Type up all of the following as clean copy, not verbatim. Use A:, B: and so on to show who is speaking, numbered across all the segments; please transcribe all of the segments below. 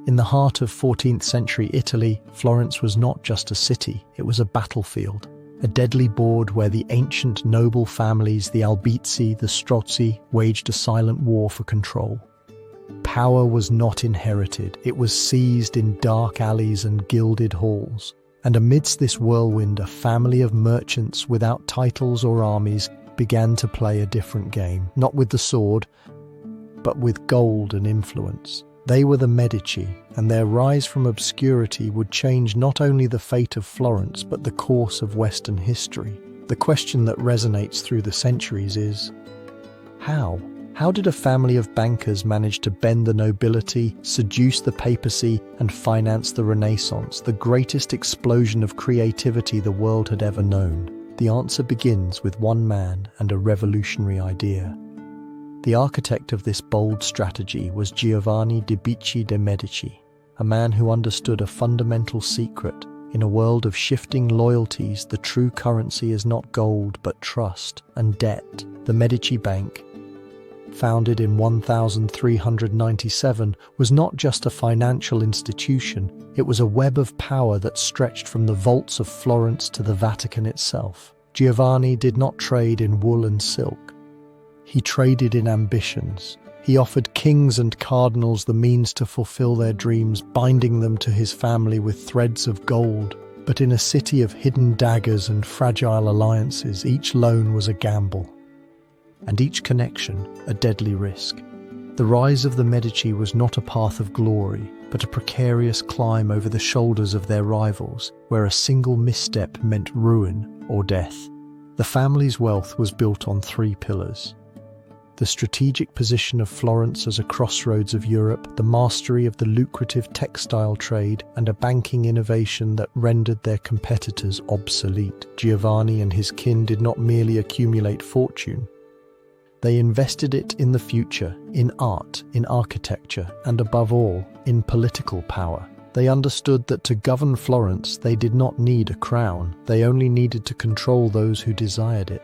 A: In the heart of 14th century Italy, Florence was not just a city, it was a battlefield, a deadly board where the ancient noble families, the Albizzi, the Strozzi, waged a silent war for control. Power was not inherited, it was seized in dark alleys and gilded halls. And amidst this whirlwind, a family of merchants without titles or armies began to play a different game, not with the sword, but with gold and influence. They were the Medici, and their rise from obscurity would change not only the fate of Florence, but the course of Western history. The question that resonates through the centuries is, how? How did a family of bankers manage to bend the nobility, seduce the papacy, and finance the Renaissance, the greatest explosion of creativity the world had ever known? The answer begins with one man and a revolutionary idea. The architect of this bold strategy was Giovanni di Bicci de' Medici, a man who understood a fundamental secret. In a world of shifting loyalties, the true currency is not gold but trust and debt. The Medici Bank, founded in 1397, was not just a financial institution, it was a web of power that stretched from the vaults of Florence to the Vatican itself. Giovanni did not trade in wool and silk. He traded in ambitions. He offered kings and cardinals the means to fulfill their dreams, binding them to his family with threads of gold. But in a city of hidden daggers and fragile alliances, each loan was a gamble, and each connection a deadly risk. The rise of the Medici was not a path of glory, but a precarious climb over the shoulders of their rivals, where a single misstep meant ruin or death. The family's wealth was built on three pillars: the strategic position of Florence as a crossroads of Europe, the mastery of the lucrative textile trade, and a banking innovation that rendered their competitors obsolete. Giovanni and his kin did not merely accumulate fortune. They invested it in the future, in art, in architecture, and above all, in political power. They understood that to govern Florence, they did not need a crown, they only needed to control those who desired it.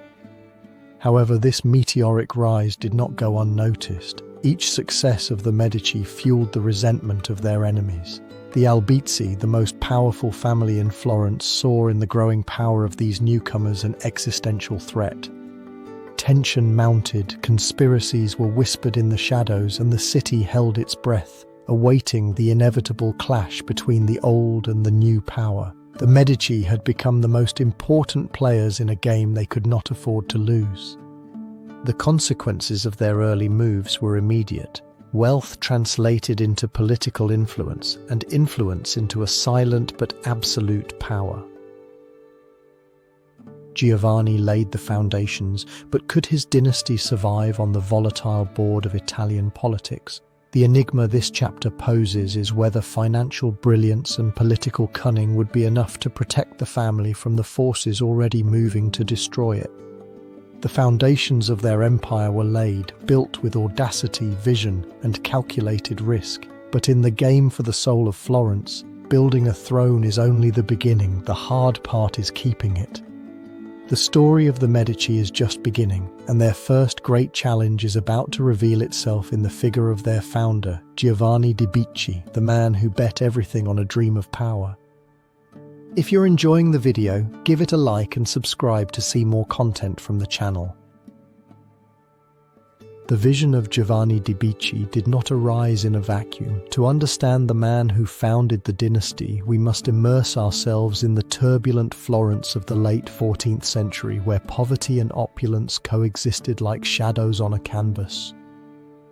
A: However, this meteoric rise did not go unnoticed. Each success of the Medici fueled the resentment of their enemies. The Albizzi, the most powerful family in Florence, saw in the growing power of these newcomers an existential threat. Tension mounted, conspiracies were whispered in the shadows, and the city held its breath, awaiting the inevitable clash between the old and the new power. The Medici had become the most important players in a game they could not afford to lose. The consequences of their early moves were immediate. Wealth translated into political influence, and influence into a silent but absolute power. Giovanni laid the foundations, but could his dynasty survive on the volatile board of Italian politics? The enigma this chapter poses is whether financial brilliance and political cunning would be enough to protect the family from the forces already moving to destroy it. The foundations of their empire were laid, built with audacity, vision, and calculated risk. But in the game for the soul of Florence, building a throne is only the beginning. The hard part is keeping it. The story of the Medici is just beginning, and their first great challenge is about to reveal itself in the figure of their founder, Giovanni di Bicci, the man who bet everything on a dream of power. If you're enjoying the video, give it a like and subscribe to see more content from the channel. The vision of Giovanni di Bicci did not arise in a vacuum. To understand the man who founded the dynasty, we must immerse ourselves in the turbulent Florence of the late 14th century, where poverty and opulence coexisted like shadows on a canvas.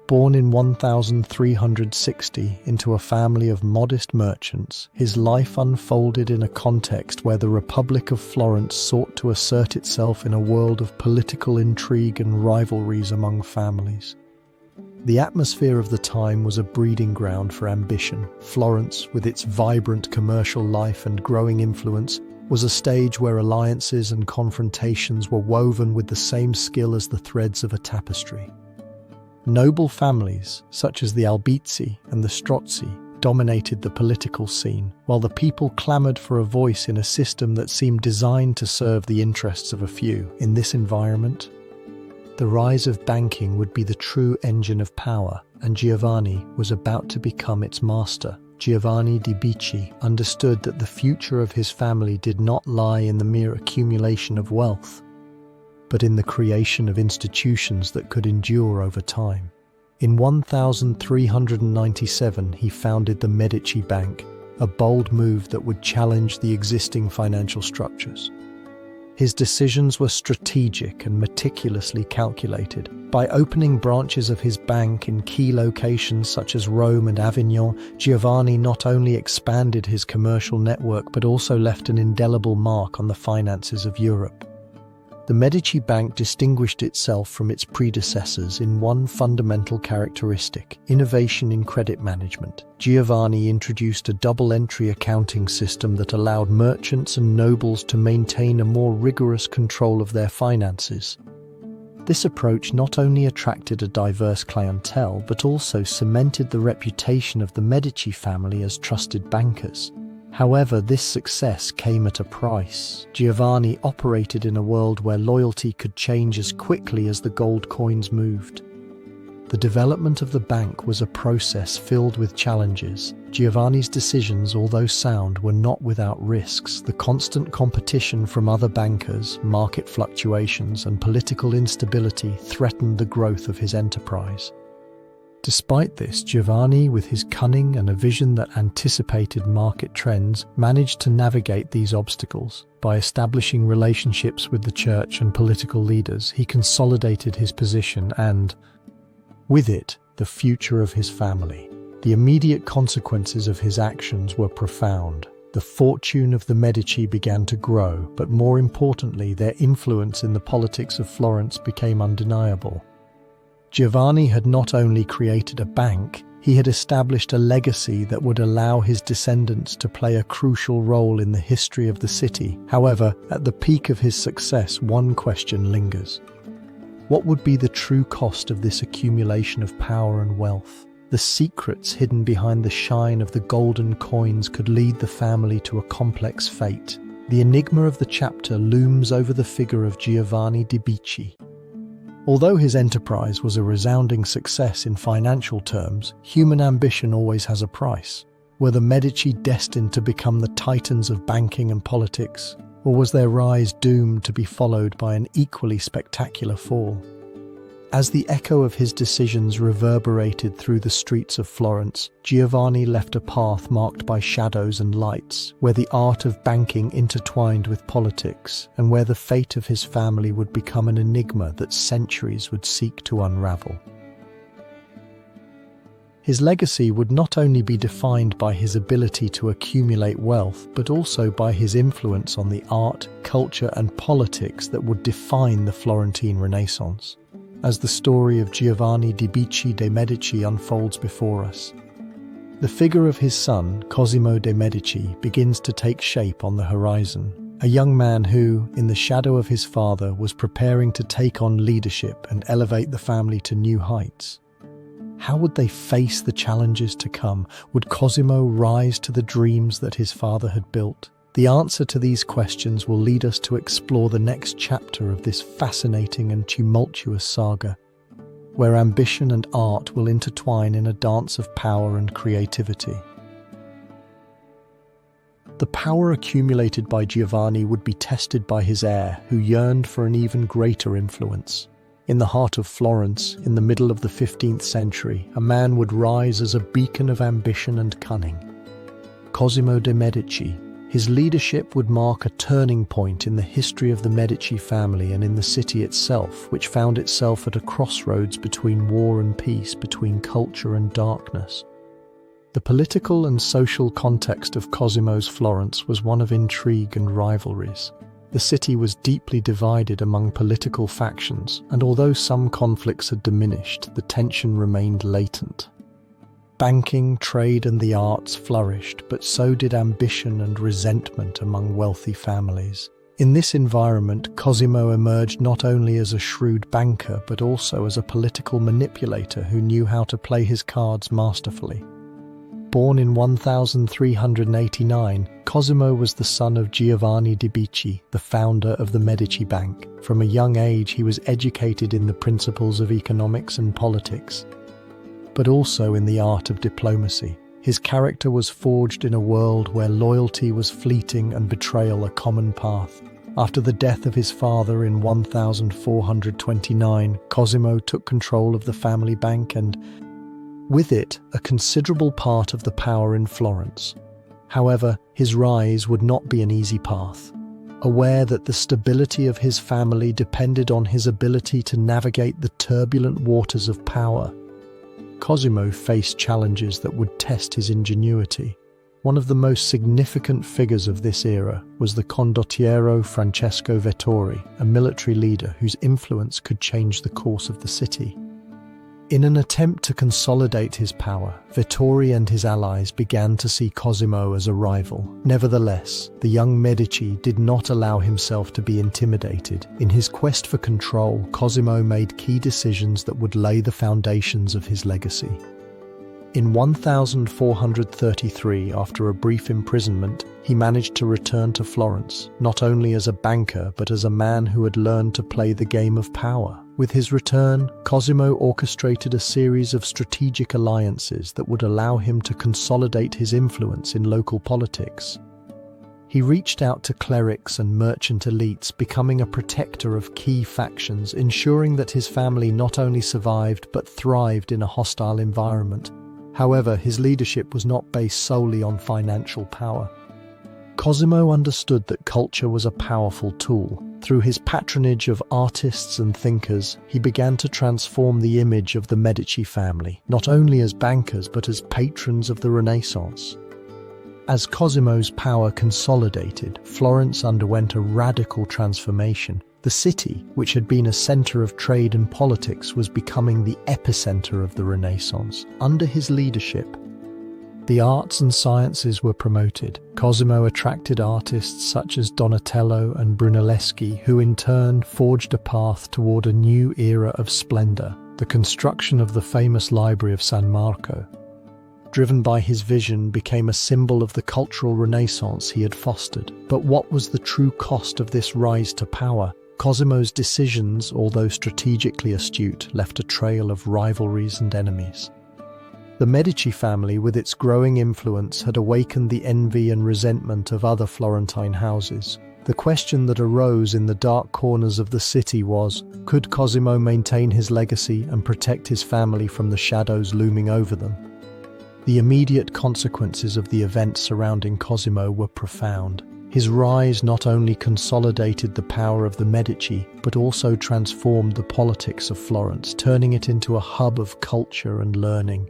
A: Born in 1360 into a family of modest merchants, his life unfolded in a context where the Republic of Florence sought to assert itself in a world of political intrigue and rivalries among families. The atmosphere of the time was a breeding ground for ambition. Florence, with its vibrant commercial life and growing influence, was a stage where alliances and confrontations were woven with the same skill as the threads of a tapestry. Noble families, such as the Albizzi and the Strozzi, dominated the political scene, while the people clamored for a voice in a system that seemed designed to serve the interests of a few. In this environment, the rise of banking would be the true engine of power, and Giovanni was about to become its master. Giovanni di Bicci understood that the future of his family did not lie in the mere accumulation of wealth, but in the creation of institutions that could endure over time. In 1397, he founded the Medici Bank, a bold move that would challenge the existing financial structures. His decisions were strategic and meticulously calculated. By opening branches of his bank in key locations such as Rome and Avignon, Giovanni not only expanded his commercial network but also left an indelible mark on the finances of Europe. The Medici Bank distinguished itself from its predecessors in one fundamental characteristic: innovation in credit management. Giovanni introduced a double-entry accounting system that allowed merchants and nobles to maintain a more rigorous control of their finances. This approach not only attracted a diverse clientele, but also cemented the reputation of the Medici family as trusted bankers. However, this success came at a price. Giovanni operated in a world where loyalty could change as quickly as the gold coins moved. The development of the bank was a process filled with challenges. Giovanni's decisions, although sound, were not without risks. The constant competition from other bankers, market fluctuations, and political instability threatened the growth of his enterprise. Despite this, Giovanni, with his cunning and a vision that anticipated market trends, managed to navigate these obstacles. By establishing relationships with the church and political leaders, he consolidated his position and, with it, the future of his family. The immediate consequences of his actions were profound. The fortune of the Medici began to grow, but more importantly, their influence in the politics of Florence became undeniable. Giovanni had not only created a bank, he had established a legacy that would allow his descendants to play a crucial role in the history of the city. However, at the peak of his success, one question lingers. What would be the true cost of this accumulation of power and wealth? The secrets hidden behind the shine of the golden coins could lead the family to a complex fate. The enigma of the chapter looms over the figure of Giovanni di Bicci. Although his enterprise was a resounding success in financial terms, human ambition always has a price. Were the Medici destined to become the titans of banking and politics, or was their rise doomed to be followed by an equally spectacular fall? As the echo of his decisions reverberated through the streets of Florence, Giovanni left a path marked by shadows and lights, where the art of banking intertwined with politics, and where the fate of his family would become an enigma that centuries would seek to unravel. His legacy would not only be defined by his ability to accumulate wealth, but also by his influence on the art, culture, and politics that would define the Florentine Renaissance. As the story of Giovanni di Bicci de' Medici unfolds before us, the figure of his son, Cosimo de' Medici, begins to take shape on the horizon. A young man who, in the shadow of his father, was preparing to take on leadership and elevate the family to new heights. How would they face the challenges to come? Would Cosimo rise to the dreams that his father had built? The answer to these questions will lead us to explore the next chapter of this fascinating and tumultuous saga, where ambition and art will intertwine in a dance of power and creativity. The power accumulated by Giovanni would be tested by his heir, who yearned for an even greater influence. In the heart of Florence, in the middle of the 15th century, a man would rise as a beacon of ambition and cunning. Cosimo de' Medici. His leadership would mark a turning point in the history of the Medici family and in the city itself, which found itself at a crossroads between war and peace, between culture and darkness. The political and social context of Cosimo's Florence was one of intrigue and rivalries. The city was deeply divided among political factions, and although some conflicts had diminished, the tension remained latent. Banking, trade, and the arts flourished, but so did ambition and resentment among wealthy families. In this environment, Cosimo emerged not only as a shrewd banker, but also as a political manipulator who knew how to play his cards masterfully. Born in 1389, Cosimo was the son of Giovanni di Bicci, the founder of the Medici Bank. From a young age, he was educated in the principles of economics and politics, but also in the art of diplomacy. His character was forged in a world where loyalty was fleeting and betrayal a common path. After the death of his father in 1429, Cosimo took control of the family bank and, with it, a considerable part of the power in Florence. However, his rise would not be an easy path. Aware that the stability of his family depended on his ability to navigate the turbulent waters of power, Cosimo faced challenges that would test his ingenuity. One of the most significant figures of this era was the condottiero Francesco Vettori, a military leader whose influence could change the course of the city. In an attempt to consolidate his power, Vettori and his allies began to see Cosimo as a rival. Nevertheless, the young Medici did not allow himself to be intimidated. In his quest for control, Cosimo made key decisions that would lay the foundations of his legacy. In 1433, after a brief imprisonment, he managed to return to Florence, not only as a banker but as a man who had learned to play the game of power. With his return, Cosimo orchestrated a series of strategic alliances that would allow him to consolidate his influence in local politics. He reached out to clerics and merchant elites, becoming a protector of key factions, ensuring that his family not only survived but thrived in a hostile environment. However, his leadership was not based solely on financial power. Cosimo understood that culture was a powerful tool. Through his patronage of artists and thinkers, he began to transform the image of the Medici family, not only as bankers but as patrons of the Renaissance. As Cosimo's power consolidated, Florence underwent a radical transformation. The city, which had been a center of trade and politics, was becoming the epicenter of the Renaissance. Under his leadership, the arts and sciences were promoted. Cosimo attracted artists such as Donatello and Brunelleschi, who in turn forged a path toward a new era of splendor. The construction of the famous Library of San Marco, driven by his vision, became a symbol of the cultural renaissance he had fostered. But what was the true cost of this rise to power? Cosimo's decisions, although strategically astute, left a trail of rivalries and enemies. The Medici family, with its growing influence, had awakened the envy and resentment of other Florentine houses. The question that arose in the dark corners of the city was, could Cosimo maintain his legacy and protect his family from the shadows looming over them? The immediate consequences of the events surrounding Cosimo were profound. His rise not only consolidated the power of the Medici, but also transformed the politics of Florence, turning it into a hub of culture and learning.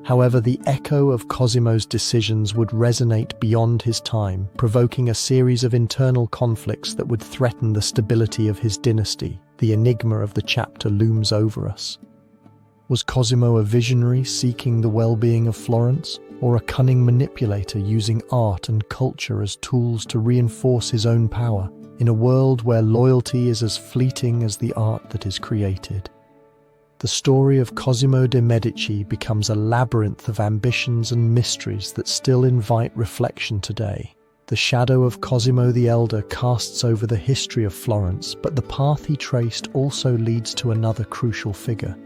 A: However, the echo of Cosimo's decisions would resonate beyond his time, provoking a series of internal conflicts that would threaten the stability of his dynasty. The enigma of the chapter looms over us. Was Cosimo a visionary seeking the well-being of Florence, or a cunning manipulator using art and culture as tools to reinforce his own power, in a world where loyalty is as fleeting as the art that is created? The story of Cosimo de' Medici becomes a labyrinth of ambitions and mysteries that still invite reflection today. The shadow of Cosimo the Elder casts over the history of Florence, but the path he traced also leads to another crucial figure,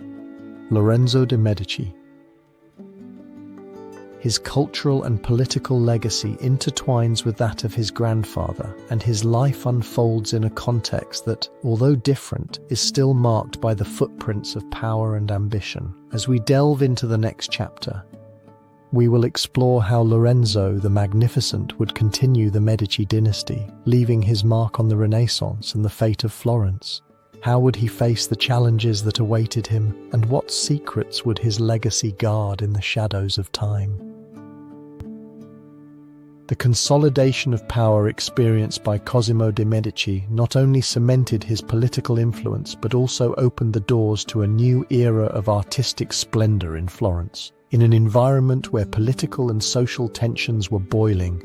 A: Lorenzo de' Medici. His cultural and political legacy intertwines with that of his grandfather, and his life unfolds in a context that, although different, is still marked by the footprints of power and ambition. As we delve into the next chapter, we will explore how Lorenzo the Magnificent would continue the Medici dynasty, leaving his mark on the Renaissance and the fate of Florence. How would he face the challenges that awaited him, and what secrets would his legacy guard in the shadows of time? The consolidation of power experienced by Cosimo de' Medici not only cemented his political influence but also opened the doors to a new era of artistic splendor in Florence. In an environment where political and social tensions were boiling,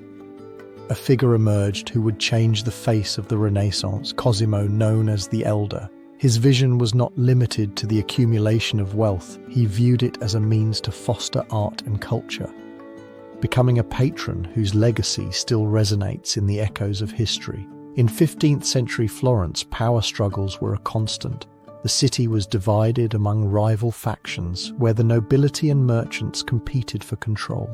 A: a figure emerged who would change the face of the Renaissance, Cosimo, known as the Elder. His vision was not limited to the accumulation of wealth. He viewed it as a means to foster art and culture, becoming a patron whose legacy still resonates in the echoes of history. In 15th century Florence, power struggles were a constant. The city was divided among rival factions where the nobility and merchants competed for control.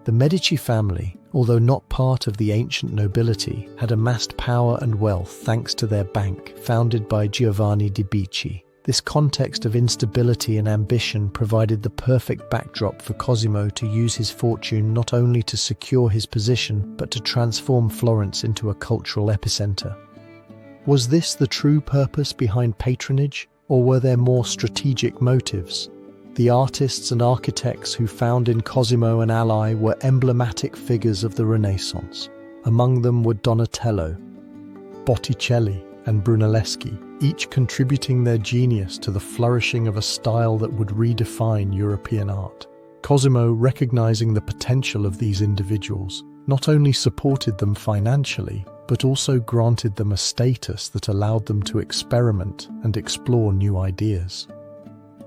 A: The Medici family, although not part of the ancient nobility, had amassed power and wealth thanks to their bank, founded by Giovanni di Bicci. This context of instability and ambition provided the perfect backdrop for Cosimo to use his fortune not only to secure his position, but to transform Florence into a cultural epicenter. Was this the true purpose behind patronage, or were there more strategic motives? The artists and architects who found in Cosimo an ally were emblematic figures of the Renaissance. Among them were Donatello, Botticelli, and Brunelleschi, each contributing their genius to the flourishing of a style that would redefine European art. Cosimo, recognizing the potential of these individuals, not only supported them financially, but also granted them a status that allowed them to experiment and explore new ideas.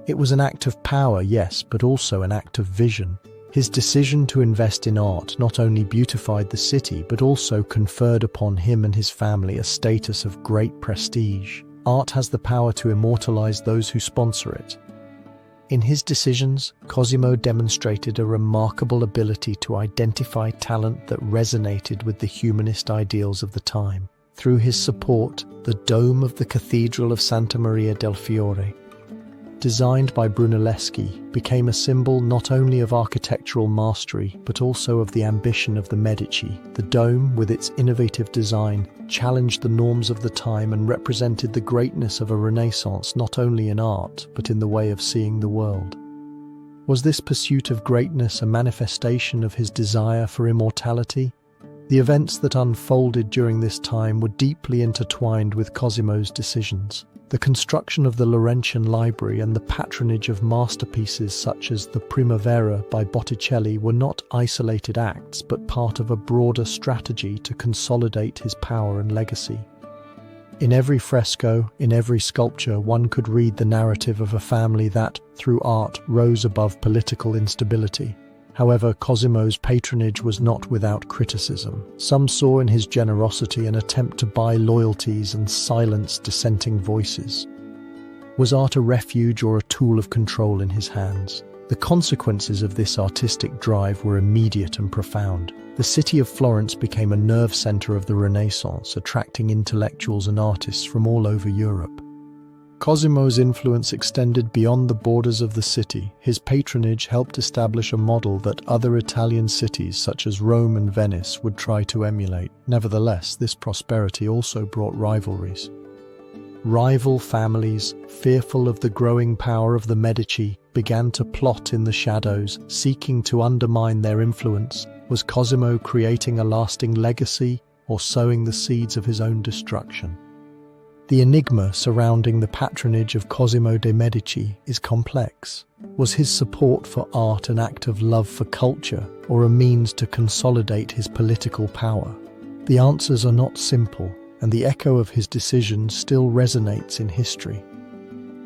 A: It was an act of power, yes, but also an act of vision. His decision to invest in art not only beautified the city, but also conferred upon him and his family a status of great prestige. Art has the power to immortalize those who sponsor it. In his decisions, Cosimo demonstrated a remarkable ability to identify talent that resonated with the humanist ideals of the time. Through his support, the dome of the Cathedral of Santa Maria del Fiore, designed by Brunelleschi, became a symbol not only of architectural mastery, but also of the ambition of the Medici. The dome, with its innovative design, challenged the norms of the time and represented the greatness of a Renaissance not only in art, but in the way of seeing the world. Was this pursuit of greatness a manifestation of his desire for immortality? The events that unfolded during this time were deeply intertwined with Cosimo's decisions. The construction of the Laurentian Library and the patronage of masterpieces such as the Primavera by Botticelli were not isolated acts, but part of a broader strategy to consolidate his power and legacy. In every fresco, in every sculpture, one could read the narrative of a family that, through art, rose above political instability. However, Cosimo's patronage was not without criticism. Some saw in his generosity an attempt to buy loyalties and silence dissenting voices. Was art a refuge or a tool of control in his hands? The consequences of this artistic drive were immediate and profound. The city of Florence became a nerve center of the Renaissance, attracting intellectuals and artists from all over Europe. Cosimo's influence extended beyond the borders of the city. His patronage helped establish a model that other Italian cities such as Rome and Venice would try to emulate. Nevertheless, this prosperity also brought rivalries. Rival families, fearful of the growing power of the Medici, began to plot in the shadows, seeking to undermine their influence. Was Cosimo creating a lasting legacy or sowing the seeds of his own destruction? The enigma surrounding the patronage of Cosimo de' Medici is complex. Was his support for art an act of love for culture or a means to consolidate his political power? The answers are not simple, and the echo of his decisions still resonates in history.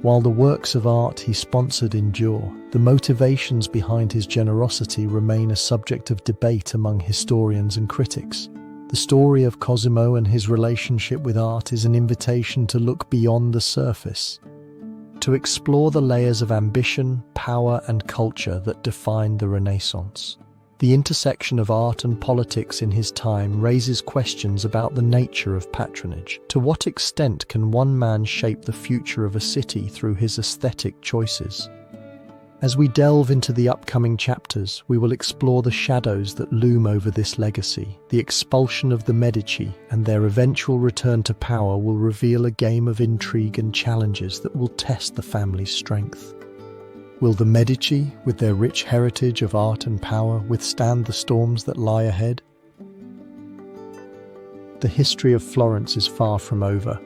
A: While the works of art he sponsored endure, the motivations behind his generosity remain a subject of debate among historians and critics. The story of Cosimo and his relationship with art is an invitation to look beyond the surface, to explore the layers of ambition, power, and culture that defined the Renaissance. The intersection of art and politics in his time raises questions about the nature of patronage. To what extent can one man shape the future of a city through his aesthetic choices? As we delve into the upcoming chapters, we will explore the shadows that loom over this legacy. The expulsion of the Medici and their eventual return to power will reveal a game of intrigue and challenges that will test the family's strength. Will the Medici, with their rich heritage of art and power, withstand the storms that lie ahead? The history of Florence is far from over.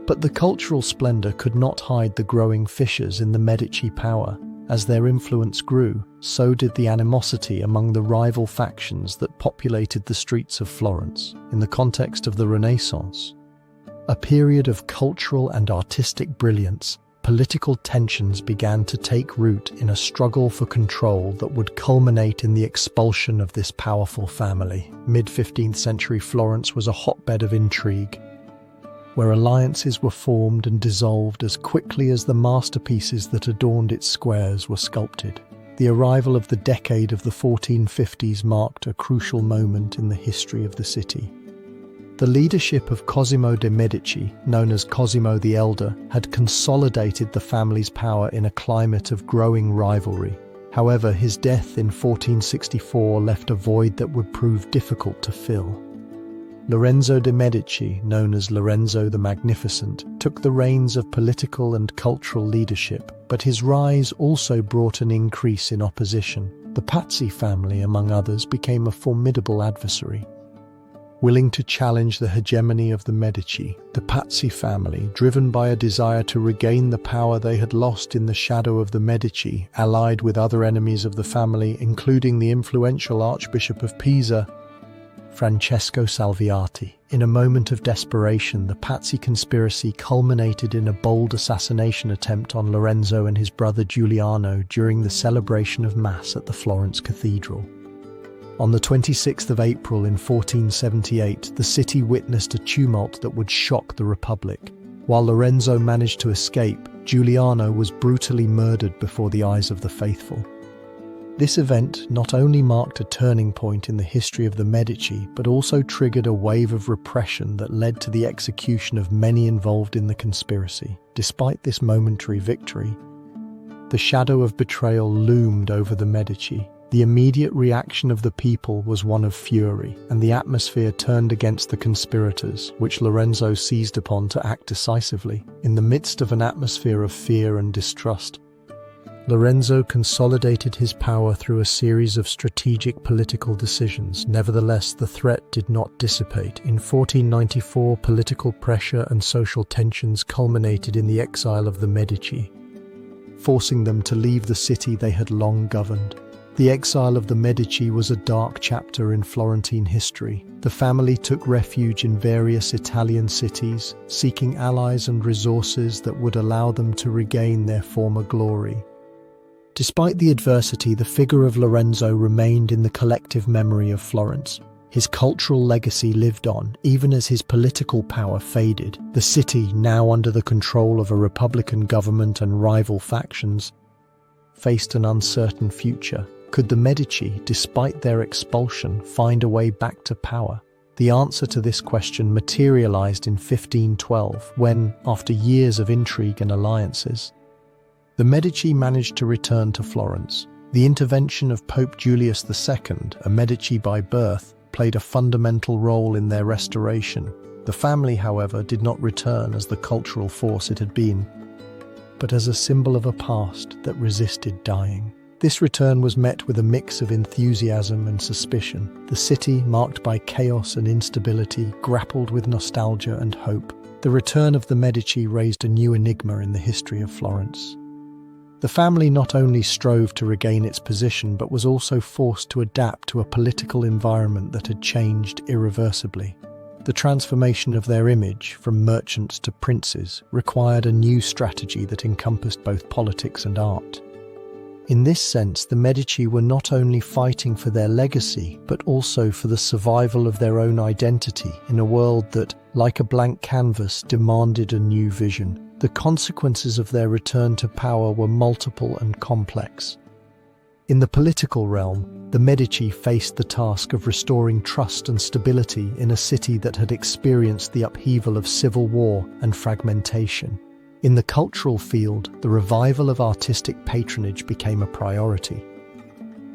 A: But the cultural splendor could not hide the growing fissures in the Medici power. As their influence grew, so did the animosity among the rival factions that populated the streets of Florence. In the context of the Renaissance, a period of cultural and artistic brilliance, political tensions began to take root in a struggle for control that would culminate in the expulsion of this powerful family. Mid-15th century Florence was a hotbed of intrigue. where alliances were formed and dissolved as quickly as the masterpieces that adorned its squares were sculpted. The arrival of the decade of the 1450s marked a crucial moment in the history of the city. The leadership of Cosimo de' Medici, known as Cosimo the Elder, had consolidated the family's power in a climate of growing rivalry. However, his death in 1464 left a void that would prove difficult to fill. Lorenzo de' Medici, known as Lorenzo the Magnificent, took the reins of political and cultural leadership, but his rise also brought an increase in opposition. The Papacy family, among others, became a formidable adversary. Willing to challenge the hegemony of the Medici, the Papacy family, driven by a desire to regain the power they had lost in the shadow of the Medici, allied with other enemies of the family, including the influential Archbishop of Pisa, Francesco Salviati. In a moment of desperation, the Papacy conspiracy culminated in a bold assassination attempt on Lorenzo and his brother Giuliano during the celebration of Mass at the Florence Cathedral. On the 26th of April in 1478, the city witnessed a tumult that would shock the Republic. While Lorenzo managed to escape, Giuliano was brutally murdered before the eyes of the faithful. This event not only marked a turning point in the history of the Medici, but also triggered a wave of repression that led to the execution of many involved in the conspiracy. Despite this momentary victory, the shadow of betrayal loomed over the Medici. The immediate reaction of the people was one of fury, and the atmosphere turned against the conspirators, which Lorenzo seized upon to act decisively. In the midst of an atmosphere of fear and distrust, Lorenzo consolidated his power through a series of strategic political decisions. Nevertheless, the threat did not dissipate. In 1494, political pressure and social tensions culminated in the exile of the Medici, forcing them to leave the city they had long governed. The exile of the Medici was a dark chapter in Florentine history. The family took refuge in various Italian cities, seeking allies and resources that would allow them to regain their former glory. Despite the adversity, the figure of Lorenzo remained in the collective memory of Florence. His cultural legacy lived on, even as his political power faded. The city, now under the control of a republican government and rival factions, faced an uncertain future. Could the Medici, despite their expulsion, find a way back to power? The answer to this question materialized in 1512, when, after years of intrigue and alliances, the Medici managed to return to Florence. The intervention of Pope Julius II, a Medici by birth, played a fundamental role in their restoration. The family, however, did not return as the cultural force it had been, but as a symbol of a past that resisted dying. This return was met with a mix of enthusiasm and suspicion. The city, marked by chaos and instability, grappled with nostalgia and hope. The return of the Medici raised a new enigma in the history of Florence. The family not only strove to regain its position, but was also forced to adapt to a political environment that had changed irreversibly. The transformation of their image, from merchants to princes, required a new strategy that encompassed both politics and art. In this sense, the Medici were not only fighting for their legacy, but also for the survival of their own identity in a world that, like a blank canvas, demanded a new vision. The consequences of their return to power were multiple and complex. In the political realm, the Medici faced the task of restoring trust and stability in a city that had experienced the upheaval of civil war and fragmentation. In the cultural field, the revival of artistic patronage became a priority,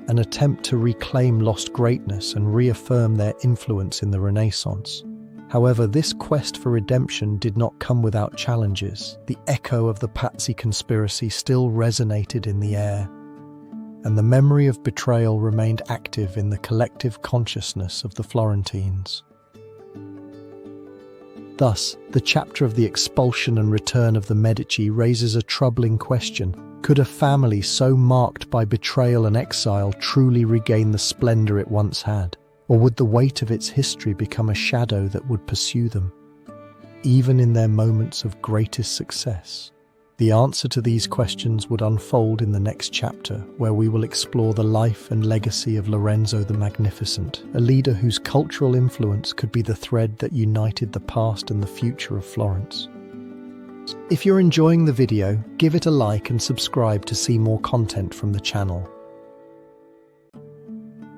A: an attempt to reclaim lost greatness and reaffirm their influence in the Renaissance. However, this quest for redemption did not come without challenges. The echo of the Papacy conspiracy still resonated in the air, and the memory of betrayal remained active in the collective consciousness of the Florentines. Thus, the chapter of the expulsion and return of the Medici raises a troubling question. Could a family so marked by betrayal and exile truly regain the splendor it once had? Or would the weight of its history become a shadow that would pursue them, even in their moments of greatest success? The answer to these questions would unfold in the next chapter, where we will explore the life and legacy of Lorenzo the Magnificent, a leader whose cultural influence could be the thread that united the past and the future of Florence. If you're enjoying the video, give it a like and subscribe to see more content from the channel.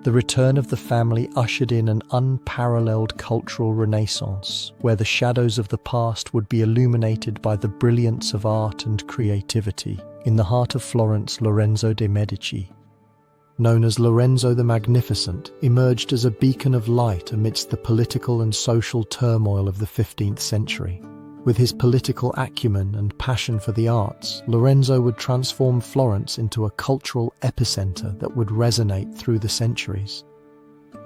A: The return of the family ushered in an unparalleled cultural renaissance, where the shadows of the past would be illuminated by the brilliance of art and creativity. In the heart of Florence, Lorenzo de' Medici, known as Lorenzo the Magnificent, emerged as a beacon of light amidst the political and social turmoil of the 15th century. With his political acumen and passion for the arts, Lorenzo would transform Florence into a cultural epicenter that would resonate through the centuries.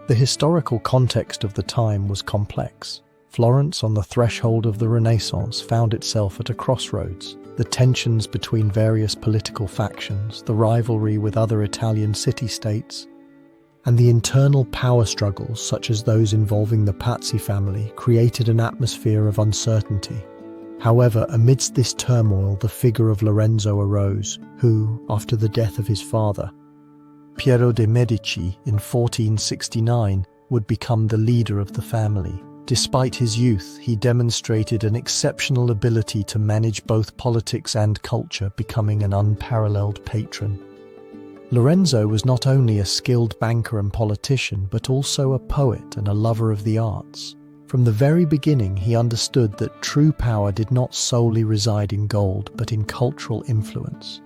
A: The historical context of the time was complex. Florence, on the threshold of the Renaissance, found itself at a crossroads. The tensions between various political factions, the rivalry with other Italian city-states, and the internal power struggles, such as those involving the Papacy family, created an atmosphere of uncertainty. However, amidst this turmoil, the figure of Lorenzo arose, who, after the death of his father, Piero de' Medici, in 1469, would become the leader of the family. Despite his youth, he demonstrated an exceptional ability to manage both politics and culture, becoming an unparalleled patron. Lorenzo was not only a skilled banker and politician, but also a poet and a lover of the arts. From the very beginning, he understood that true power did not solely reside in gold, but in cultural influence.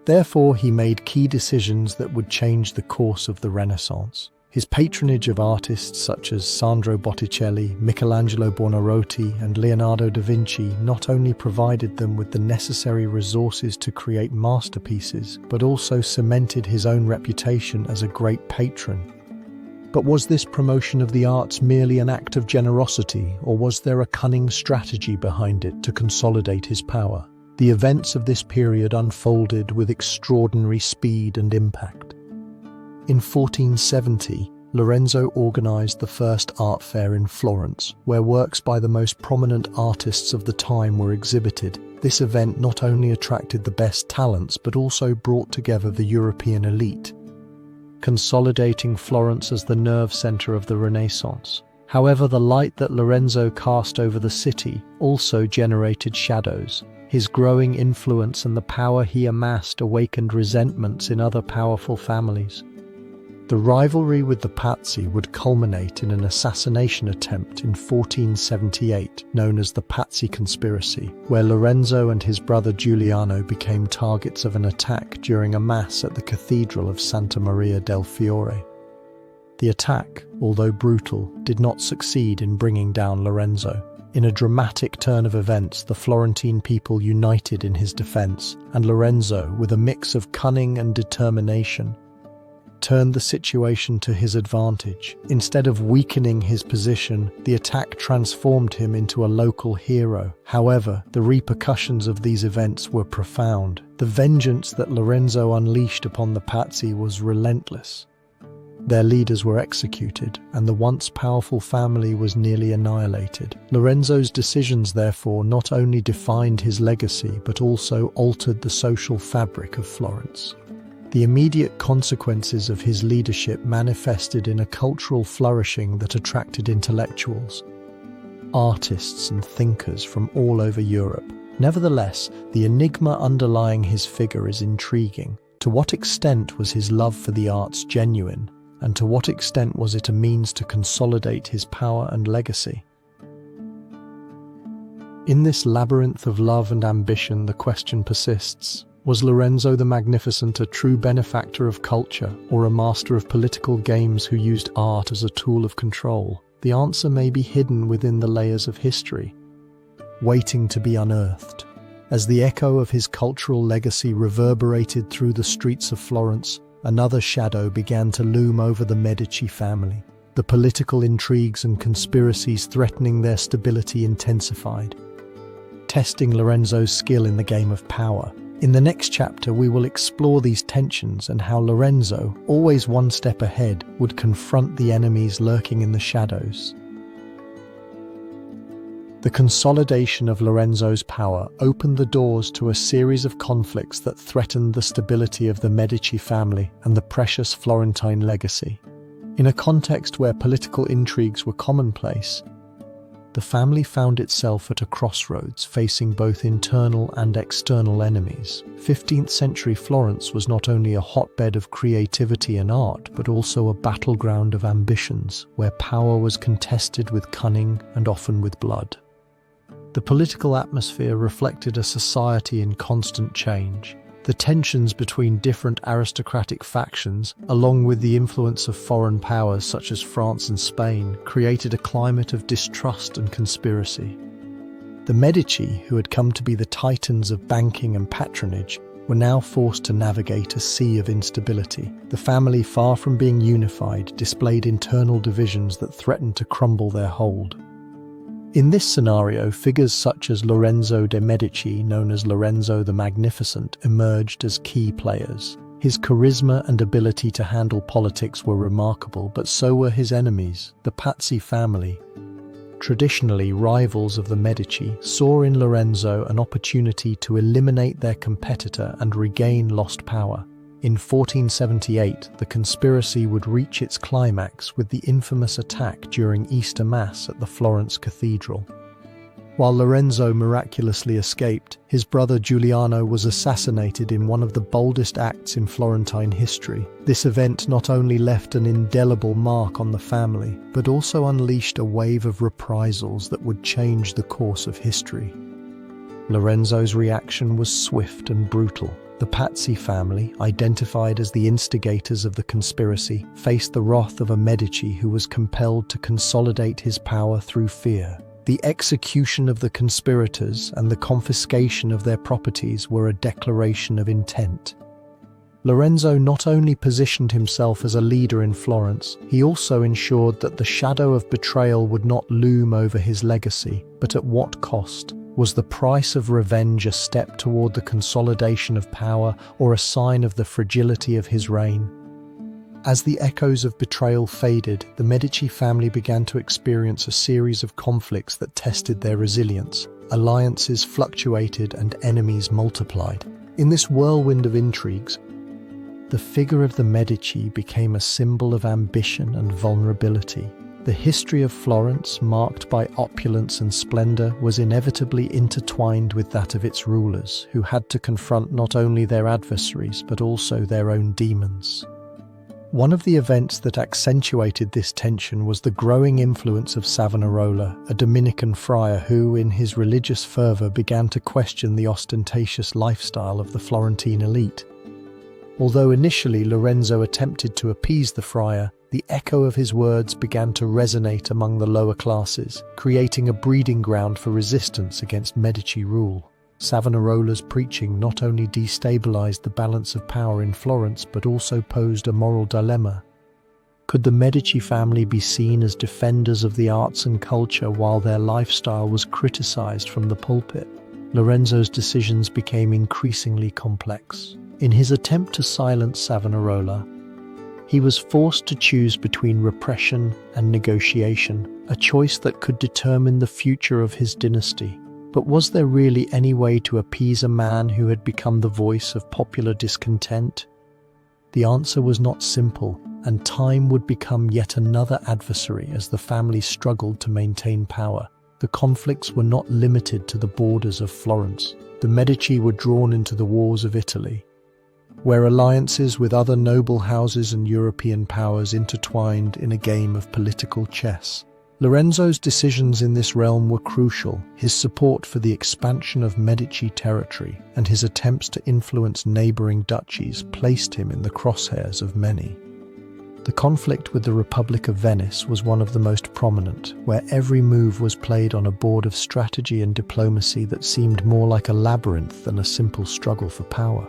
A: Therefore, he made key decisions that would change the course of the Renaissance. His patronage of artists such as Sandro Botticelli, Michelangelo Buonarroti, and Leonardo da Vinci not only provided them with the necessary resources to create masterpieces, but also cemented his own reputation as a great patron. But was this promotion of the arts merely an act of generosity, or was there a cunning strategy behind it to consolidate his power? The events of this period unfolded with extraordinary speed and impact. In 1470, Lorenzo organized the first art fair in Florence, where works by the most prominent artists of the time were exhibited. This event not only attracted the best talents, but also brought together the European elite, consolidating Florence as the nerve center of the Renaissance. However, the light that Lorenzo cast over the city also generated shadows. His growing influence and the power he amassed awakened resentments in other powerful families. The rivalry with the Papacy would culminate in an assassination attempt in 1478, known as the Papacy Conspiracy, where Lorenzo and his brother Giuliano became targets of an attack during a mass at the Cathedral of Santa Maria del Fiore. The attack, although brutal, did not succeed in bringing down Lorenzo. In a dramatic turn of events, the Florentine people united in his defense, and Lorenzo, with a mix of cunning and determination, turned the situation to his advantage. Instead of weakening his position, the attack transformed him into a local hero. However, the repercussions of these events were profound. The vengeance that Lorenzo unleashed upon the Papacy was relentless. Their leaders were executed, and the once powerful family was nearly annihilated. Lorenzo's decisions, therefore, not only defined his legacy, but also altered the social fabric of Florence. The immediate consequences of his leadership manifested in a cultural flourishing that attracted intellectuals, artists and thinkers from all over Europe. Nevertheless, the enigma underlying his figure is intriguing. To what extent was his love for the arts genuine, and to what extent was it a means to consolidate his power and legacy? In this labyrinth of love and ambition, the question persists. Was Lorenzo the Magnificent a true benefactor of culture, or a master of political games who used art as a tool of control? The answer may be hidden within the layers of history, waiting to be unearthed. As the echo of his cultural legacy reverberated through the streets of Florence, another shadow began to loom over the Medici family. The political intrigues and conspiracies threatening their stability intensified, testing Lorenzo's skill in the game of power. In the next chapter, we will explore these tensions and how Lorenzo, always one step ahead, would confront the enemies lurking in the shadows. The consolidation of Lorenzo's power opened the doors to a series of conflicts that threatened the stability of the Medici family and the precious Florentine legacy. In a context where political intrigues were commonplace, the family found itself at a crossroads, facing both internal and external enemies. 15th century Florence was not only a hotbed of creativity and art, but also a battleground of ambitions, where power was contested with cunning and often with blood. The political atmosphere reflected a society in constant change. The tensions between different aristocratic factions, along with the influence of foreign powers such as France and Spain, created a climate of distrust and conspiracy. The Medici, who had come to be the titans of banking and patronage, were now forced to navigate a sea of instability. The family, far from being unified, displayed internal divisions that threatened to crumble their hold. In this scenario, figures such as Lorenzo de Medici, known as Lorenzo the Magnificent, emerged as key players. His charisma and ability to handle politics were remarkable, but so were his enemies, the Papacy family. Traditionally rivals of the Medici, saw in Lorenzo an opportunity to eliminate their competitor and regain lost power. In 1478, the conspiracy would reach its climax with the infamous attack during Easter Mass at the Florence Cathedral. While Lorenzo miraculously escaped, his brother Giuliano was assassinated in one of the boldest acts in Florentine history. This event not only left an indelible mark on the family, but also unleashed a wave of reprisals that would change the course of history. Lorenzo's reaction was swift and brutal. The Papacy family, identified as the instigators of the conspiracy, faced the wrath of a Medici who was compelled to consolidate his power through fear. The execution of the conspirators and the confiscation of their properties were a declaration of intent. Lorenzo not only positioned himself as a leader in Florence, he also ensured that the shadow of betrayal would not loom over his legacy, but at what cost? Was the price of revenge a step toward the consolidation of power or a sign of the fragility of his reign? As the echoes of betrayal faded, the Medici family began to experience a series of conflicts that tested their resilience. Alliances fluctuated and enemies multiplied. In this whirlwind of intrigues, the figure of the Medici became a symbol of ambition and vulnerability. The history of Florence, marked by opulence and splendor, was inevitably intertwined with that of its rulers, who had to confront not only their adversaries but also their own demons. One of the events that accentuated this tension was the growing influence of Savonarola, a Dominican friar who, in his religious fervor, began to question the ostentatious lifestyle of the Florentine elite. Although initially Lorenzo attempted to appease the friar, the echo of his words began to resonate among the lower classes, creating a breeding ground for resistance against Medici rule. Savonarola's preaching not only destabilized the balance of power in Florence, but also posed a moral dilemma. Could the Medici family be seen as defenders of the arts and culture while their lifestyle was criticized from the pulpit? Lorenzo's decisions became increasingly complex. In his attempt to silence Savonarola, he was forced to choose between repression and negotiation, a choice that could determine the future of his dynasty. But was there really any way to appease a man who had become the voice of popular discontent? The answer was not simple, and time would become yet another adversary as the family struggled to maintain power. The conflicts were not limited to the borders of Florence. The Medici were drawn into the wars of Italy, where alliances with other noble houses and European powers intertwined in a game of political chess. Lorenzo's decisions in this realm were crucial. His support for the expansion of Medici territory and his attempts to influence neighboring duchies placed him in the crosshairs of many. The conflict with the Republic of Venice was one of the most prominent, where every move was played on a board of strategy and diplomacy that seemed more like a labyrinth than a simple struggle for power.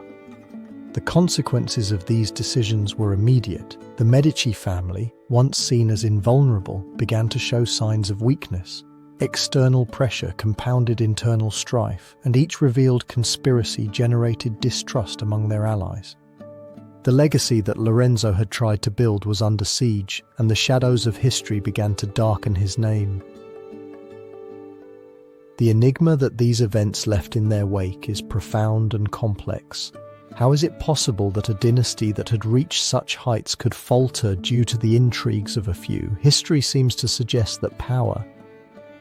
A: The consequences of these decisions were immediate. The Medici family, once seen as invulnerable, began to show signs of weakness. External pressure compounded internal strife, and each revealed conspiracy generated distrust among their allies. The legacy that Lorenzo had tried to build was under siege, and the shadows of history began to darken his name. The enigma that these events left in their wake is profound and complex. How is it possible that a dynasty that had reached such heights could falter due to the intrigues of a few? History seems to suggest that power,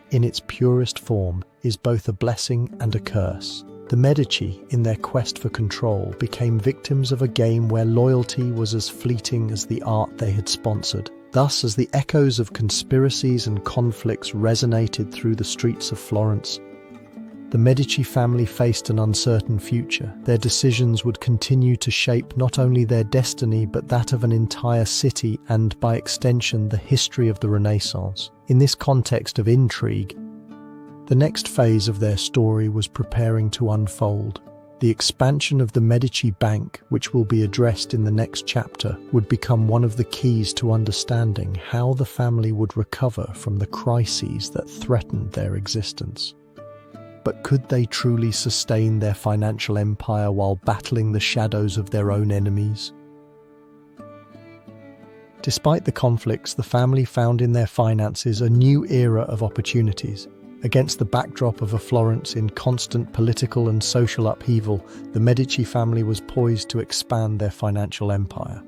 A: in its purest form, is both a blessing and a curse. The Medici, in their quest for control, became victims of a game where loyalty was as fleeting as the art they had sponsored. Thus, as the echoes of conspiracies and conflicts resonated through the streets of Florence, the Medici family faced an uncertain future. Their decisions would continue to shape not only their destiny but that of an entire city and, by extension, the history of the Renaissance. In this context of intrigue, the next phase of their story was preparing to unfold. The expansion of the Medici Bank, which will be addressed in the next chapter, would become one of the keys to understanding how the family would recover from the crises that threatened their existence. But could they truly sustain their financial empire while battling the shadows of their own enemies? Despite the conflicts, the family found in their finances a new era of opportunities. Against the backdrop of a Florence in constant political and social upheaval, the Medici family was poised to expand their financial empire.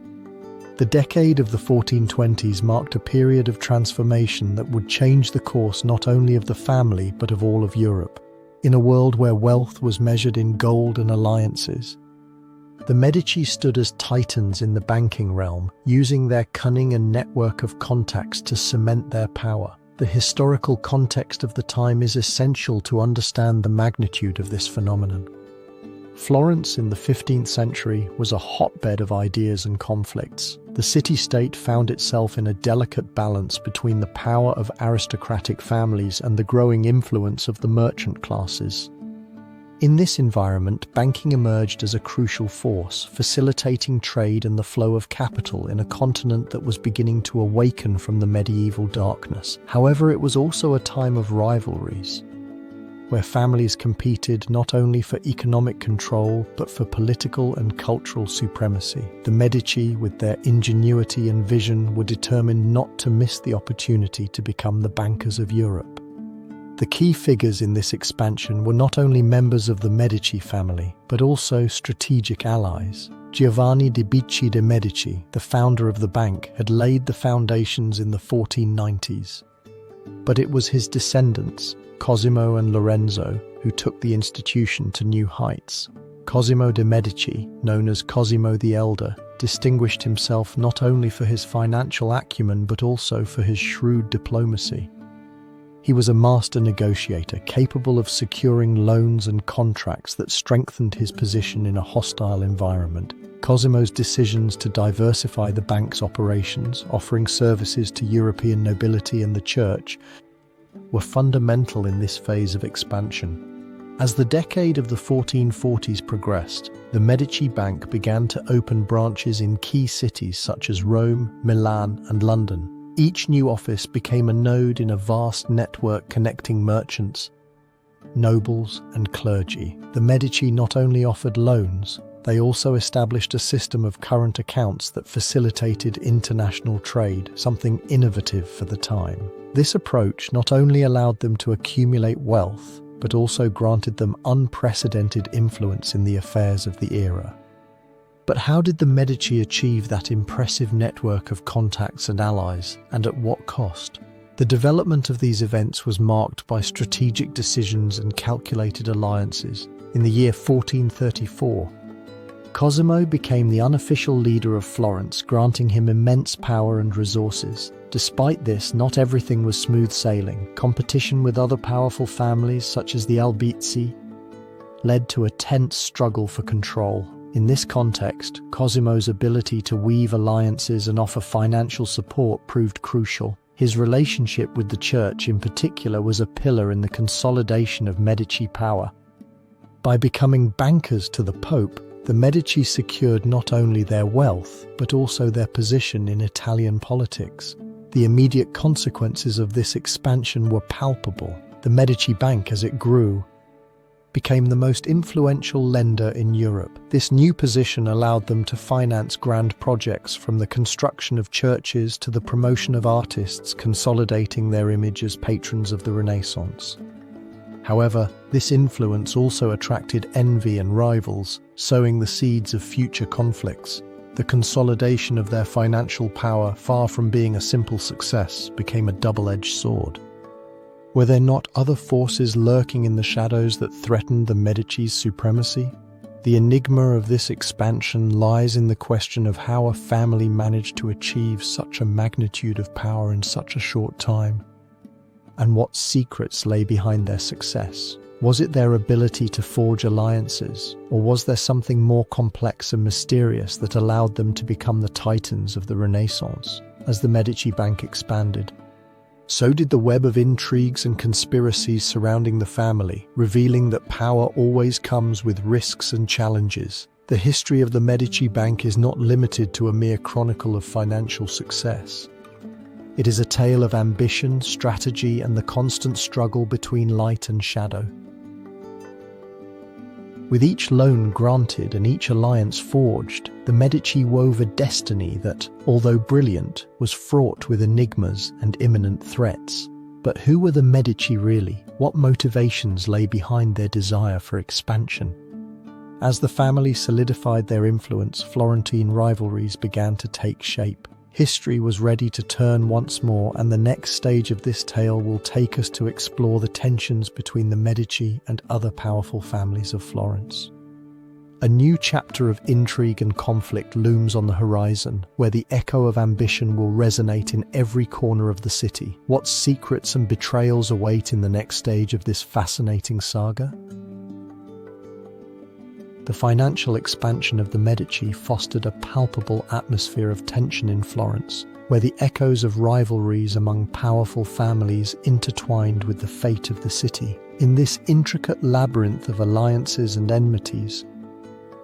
A: The decade of the 1420s marked a period of transformation that would change the course not only of the family but of all of Europe. In a world where wealth was measured in gold and alliances, the Medici stood as titans in the banking realm, using their cunning and network of contacts to cement their power. The historical context of the time is essential to understand the magnitude of this phenomenon. Florence in the 15th century was a hotbed of ideas and conflicts. The city-state found itself in a delicate balance between the power of aristocratic families and the growing influence of the merchant classes. In this environment, banking emerged as a crucial force, facilitating trade and the flow of capital in a continent that was beginning to awaken from the medieval darkness. However, it was also a time of rivalries, where families competed not only for economic control but for political and cultural supremacy. The Medici, with their ingenuity and vision, were determined not to miss the opportunity to become the bankers of Europe. The key figures in this expansion were not only members of the Medici family, but also strategic allies. Giovanni di Bicci de' Medici, the founder of the bank, had laid the foundations in the 1490s. But it was his descendants, Cosimo and Lorenzo, who took the institution to new heights. Cosimo de' Medici, known as Cosimo the Elder, distinguished himself not only for his financial acumen but also for his shrewd diplomacy. He was a master negotiator, capable of securing loans and contracts that strengthened his position in a hostile environment. Cosimo's decisions to diversify the bank's operations, offering services to European nobility and the church, were fundamental in this phase of expansion. As the decade of the 1440s progressed, the Medici Bank began to open branches in key cities such as Rome, Milan, and London. Each new office became a node in a vast network connecting merchants, nobles, and clergy. The Medici not only offered loans, they also established a system of current accounts that facilitated international trade, something innovative for the time. This approach not only allowed them to accumulate wealth, but also granted them unprecedented influence in the affairs of the era. But how did the Medici achieve that impressive network of contacts and allies, and at what cost? The development of these events was marked by strategic decisions and calculated alliances. In the year 1434, Cosimo became the unofficial leader of Florence, granting him immense power and resources. Despite this, not everything was smooth sailing. Competition with other powerful families, such as the Albizzi, led to a tense struggle for control. In this context, Cosimo's ability to weave alliances and offer financial support proved crucial. His relationship with the church in particular was a pillar in the consolidation of Medici power. By becoming bankers to the Pope, the Medici secured not only their wealth, but also their position in Italian politics. The immediate consequences of this expansion were palpable. The Medici Bank, as it grew, became the most influential lender in Europe. This new position allowed them to finance grand projects, from the construction of churches to the promotion of artists, consolidating their image as patrons of the Renaissance. However, this influence also attracted envy and rivals, sowing the seeds of future conflicts. The consolidation of their financial power, far from being a simple success, became a double-edged sword. Were there not other forces lurking in the shadows that threatened the Medici's supremacy? The enigma of this expansion lies in the question of how a family managed to achieve such a magnitude of power in such a short time, and what secrets lay behind their success. Was it their ability to forge alliances, or was there something more complex and mysterious that allowed them to become the titans of the Renaissance? As the Medici Bank expanded, so did the web of intrigues and conspiracies surrounding the family, revealing that power always comes with risks and challenges. The history of the Medici Bank is not limited to a mere chronicle of financial success. It is a tale of ambition, strategy, and the constant struggle between light and shadow. With each loan granted and each alliance forged, the Medici wove a destiny that, although brilliant, was fraught with enigmas and imminent threats. But who were the Medici really? What motivations lay behind their desire for expansion? As the family solidified their influence, Florentine rivalries began to take shape. History was ready to turn once more, and the next stage of this tale will take us to explore the tensions between the Medici and other powerful families of Florence. A new chapter of intrigue and conflict looms on the horizon, where the echo of ambition will resonate in every corner of the city. What secrets and betrayals await in the next stage of this fascinating saga? The financial expansion of the Medici fostered a palpable atmosphere of tension in Florence, where the echoes of rivalries among powerful families intertwined with the fate of the city. In this intricate labyrinth of alliances and enmities,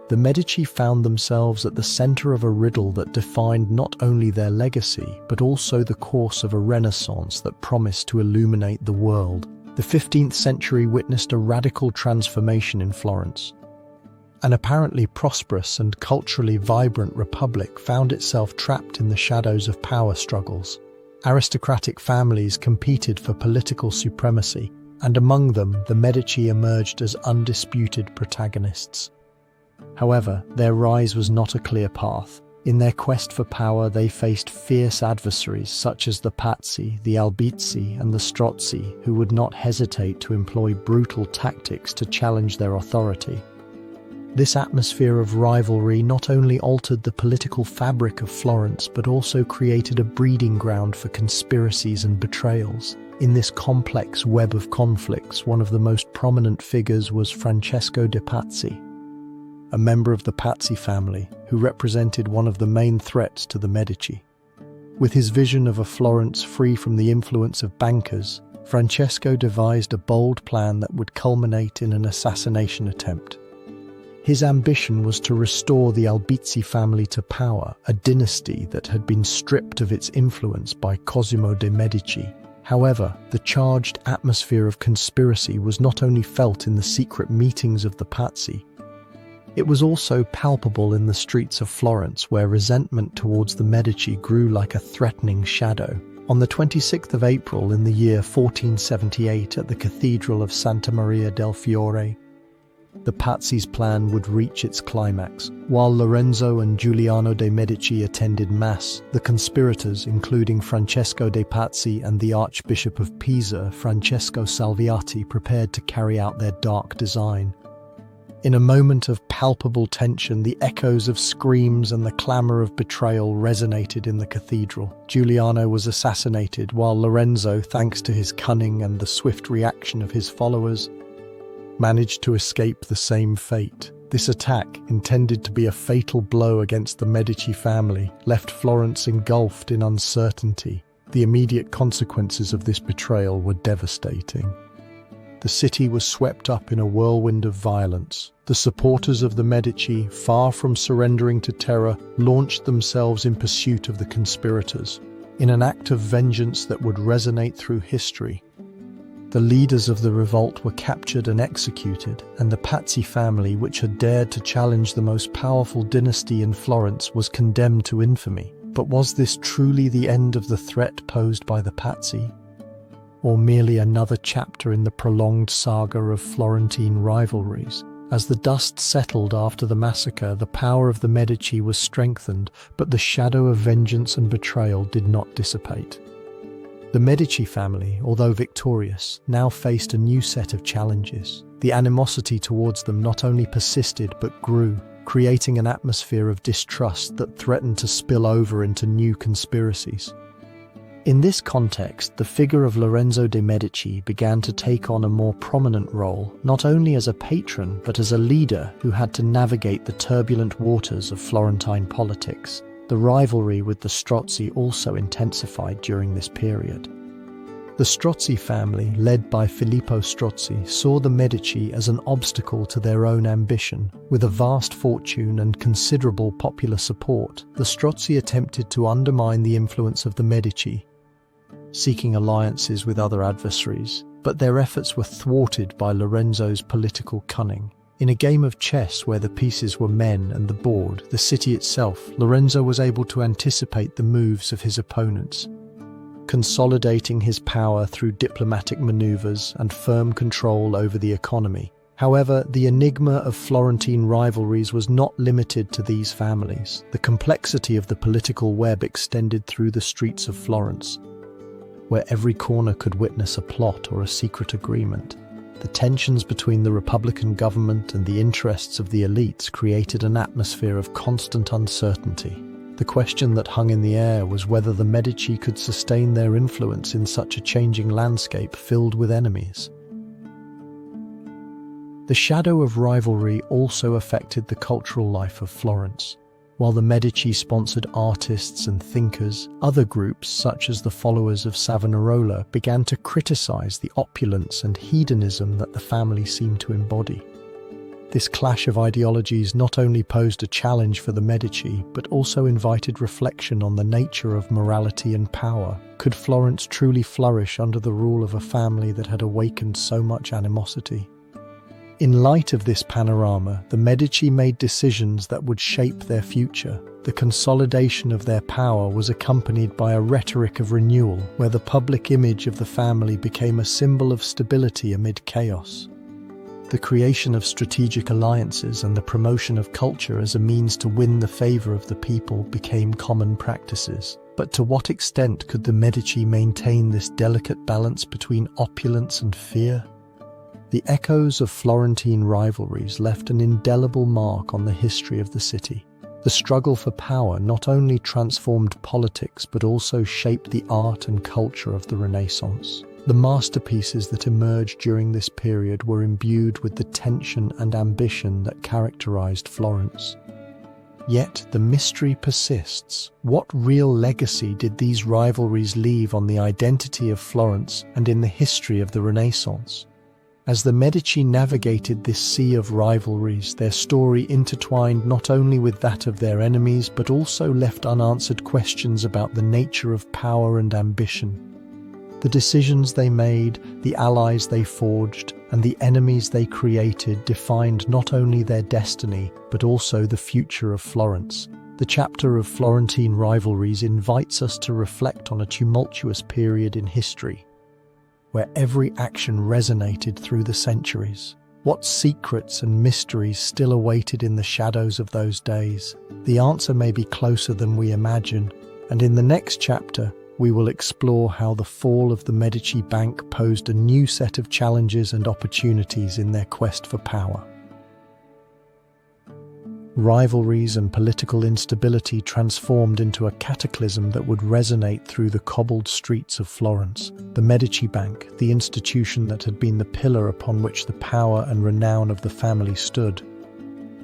A: the Medici found themselves at the center of a riddle that defined not only their legacy, but also the course of a Renaissance that promised to illuminate the world. The 15th century witnessed a radical transformation in Florence. An apparently prosperous and culturally vibrant republic found itself trapped in the shadows of power struggles. Aristocratic families competed for political supremacy, and among them, the Medici emerged as undisputed protagonists. However, their rise was not a clear path. In their quest for power, they faced fierce adversaries such as the Pazzi, the Albizzi, and the Strozzi, who would not hesitate to employ brutal tactics to challenge their authority. This atmosphere of rivalry not only altered the political fabric of Florence, but also created a breeding ground for conspiracies and betrayals. In this complex web of conflicts, one of the most prominent figures was Francesco de' Pazzi, a member of the Pazzi family who represented one of the main threats to the Medici. With his vision of a Florence free from the influence of bankers, Francesco devised a bold plan that would culminate in an assassination attempt. His ambition was to restore the Albizzi family to power, a dynasty that had been stripped of its influence by Cosimo de' Medici. However, the charged atmosphere of conspiracy was not only felt in the secret meetings of the Pazzi, it was also palpable in the streets of Florence, where resentment towards the Medici grew like a threatening shadow. On the 26th of April in the year 1478 at the Cathedral of Santa Maria del Fiore, the Pazzi's plan would reach its climax. While Lorenzo and Giuliano de' Medici attended Mass, the conspirators, including Francesco de' Pazzi and the Archbishop of Pisa, Francesco Salviati, prepared to carry out their dark design. In a moment of palpable tension, the echoes of screams and the clamor of betrayal resonated in the cathedral. Giuliano was assassinated, while Lorenzo, thanks to his cunning and the swift reaction of his followers, managed to escape the same fate. This attack, intended to be a fatal blow against the Medici family, left Florence engulfed in uncertainty. The immediate consequences of this betrayal were devastating. The city was swept up in a whirlwind of violence. The supporters of the Medici, far from surrendering to terror, launched themselves in pursuit of the conspirators. In an act of vengeance that would resonate through history, the leaders of the revolt were captured and executed, and the Pazzi family, which had dared to challenge the most powerful dynasty in Florence, was condemned to infamy. But was this truly the end of the threat posed by the Pazzi? or merely another chapter in the prolonged saga of Florentine rivalries. As the dust settled after the massacre, the power of the Medici was strengthened, but the shadow of vengeance and betrayal did not dissipate. The Medici family, although victorious, now faced a new set of challenges. The animosity towards them not only persisted but grew, creating an atmosphere of distrust that threatened to spill over into new conspiracies. In this context, the figure of Lorenzo de' Medici began to take on a more prominent role, not only as a patron but as a leader who had to navigate the turbulent waters of Florentine politics. The rivalry with the Strozzi also intensified during this period. The Strozzi family, led by Filippo Strozzi, saw the Medici as an obstacle to their own ambition. With a vast fortune and considerable popular support, the Strozzi attempted to undermine the influence of the Medici, seeking alliances with other adversaries, but their efforts were thwarted by Lorenzo's political cunning. In a game of chess where the pieces were men and the board, the city itself, Lorenzo was able to anticipate the moves of his opponents, consolidating his power through diplomatic maneuvers and firm control over the economy. However, the enigma of Florentine rivalries was not limited to these families. The complexity of the political web extended through the streets of Florence, where every corner could witness a plot or a secret agreement. The tensions between the Republican government and the interests of the elites created an atmosphere of constant uncertainty. The question that hung in the air was whether the Medici could sustain their influence in such a changing landscape filled with enemies. The shadow of rivalry also affected the cultural life of Florence. While the Medici sponsored artists and thinkers, other groups, such as the followers of Savonarola, began to criticize the opulence and hedonism that the family seemed to embody. This clash of ideologies not only posed a challenge for the Medici, but also invited reflection on the nature of morality and power. Could Florence truly flourish under the rule of a family that had awakened so much animosity? In light of this panorama, the Medici made decisions that would shape their future. The consolidation of their power was accompanied by a rhetoric of renewal, where the public image of the family became a symbol of stability amid chaos. The creation of strategic alliances and the promotion of culture as a means to win the favor of the people became common practices. But to what extent could the Medici maintain this delicate balance between opulence and fear? The echoes of Florentine rivalries left an indelible mark on the history of the city. The struggle for power not only transformed politics but also shaped the art and culture of the Renaissance. The masterpieces that emerged during this period were imbued with the tension and ambition that characterized Florence. Yet the mystery persists. What real legacy did these rivalries leave on the identity of Florence and in the history of the Renaissance? As the Medici navigated this sea of rivalries, their story intertwined not only with that of their enemies, but also left unanswered questions about the nature of power and ambition. The decisions they made, the allies they forged, and the enemies they created defined not only their destiny, but also the future of Florence. The chapter of Florentine rivalries invites us to reflect on a tumultuous period in history, where every action resonated through the centuries. What secrets and mysteries still awaited in the shadows of those days? The answer may be closer than we imagine, and in the next chapter, we will explore how the fall of the Medici Bank posed a new set of challenges and opportunities in their quest for power. Rivalries and political instability transformed into a cataclysm that would resonate through the cobbled streets of Florence. The Medici Bank, the institution that had been the pillar upon which the power and renown of the family stood,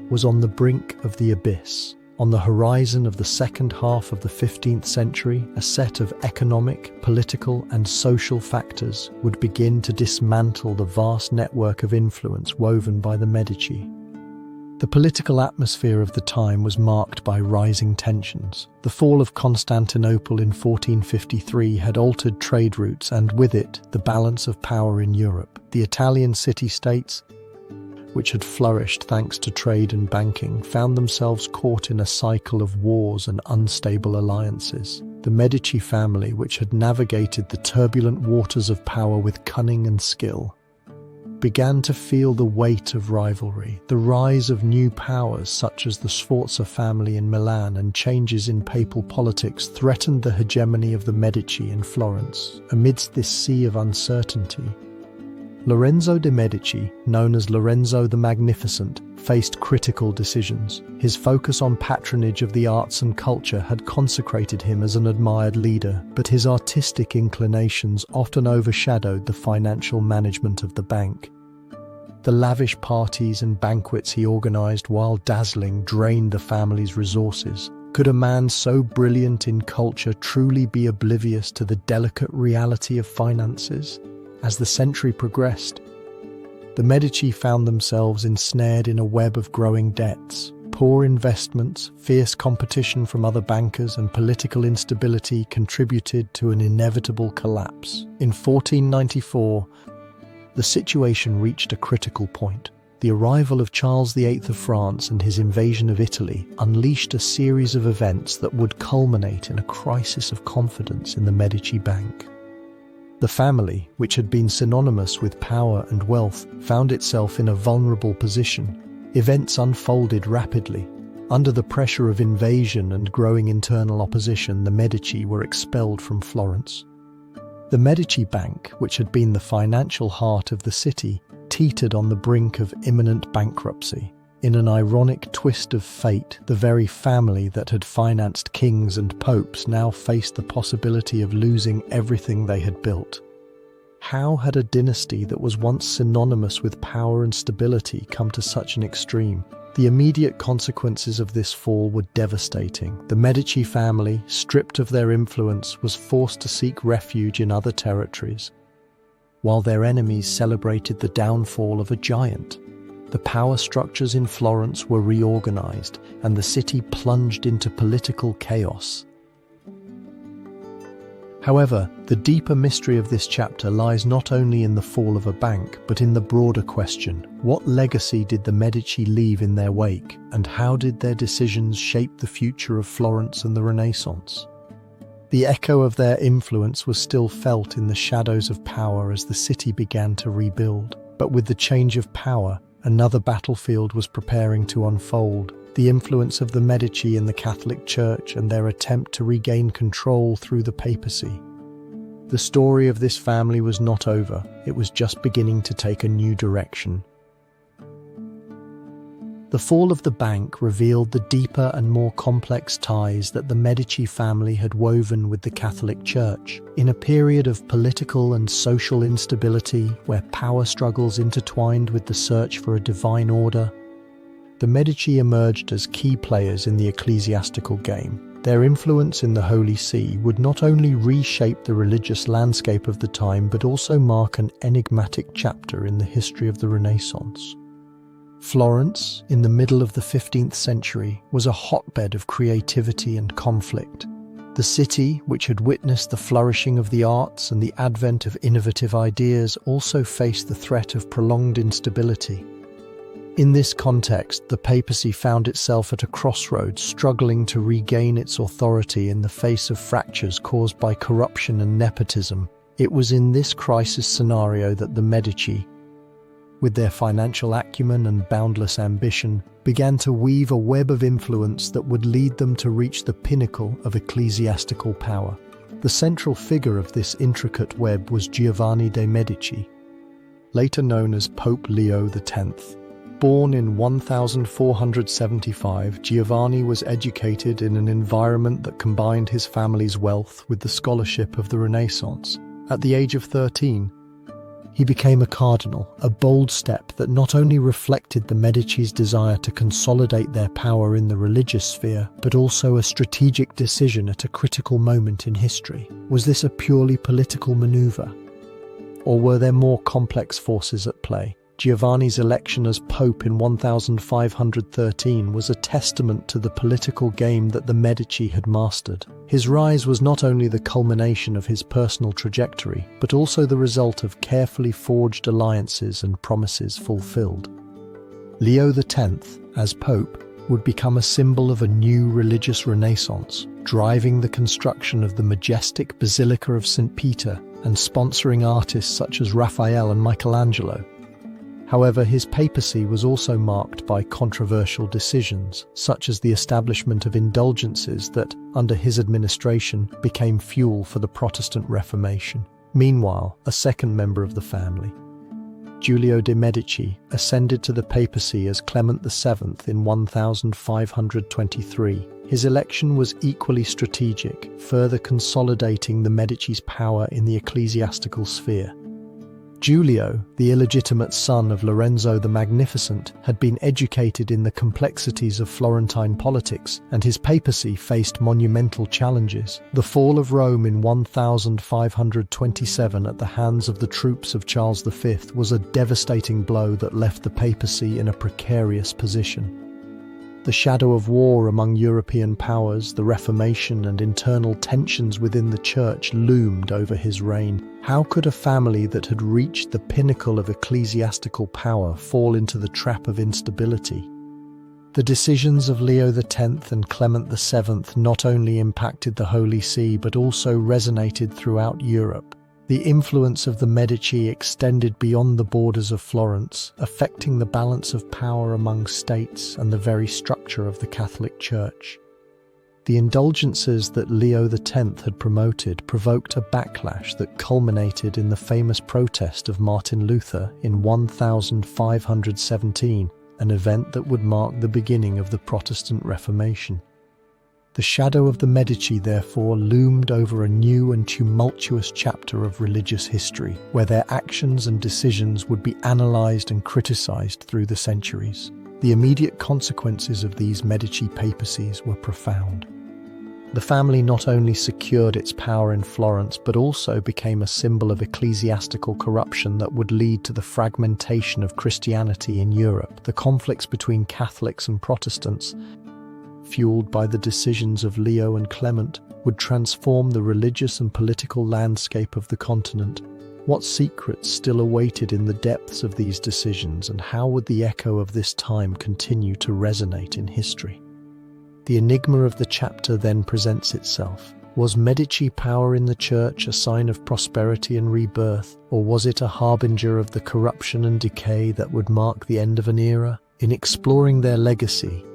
A: was on the brink of the abyss. On the horizon of the second half of the 15th century, a set of economic, political, and social factors would begin to dismantle the vast network of influence woven by the Medici. The political atmosphere of the time was marked by rising tensions. The fall of Constantinople in 1453 had altered trade routes and, with it, the balance of power in Europe. The Italian city-states, which had flourished thanks to trade and banking, found themselves caught in a cycle of wars and unstable alliances. the Medici family, which had navigated the turbulent waters of power with cunning and skill, began to feel the weight of rivalry. The rise of new powers such as the Sforza family in Milan and changes in papal politics threatened the hegemony of the Medici in Florence. Amidst this sea of uncertainty, Lorenzo de' Medici, known as Lorenzo the Magnificent, faced critical decisions. His focus on patronage of the arts and culture had consecrated him as an admired leader, but his artistic inclinations often overshadowed the financial management of the bank. The lavish parties and banquets he organized, while dazzling, drained the family's resources. Could a man so brilliant in culture truly be oblivious to the delicate reality of finances? As the century progressed, the Medici found themselves ensnared in a web of growing debts. Poor investments, fierce competition from other bankers, and political instability contributed to an inevitable collapse. In 1494, the situation reached a critical point. The arrival of Charles VIII of France and his invasion of Italy unleashed a series of events that would culminate in a crisis of confidence in the Medici Bank. The family, which had been synonymous with power and wealth, found itself in a vulnerable position. Events unfolded rapidly. Under the pressure of invasion and growing internal opposition, the Medici were expelled from Florence. The Medici Bank, which had been the financial heart of the city, teetered on the brink of imminent bankruptcy. In an ironic twist of fate, the very family that had financed kings and popes now faced the possibility of losing everything they had built. How had a dynasty that was once synonymous with power and stability come to such an extreme? The immediate consequences of this fall were devastating. The Medici family, stripped of their influence, was forced to seek refuge in other territories, while their enemies celebrated the downfall of a giant. The power structures in Florence were reorganized, and the city plunged into political chaos. However, the deeper mystery of this chapter lies not only in the fall of a bank, but in the broader question: what legacy did the Medici leave in their wake, and how did their decisions shape the future of Florence and the Renaissance? The echo of their influence was still felt in the shadows of power as the city began to rebuild. But with the change of power, another battlefield was preparing to unfold: the influence of the Medici in the Catholic Church and their attempt to regain control through the papacy. The story of this family was not over, it was just beginning to take a new direction. The fall of the bank revealed the deeper and more complex ties that the Medici family had woven with the Catholic Church. In a period of political and social instability, where power struggles intertwined with the search for a divine order, the Medici emerged as key players in the ecclesiastical game. Their influence in the Holy See would not only reshape the religious landscape of the time, but also mark an enigmatic chapter in the history of the Renaissance. Florence, in the middle of the 15th century, was a hotbed of creativity and conflict. The city, which had witnessed the flourishing of the arts and the advent of innovative ideas, also faced the threat of prolonged instability. In this context, the papacy found itself at a crossroads, struggling to regain its authority in the face of fractures caused by corruption and nepotism. It was in this crisis scenario that the Medici, with their financial acumen and boundless ambition, began to weave a web of influence that would lead them to reach the pinnacle of ecclesiastical power. The central figure of this intricate web was Giovanni de' Medici, later known as Pope Leo X. Born in 1475, Giovanni was educated in an environment that combined his family's wealth with the scholarship of the Renaissance. At the age of 13, he became a cardinal, a bold step that not only reflected the Medici's desire to consolidate their power in the religious sphere, but also a strategic decision at a critical moment in history. Was this a purely political maneuver? Or were there more complex forces at play? Giovanni's election as Pope in 1513 was a testament to the political game that the Medici had mastered. His rise was not only the culmination of his personal trajectory, but also the result of carefully forged alliances and promises fulfilled. Leo X, as Pope, would become a symbol of a new religious renaissance, driving the construction of the majestic Basilica of St. Peter and sponsoring artists such as Raphael and Michelangelo. However, his papacy was also marked by controversial decisions, such as the establishment of indulgences that, under his administration, became fuel for the Protestant Reformation. Meanwhile, a second member of the family, Giulio de' Medici, ascended to the papacy as Clement VII in 1523. His election was equally strategic, further consolidating the Medici's power in the ecclesiastical sphere. Giulio, the illegitimate son of Lorenzo the Magnificent, had been educated in the complexities of Florentine politics, and his papacy faced monumental challenges. The fall of Rome in 1527 at the hands of the troops of Charles V was a devastating blow that left the papacy in a precarious position. The shadow of war among European powers, the Reformation, and internal tensions within the Church loomed over his reign. How could a family that had reached the pinnacle of ecclesiastical power fall into the trap of instability? The decisions of Leo X and Clement VII not only impacted the Holy See but also resonated throughout Europe. The influence of the Medici extended beyond the borders of Florence, affecting the balance of power among states and the very structure of the Catholic Church. The indulgences that Leo X had promoted provoked a backlash that culminated in the famous protest of Martin Luther in 1517, an event that would mark the beginning of the Protestant Reformation. The shadow of the Medici, therefore, loomed over a new and tumultuous chapter of religious history, where their actions and decisions would be analysed and criticised through the centuries. The immediate consequences of these Medici papacies were profound. The family not only secured its power in Florence, but also became a symbol of ecclesiastical corruption that would lead to the fragmentation of Christianity in Europe. The conflicts between Catholics and Protestants, fueled by the decisions of Leo and Clement, would transform the religious and political landscape of the continent. What secrets still awaited in the depths of these decisions, and how would the echo of this time continue to resonate in history? The enigma of the chapter then presents itself. Was Medici power in the Church a sign of prosperity and rebirth, or was it a harbinger of the corruption and decay that would mark the end of an era? In exploring their legacy,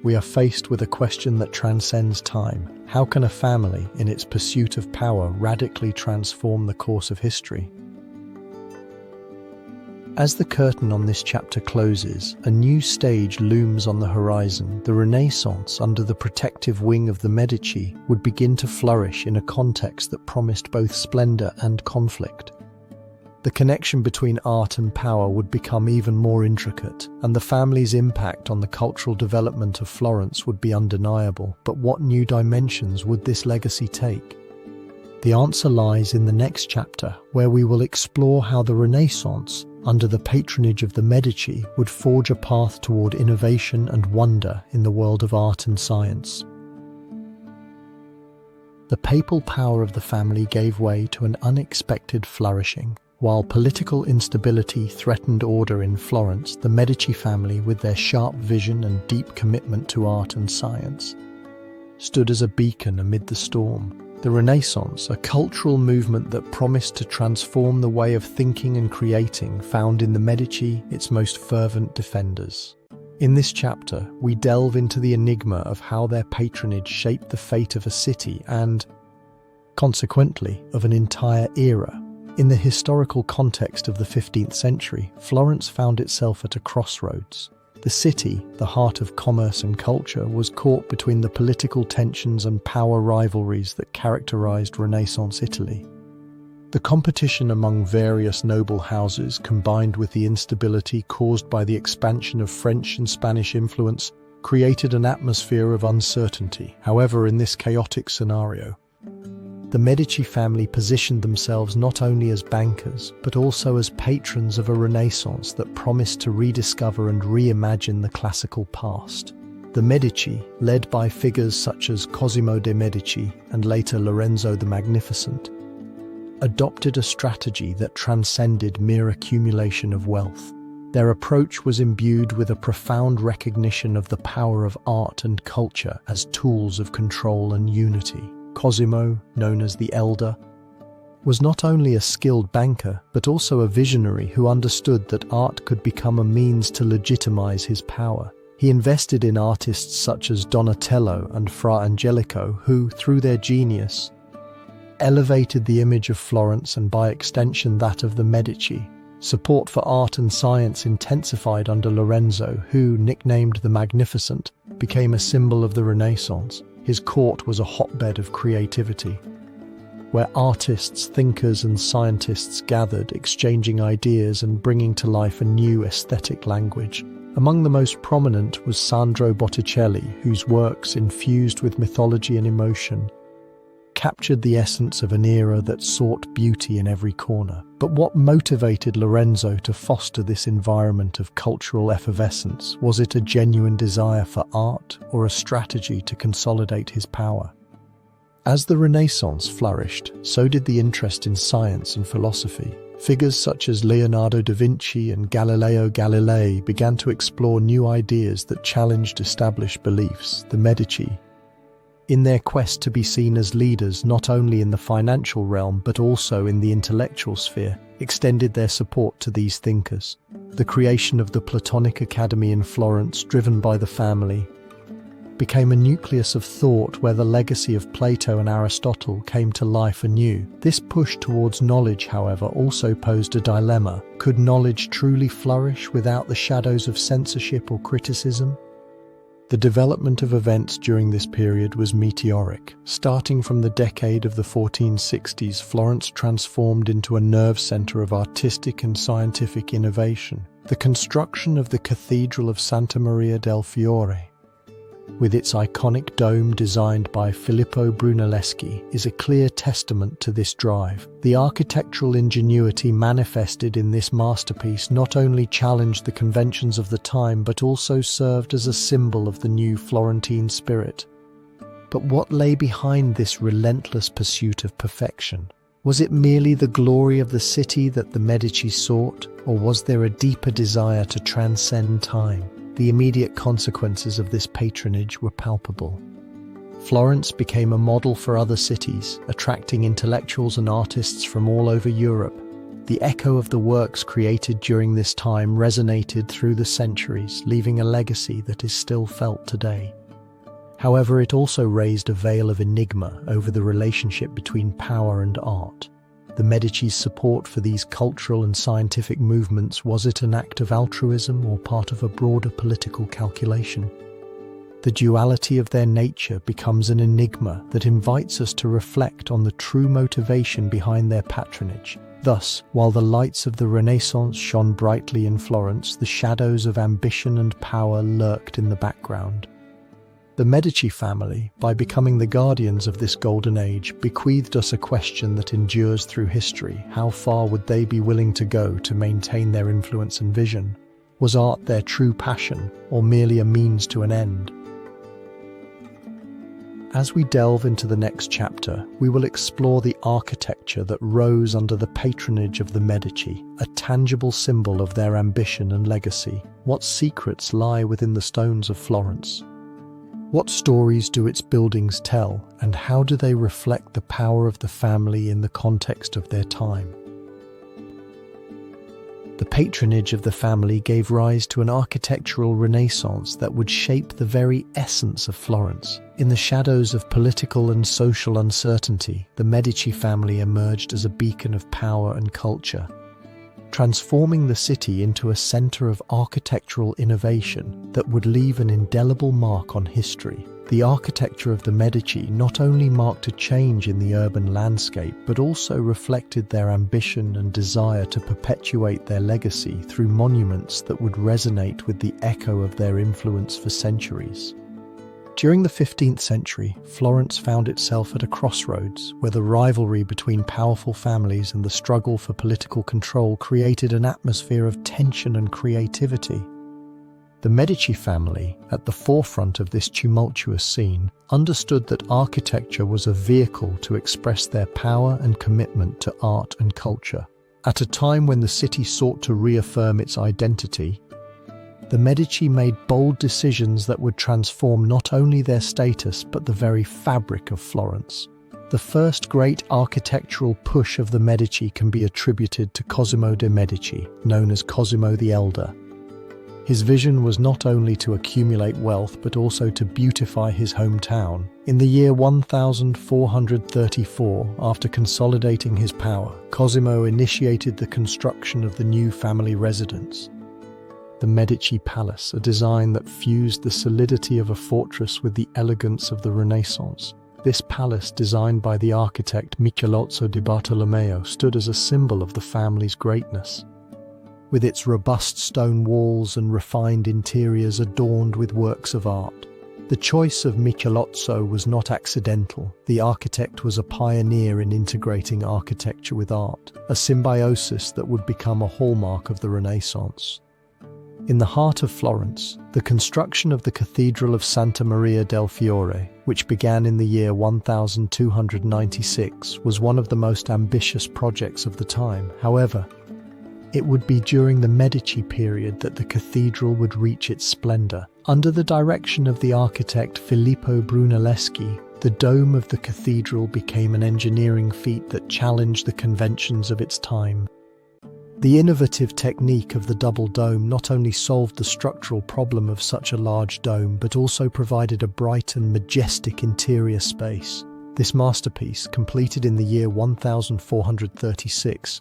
A: we are faced with a question that transcends time. How can a family, in its pursuit of power, radically transform the course of history? As the curtain on this chapter closes, a new stage looms on the horizon. The Renaissance, under the protective wing of the Medici, would begin to flourish in a context that promised both splendor and conflict. The connection between art and power would become even more intricate, and the family's impact on the cultural development of Florence would be undeniable. But what new dimensions would this legacy take? The answer lies in the next chapter, where we will explore how the Renaissance, under the patronage of the Medici, would forge a path toward innovation and wonder in the world of art and science. The papal power of the family gave way to an unexpected flourishing. While political instability threatened order in Florence, the Medici family, with their sharp vision and deep commitment to art and science, stood as a beacon amid the storm. The Renaissance, a cultural movement that promised to transform the way of thinking and creating, found in the Medici its most fervent defenders. In this chapter, we delve into the enigma of how their patronage shaped the fate of a city and, consequently, of an entire era. In the historical context of the 15th century, Florence found itself at a crossroads. The city, the heart of commerce and culture, was caught between the political tensions and power rivalries that characterized Renaissance Italy. The competition among various noble houses, combined with the instability caused by the expansion of French and Spanish influence, created an atmosphere of uncertainty. However, in this chaotic scenario, the Medici family positioned themselves not only as bankers, but also as patrons of a Renaissance that promised to rediscover and reimagine the classical past. The Medici, led by figures such as Cosimo de' Medici and later Lorenzo the Magnificent, adopted a strategy that transcended mere accumulation of wealth. Their approach was imbued with a profound recognition of the power of art and culture as tools of control and unity. Cosimo, known as the Elder, was not only a skilled banker, but also a visionary who understood that art could become a means to legitimize his power. He invested in artists such as Donatello and Fra Angelico, who, through their genius, elevated the image of Florence and by extension that of the Medici. Support for art and science intensified under Lorenzo, who, nicknamed the Magnificent, became a symbol of the Renaissance. His court was a hotbed of creativity, where artists, thinkers and scientists gathered, exchanging ideas and bringing to life a new aesthetic language. Among the most prominent was Sandro Botticelli, whose works, infused with mythology and emotion, captured the essence of an era that sought beauty in every corner. But what motivated Lorenzo to foster this environment of cultural effervescence? Was it a genuine desire for art or a strategy to consolidate his power? As the Renaissance flourished, so did the interest in science and philosophy. Figures such as Leonardo da Vinci and Galileo Galilei began to explore new ideas that challenged established beliefs. The Medici, in their quest to be seen as leaders not only in the financial realm but also in the intellectual sphere, extended their support to these thinkers. The creation of the Platonic Academy in Florence, driven by the family, became a nucleus of thought where the legacy of Plato and Aristotle came to life anew. This push towards knowledge, however, also posed a dilemma. Could knowledge truly flourish without the shadows of censorship or criticism? The development of events during this period was meteoric. Starting from the decade of the 1460s, Florence transformed into a nerve center of artistic and scientific innovation. The construction of the Cathedral of Santa Maria del Fiore, with its iconic dome designed by Filippo Brunelleschi, is a clear testament to this drive. The architectural ingenuity manifested in this masterpiece not only challenged the conventions of the time but also served as a symbol of the new Florentine spirit. But what lay behind this relentless pursuit of perfection? Was it merely the glory of the city that the Medici sought, or was there a deeper desire to transcend time? The immediate consequences of this patronage were palpable. Florence became a model for other cities, attracting intellectuals and artists from all over Europe. The echo of the works created during this time resonated through the centuries, leaving a legacy that is still felt today. However, it also raised a veil of enigma over the relationship between power and art. The Medici's support for these cultural and scientific movements, was it an act of altruism or part of a broader political calculation? The duality of their nature becomes an enigma that invites us to reflect on the true motivation behind their patronage. Thus, while the lights of the Renaissance shone brightly in Florence, the shadows of ambition and power lurked in the background. The Medici family, by becoming the guardians of this golden age, bequeathed us a question that endures through history. How far would they be willing to go to maintain their influence and vision? Was art their true passion, or merely a means to an end? As we delve into the next chapter, we will explore the architecture that rose under the patronage of the Medici, a tangible symbol of their ambition and legacy. What secrets lie within the stones of Florence? What stories do its buildings tell, and how do they reflect the power of the family in the context of their time? The patronage of the family gave rise to an architectural renaissance that would shape the very essence of Florence. In the shadows of political and social uncertainty, the Medici family emerged as a beacon of power and culture, transforming the city into a center of architectural innovation that would leave an indelible mark on history. The architecture of the Medici not only marked a change in the urban landscape, but also reflected their ambition and desire to perpetuate their legacy through monuments that would resonate with the echo of their influence for centuries. During the 15th century, Florence found itself at a crossroads where the rivalry between powerful families and the struggle for political control created an atmosphere of tension and creativity. The Medici family, at the forefront of this tumultuous scene, understood that architecture was a vehicle to express their power and commitment to art and culture. At a time when the city sought to reaffirm its identity, the Medici made bold decisions that would transform not only their status but the very fabric of Florence. The first great architectural push of the Medici can be attributed to Cosimo de' Medici, known as Cosimo the Elder. His vision was not only to accumulate wealth but also to beautify his hometown. In the year 1434, after consolidating his power, Cosimo initiated the construction of the new family residence, the Medici Palace, a design that fused the solidity of a fortress with the elegance of the Renaissance. This palace, designed by the architect Michelozzo di Bartolomeo, stood as a symbol of the family's greatness. With its robust stone walls and refined interiors adorned with works of art. The choice of Michelozzo was not accidental. The architect was a pioneer in integrating architecture with art, a symbiosis that would become a hallmark of the Renaissance. In the heart of Florence, the construction of the Cathedral of Santa Maria del Fiore, which began in the year 1296, was one of the most ambitious projects of the time. However, it would be during the Medici period that the cathedral would reach its splendor. Under the direction of the architect Filippo Brunelleschi, the dome of the cathedral became an engineering feat that challenged the conventions of its time. The innovative technique of the double dome not only solved the structural problem of such a large dome, but also provided a bright and majestic interior space. This masterpiece, completed in the year 1436,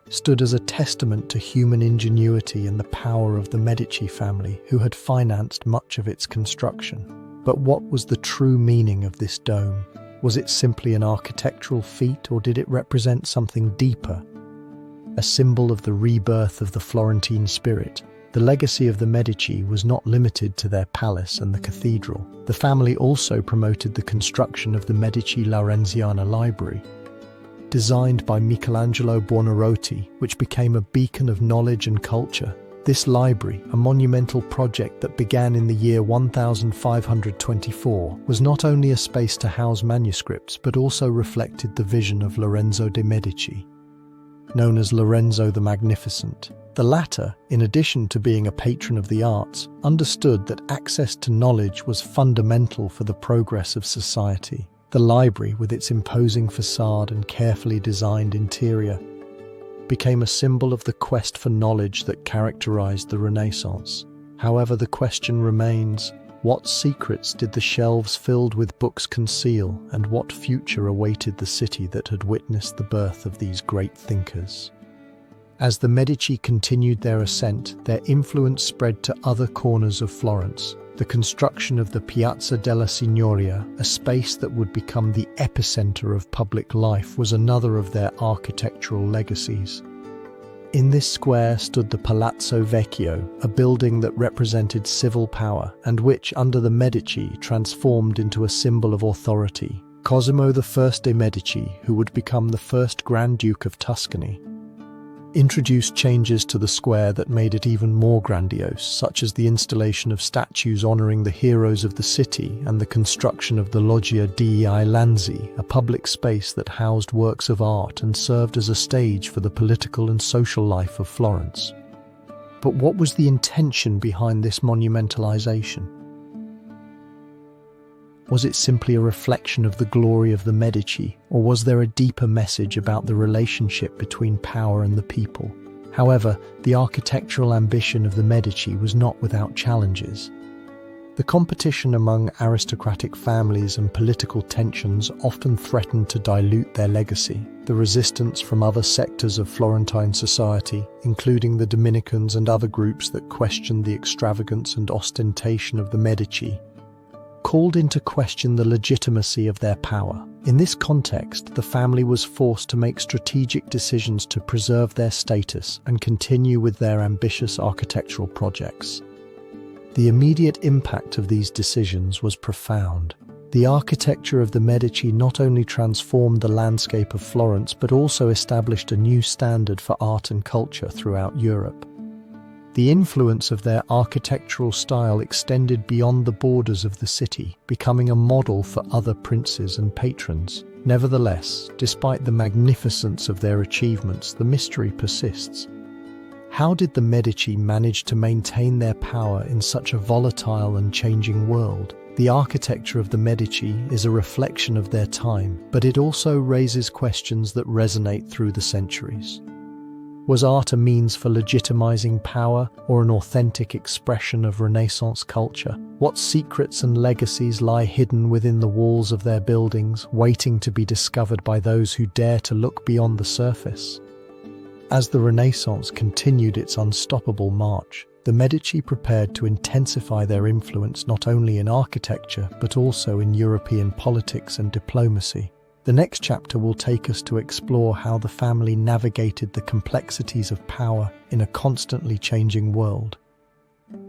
A: stood as a testament to human ingenuity and the power of the Medici family, who had financed much of its construction. But what was the true meaning of this dome? Was it simply an architectural feat, or did it represent something deeper? A symbol of the rebirth of the Florentine spirit. The legacy of the Medici was not limited to their palace and the cathedral. The family also promoted the construction of the Medici Laurenziana Library, designed by Michelangelo Buonarroti, which became a beacon of knowledge and culture. This library, a monumental project that began in the year 1524, was not only a space to house manuscripts but also reflected the vision of Lorenzo de' Medici, known as Lorenzo the Magnificent. The latter, in addition to being a patron of the arts, understood that access to knowledge was fundamental for the progress of society. The library, with its imposing facade and carefully designed interior, became a symbol of the quest for knowledge that characterized the Renaissance. However, the question remains, what secrets did the shelves filled with books conceal, and what future awaited the city that had witnessed the birth of these great thinkers? As the Medici continued their ascent, their influence spread to other corners of Florence. The construction of the Piazza della Signoria, a space that would become the epicenter of public life, was another of their architectural legacies. In this square stood the Palazzo Vecchio, a building that represented civil power and which, under the Medici, transformed into a symbol of authority. Cosimo I de' Medici, who would become the first Grand Duke of Tuscany, introduced changes to the square that made it even more grandiose, such as the installation of statues honoring the heroes of the city and the construction of the Loggia dei Lanzi, a public space that housed works of art and served as a stage for the political and social life of Florence. But what was the intention behind this monumentalization? Was it simply a reflection of the glory of the Medici, or was there a deeper message about the relationship between power and the people? However, the architectural ambition of the Medici was not without challenges. The competition among aristocratic families and political tensions often threatened to dilute their legacy. The resistance from other sectors of Florentine society, including the Dominicans and other groups that questioned the extravagance and ostentation of the Medici, called into question the legitimacy of their power. In this context, the family was forced to make strategic decisions to preserve their status and continue with their ambitious architectural projects. The immediate impact of these decisions was profound. The architecture of the Medici not only transformed the landscape of Florence, but also established a new standard for art and culture throughout Europe. The influence of their architectural style extended beyond the borders of the city, becoming a model for other princes and patrons. Nevertheless, despite the magnificence of their achievements, the mystery persists. How did the Medici manage to maintain their power in such a volatile and changing world? The architecture of the Medici is a reflection of their time, but it also raises questions that resonate through the centuries. Was art a means for legitimizing power or an authentic expression of Renaissance culture? What secrets and legacies lie hidden within the walls of their buildings, waiting to be discovered by those who dare to look beyond the surface? As the Renaissance continued its unstoppable march, the Medici prepared to intensify their influence not only in architecture but also in European politics and diplomacy. The next chapter will take us to explore how the family navigated the complexities of power in a constantly changing world,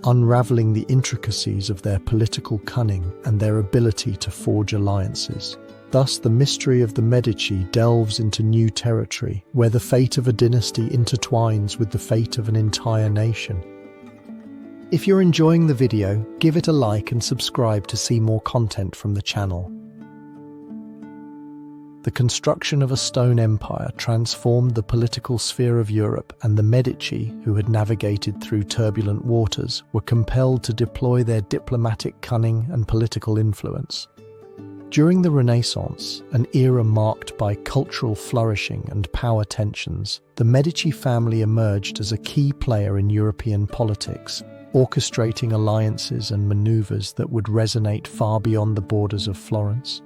A: unraveling the intricacies of their political cunning and their ability to forge alliances. Thus, the mystery of the Medici delves into new territory, where the fate of a dynasty intertwines with the fate of an entire nation. If you're enjoying the video, give it a like and subscribe to see more content from the channel. The construction of a stone empire transformed the political sphere of Europe, and the Medici, who had navigated through turbulent waters, were compelled to deploy their diplomatic cunning and political influence. During the Renaissance, an era marked by cultural flourishing and power tensions, the Medici family emerged as a key player in European politics, orchestrating alliances and maneuvers that would resonate far beyond the borders of Florence.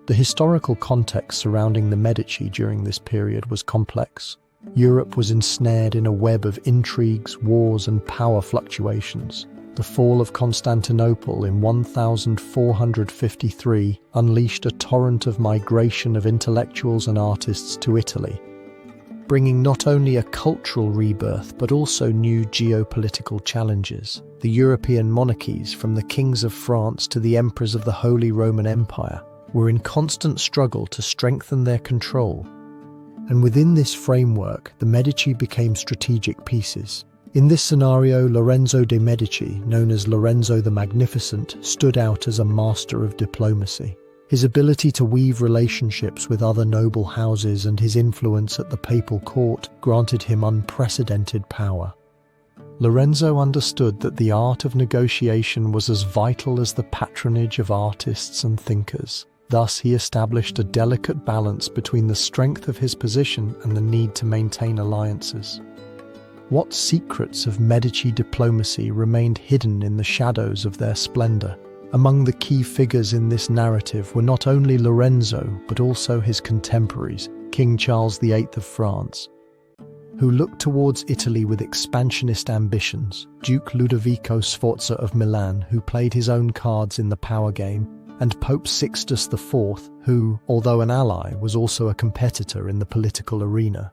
A: The historical context surrounding the Medici during this period was complex. Europe was ensnared in a web of intrigues, wars, and power fluctuations. The fall of Constantinople in 1453 unleashed a torrent of migration of intellectuals and artists to Italy, bringing not only a cultural rebirth but also new geopolitical challenges. The European monarchies, from the kings of France to the emperors of the Holy Roman Empire, were in constant struggle to strengthen their control. And within this framework, the Medici became strategic pieces. In this scenario, Lorenzo de' Medici, known as Lorenzo the Magnificent, stood out as a master of diplomacy. His ability to weave relationships with other noble houses and his influence at the papal court granted him unprecedented power. Lorenzo understood that the art of negotiation was as vital as the patronage of artists and thinkers. Thus, he established a delicate balance between the strength of his position and the need to maintain alliances. What secrets of Medici diplomacy remained hidden in the shadows of their splendor? Among the key figures in this narrative were not only Lorenzo, but also his contemporaries, King Charles VIII of France, who looked towards Italy with expansionist ambitions, Duke Ludovico Sforza of Milan, who played his own cards in the power game, and Pope Sixtus IV, who, although an ally, was also a competitor in the political arena.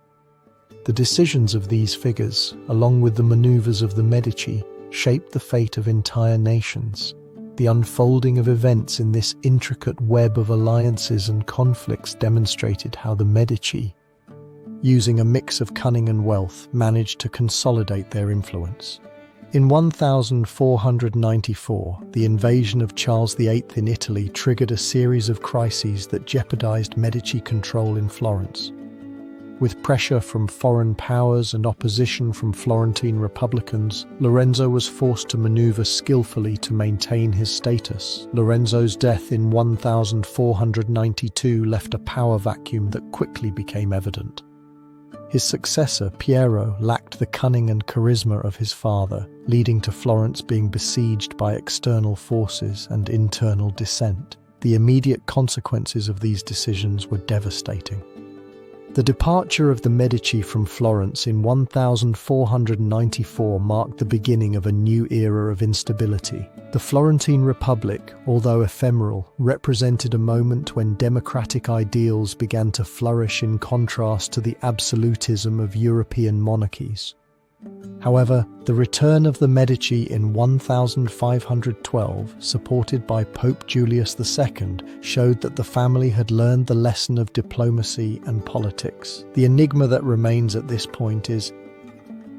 A: The decisions of these figures, along with the maneuvers of the Medici, shaped the fate of entire nations. The unfolding of events in this intricate web of alliances and conflicts demonstrated how the Medici, using a mix of cunning and wealth, managed to consolidate their influence. In 1494, the invasion of Charles VIII in Italy triggered a series of crises that jeopardized Medici control in Florence. With pressure from foreign powers and opposition from Florentine Republicans, Lorenzo was forced to maneuver skillfully to maintain his status. Lorenzo's death in 1492 left a power vacuum that quickly became evident. His successor, Piero, lacked the cunning and charisma of his father, leading to Florence being besieged by external forces and internal dissent. The immediate consequences of these decisions were devastating. The departure of the Medici from Florence in 1494 marked the beginning of a new era of instability. The Florentine Republic, although ephemeral, represented a moment when democratic ideals began to flourish in contrast to the absolutism of European monarchies. However, the return of the Medici in 1512, supported by Pope Julius II, showed that the family had learned the lesson of diplomacy and politics. The enigma that remains at this point is,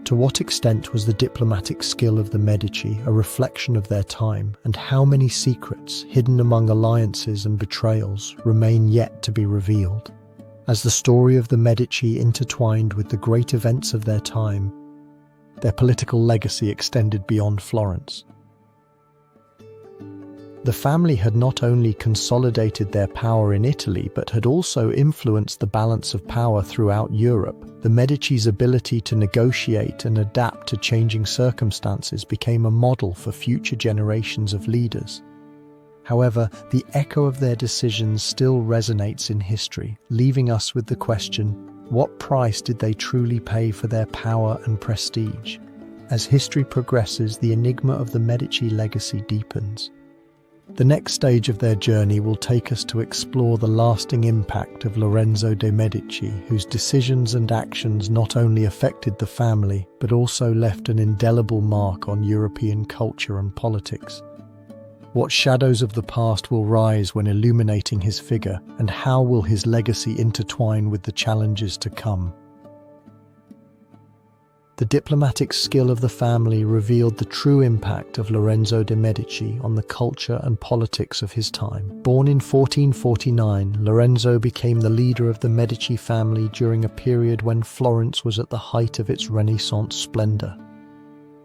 A: To what extent was the diplomatic skill of the Medici a reflection of their time, and how many secrets, hidden among alliances and betrayals, remain yet to be revealed? As the story of the Medici intertwined with the great events of their time, their political legacy extended beyond Florence. The family had not only consolidated their power in Italy, but had also influenced the balance of power throughout Europe. The Medici's ability to negotiate and adapt to changing circumstances became a model for future generations of leaders. However, the echo of their decisions still resonates in history, leaving us with the question, what price did they truly pay for their power and prestige? As history progresses, the enigma of the Medici legacy deepens. The next stage of their journey will take us to explore the lasting impact of Lorenzo de' Medici, whose decisions and actions not only affected the family, but also left an indelible mark on European culture and politics. What shadows of the past will rise when illuminating his figure, and how will his legacy intertwine with the challenges to come? The diplomatic skill of the family revealed the true impact of Lorenzo de' Medici on the culture and politics of his time. Born in 1449, Lorenzo became the leader of the Medici family during a period when Florence was at the height of its Renaissance splendor.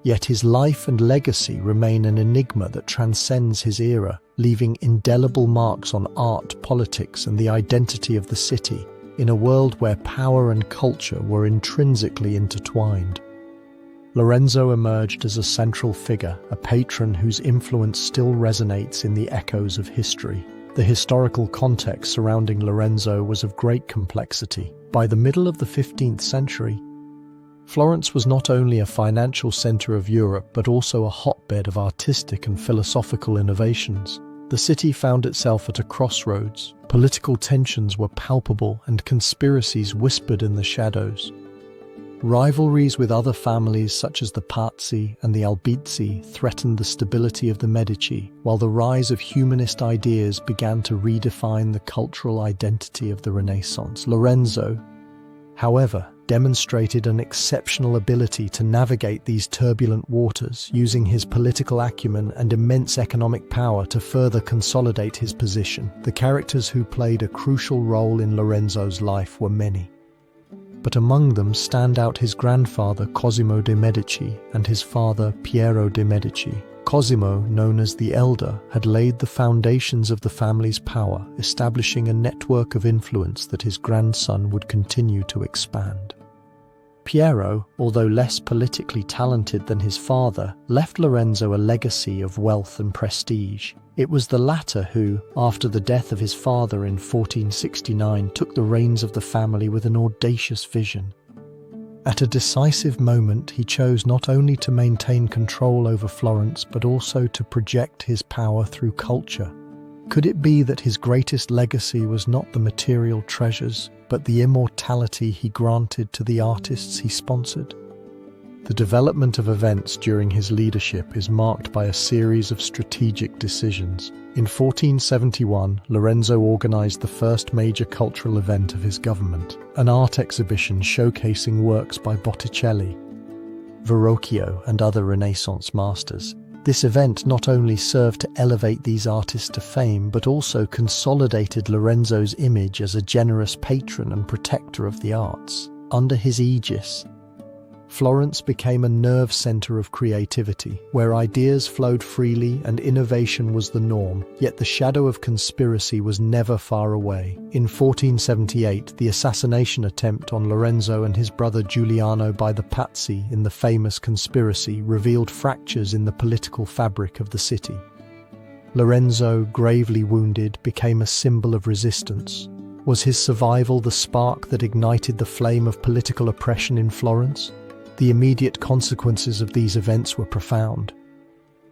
A: Yet his life and legacy remain an enigma that transcends his era, leaving indelible marks on art, politics, and the identity of the city, in a world where power and culture were intrinsically intertwined. Lorenzo emerged as a central figure, a patron whose influence still resonates in the echoes of history. The historical context surrounding Lorenzo was of great complexity. By the middle of the 15th century, Florence was not only a financial center of Europe, but also a hotbed of artistic and philosophical innovations. The city found itself at a crossroads. Political tensions were palpable and conspiracies whispered in the shadows. Rivalries with other families such as the Pazzi and the Albizzi threatened the stability of the Medici, while the rise of humanist ideas began to redefine the cultural identity of the Renaissance. Lorenzo, however, demonstrated an exceptional ability to navigate these turbulent waters, using his political acumen and immense economic power to further consolidate his position. The characters who played a crucial role in Lorenzo's life were many, but among them stand out his grandfather Cosimo de' Medici and his father Piero de' Medici. Cosimo, known as the Elder, had laid the foundations of the family's power, establishing a network of influence that his grandson would continue to expand. Piero, although less politically talented than his father, left Lorenzo a legacy of wealth and prestige. It was the latter who, after the death of his father in 1469, took the reins of the family with an audacious vision. At a decisive moment, he chose not only to maintain control over Florence, but also to project his power through culture. Could it be that his greatest legacy was not the material treasures, but the immortality he granted to the artists he sponsored? The development of events during his leadership is marked by a series of strategic decisions. In 1471, Lorenzo organized the first major cultural event of his government, an art exhibition showcasing works by Botticelli, Verrocchio, and other Renaissance masters. This event not only served to elevate these artists to fame, but also consolidated Lorenzo's image as a generous patron and protector of the arts. Under his aegis, Florence became a nerve center of creativity, where ideas flowed freely and innovation was the norm, yet the shadow of conspiracy was never far away. In 1478, the assassination attempt on Lorenzo and his brother Giuliano by the Pazzi in the famous conspiracy revealed fractures in the political fabric of the city. Lorenzo, gravely wounded, became a symbol of resistance. Was his survival the spark that ignited the flame of political oppression in Florence? The immediate consequences of these events were profound.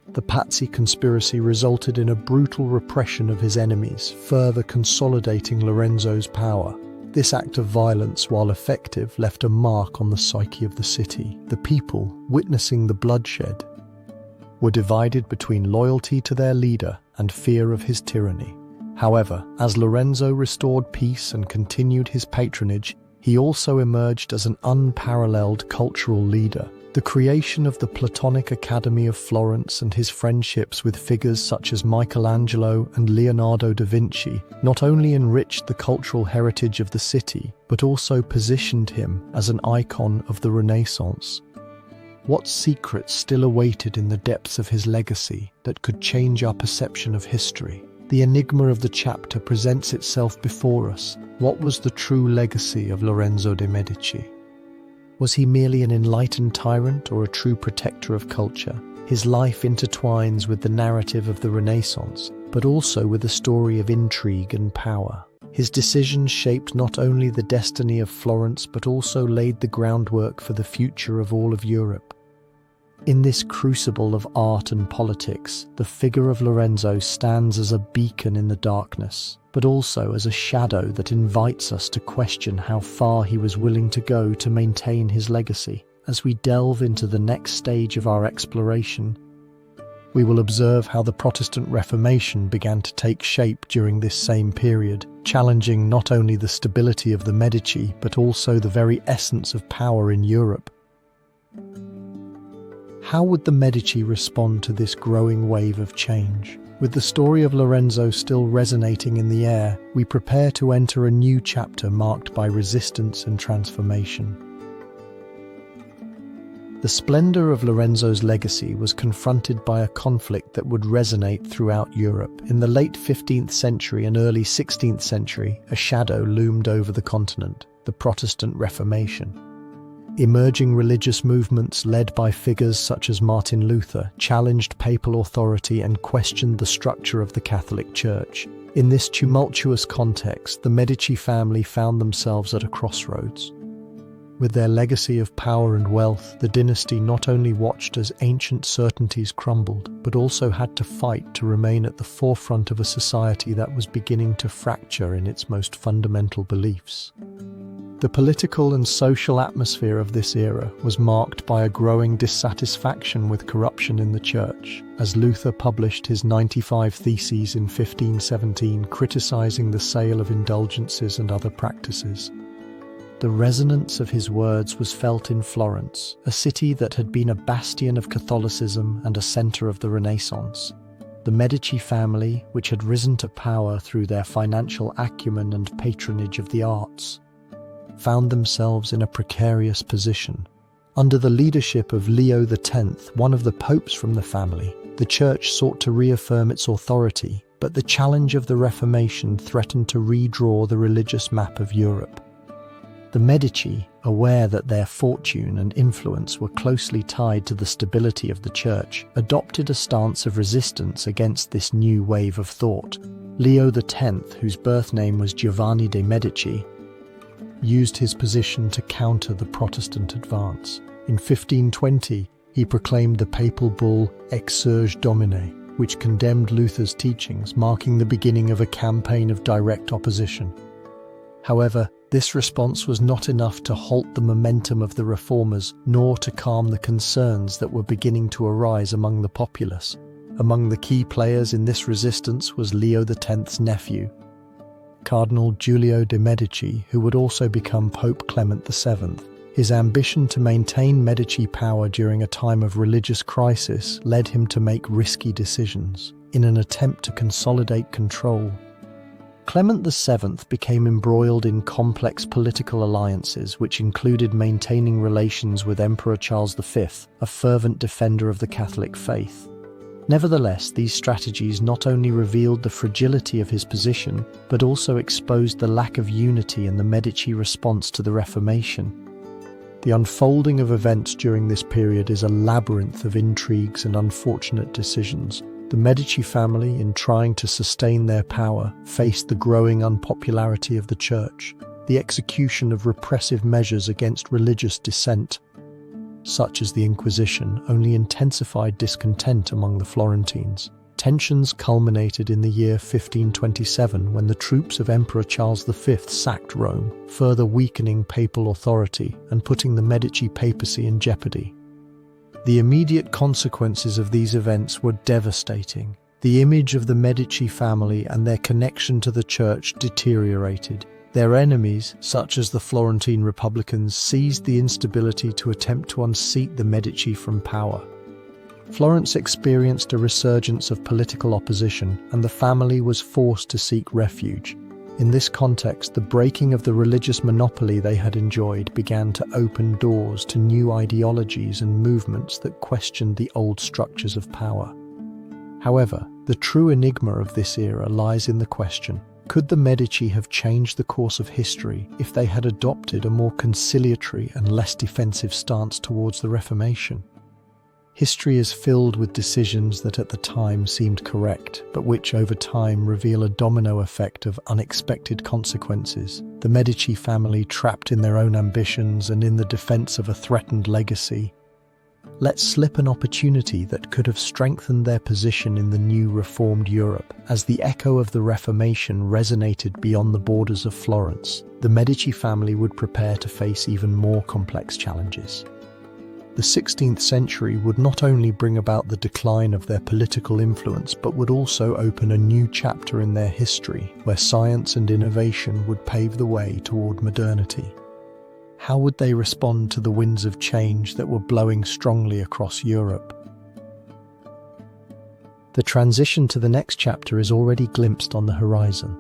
A: The Pazzi conspiracy resulted in a brutal repression of his enemies, further consolidating Lorenzo's power. This act of violence, while effective, left a mark on the psyche of the city. The people, witnessing the bloodshed, were divided between loyalty to their leader and fear of his tyranny. However, as Lorenzo restored peace and continued his patronage, he also emerged as an unparalleled cultural leader. The creation of the Platonic Academy of Florence and his friendships with figures such as Michelangelo and Leonardo da Vinci not only enriched the cultural heritage of the city, but also positioned him as an icon of the Renaissance. What secrets still awaited in the depths of his legacy that could change our perception of history? The enigma of the chapter presents itself before us. What was the true legacy of Lorenzo de' Medici? Was he merely an enlightened tyrant or a true protector of culture? His life intertwines with the narrative of the Renaissance, but also with a story of intrigue and power. His decisions shaped not only the destiny of Florence, but also laid the groundwork for the future of all of Europe. In this crucible of art and politics, the figure of Lorenzo stands as a beacon in the darkness, but also as a shadow that invites us to question how far he was willing to go to maintain his legacy. As we delve into the next stage of our exploration, we will observe how the Protestant Reformation began to take shape during this same period, challenging not only the stability of the Medici, but also the very essence of power in Europe. How would the Medici respond to this growing wave of change? With the story of Lorenzo still resonating in the air, we prepare to enter a new chapter marked by resistance and transformation. The splendor of Lorenzo's legacy was confronted by a conflict that would resonate throughout Europe. In the late 15th century and early 16th century, a shadow loomed over the continent, the Protestant Reformation. Emerging religious movements led by figures such as Martin Luther challenged papal authority and questioned the structure of the Catholic Church. In this tumultuous context, the Medici family found themselves at a crossroads. With their legacy of power and wealth, the dynasty not only watched as ancient certainties crumbled, but also had to fight to remain at the forefront of a society that was beginning to fracture in its most fundamental beliefs. The political and social atmosphere of this era was marked by a growing dissatisfaction with corruption in the church, as Luther published his 95 Theses in 1517, criticizing the sale of indulgences and other practices. The resonance of his words was felt in Florence, a city that had been a bastion of Catholicism and a center of the Renaissance. The Medici family, which had risen to power through their financial acumen and patronage of the arts, found themselves in a precarious position. Under the leadership of Leo X, one of the popes from the family, the church sought to reaffirm its authority, but the challenge of the Reformation threatened to redraw the religious map of Europe. The Medici, aware that their fortune and influence were closely tied to the stability of the church, adopted a stance of resistance against this new wave of thought. Leo X, whose birth name was Giovanni de' Medici, used his position to counter the Protestant advance. In 1520, he proclaimed the papal bull Exsurge Domine, which condemned Luther's teachings, marking the beginning of a campaign of direct opposition. However, this response was not enough to halt the momentum of the reformers, nor to calm the concerns that were beginning to arise among the populace. Among the key players in this resistance was Leo X's nephew, Cardinal Giulio de' Medici, who would also become Pope Clement VII. His ambition to maintain Medici power during a time of religious crisis led him to make risky decisions. In an attempt to consolidate control, Clement VII became embroiled in complex political alliances, which included maintaining relations with Emperor Charles V, a fervent defender of the Catholic faith. Nevertheless, these strategies not only revealed the fragility of his position, but also exposed the lack of unity in the Medici response to the Reformation. The unfolding of events during this period is a labyrinth of intrigues and unfortunate decisions. The Medici family, in trying to sustain their power, faced the growing unpopularity of the church. The execution of repressive measures against religious dissent, such as the Inquisition, only intensified discontent among the Florentines. Tensions culminated in the year 1527 when the troops of Emperor Charles V sacked Rome, further weakening papal authority and putting the Medici Papacy in jeopardy. The immediate consequences of these events were devastating. The image of the Medici family and their connection to the church deteriorated. Their enemies, such as the Florentine Republicans, seized the instability to attempt to unseat the Medici from power. Florence experienced a resurgence of political opposition, and the family was forced to seek refuge. In this context, the breaking of the religious monopoly they had enjoyed began to open doors to new ideologies and movements that questioned the old structures of power. However, the true enigma of this era lies in the question: could the Medici have changed the course of history if they had adopted a more conciliatory and less defensive stance towards the Reformation? History is filled with decisions that at the time seemed correct, but which over time reveal a domino effect of unexpected consequences. The Medici family, trapped in their own ambitions and in the defense of a threatened legacy, let slip an opportunity that could have strengthened their position in the new reformed Europe. As the echo of the Reformation resonated beyond the borders of Florence, the Medici family would prepare to face even more complex challenges. The 16th century would not only bring about the decline of their political influence, but would also open a new chapter in their history, where science and innovation would pave the way toward modernity. How would they respond to the winds of change that were blowing strongly across Europe? The transition to the next chapter is already glimpsed on the horizon.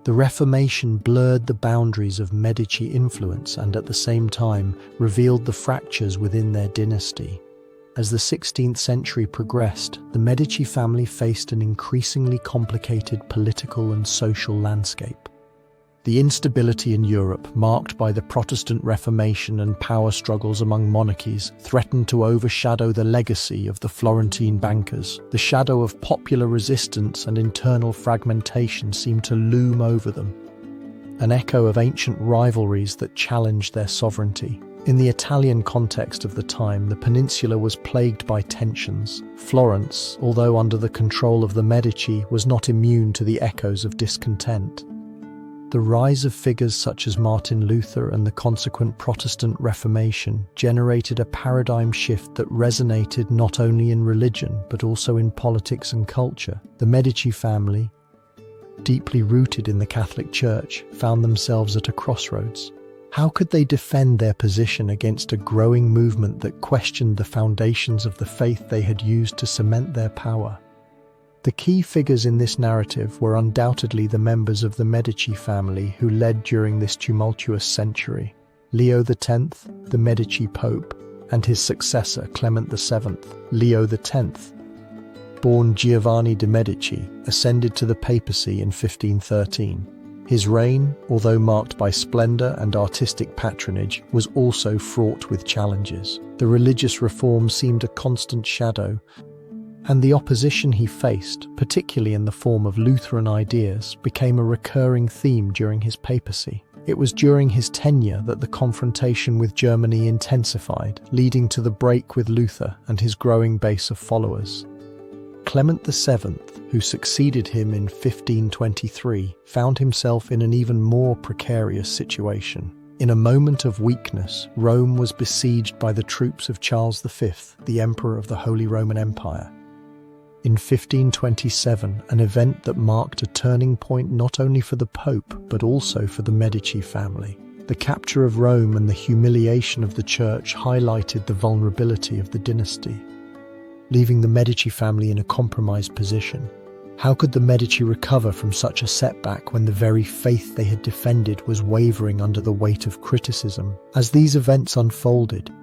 A: The Reformation blurred the boundaries of Medici influence and at the same time revealed the fractures within their dynasty. As the 16th century progressed, the Medici family faced an increasingly complicated political and social landscape. The instability in Europe, marked by the Protestant Reformation and power struggles among monarchies, threatened to overshadow the legacy of the Florentine bankers. The shadow of popular resistance and internal fragmentation seemed to loom over them, an echo of ancient rivalries that challenged their sovereignty. In the Italian context of the time, the peninsula was plagued by tensions. Florence, although under the control of the Medici, was not immune to the echoes of discontent. The rise of figures such as Martin Luther and the consequent Protestant Reformation generated a paradigm shift that resonated not only in religion but also in politics and culture. The Medici family, deeply rooted in the Catholic Church, found themselves at a crossroads. How could they defend their position against a growing movement that questioned the foundations of the faith they had used to cement their power? The key figures in this narrative were undoubtedly the members of the Medici family who led during this tumultuous century. Leo X, the Medici Pope, and his successor Clement VII. Leo X, born Giovanni di Bicci, ascended to the papacy in 1513. His reign, although marked by splendor and artistic patronage, was also fraught with challenges. The religious reform seemed a constant shadow, and the opposition he faced, particularly in the form of Lutheran ideas, became a recurring theme during his papacy. It was during his tenure that the confrontation with Germany intensified, leading to the break with Luther and his growing base of followers. Clement VII, who succeeded him in 1523, found himself in an even more precarious situation. In a moment of weakness, Rome was besieged by the troops of Charles V, the Emperor of the Holy Roman Empire. In 1527, an event that marked a turning point not only for the Pope, but also for the Medici family. The capture of Rome and the humiliation of the Church highlighted the vulnerability of the dynasty, leaving the Medici family in a compromised position. How could the Medici recover from such a setback when the very faith they had defended was wavering under the weight of criticism? As these events unfolded,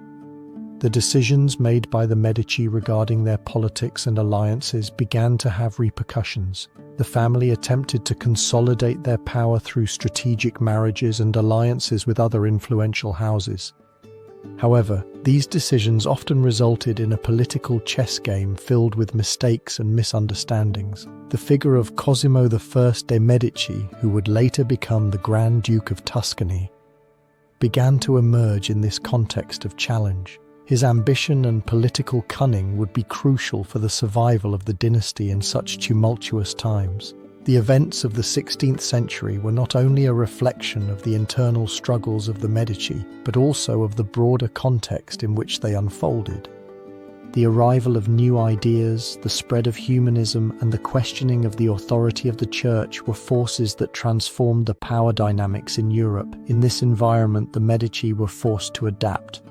A: the decisions made by the Medici regarding their politics and alliances began to have repercussions. The family attempted to consolidate their power through strategic marriages and alliances with other influential houses. However, these decisions often resulted in a political chess game filled with mistakes and misunderstandings. The figure of Cosimo I de' Medici, who would later become the Grand Duke of Tuscany, began to emerge in this context of challenge. His ambition and political cunning would be crucial for the survival of the dynasty in such tumultuous times. The events of the 16th century were not only a reflection of the internal struggles of the Medici, but also of the broader context in which they unfolded. The arrival of new ideas, the spread of humanism, and the questioning of the authority of the Church were forces that transformed the power dynamics in Europe. In this environment, the Medici were forced to adapt,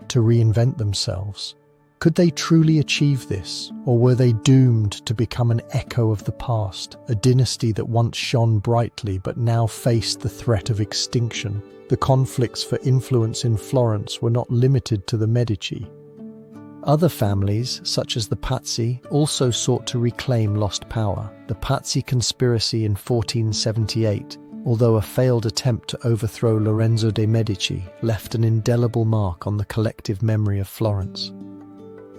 A: to reinvent themselves. Could they truly achieve this, or were they doomed to become an echo of the past, a dynasty that once shone brightly but now faced the threat of extinction? The conflicts for influence in Florence were not limited to the Medici. Other families, such as the Pazzi, also sought to reclaim lost power. The Pazzi conspiracy in 1478, although a failed attempt to overthrow Lorenzo de' Medici, left an indelible mark on the collective memory of Florence.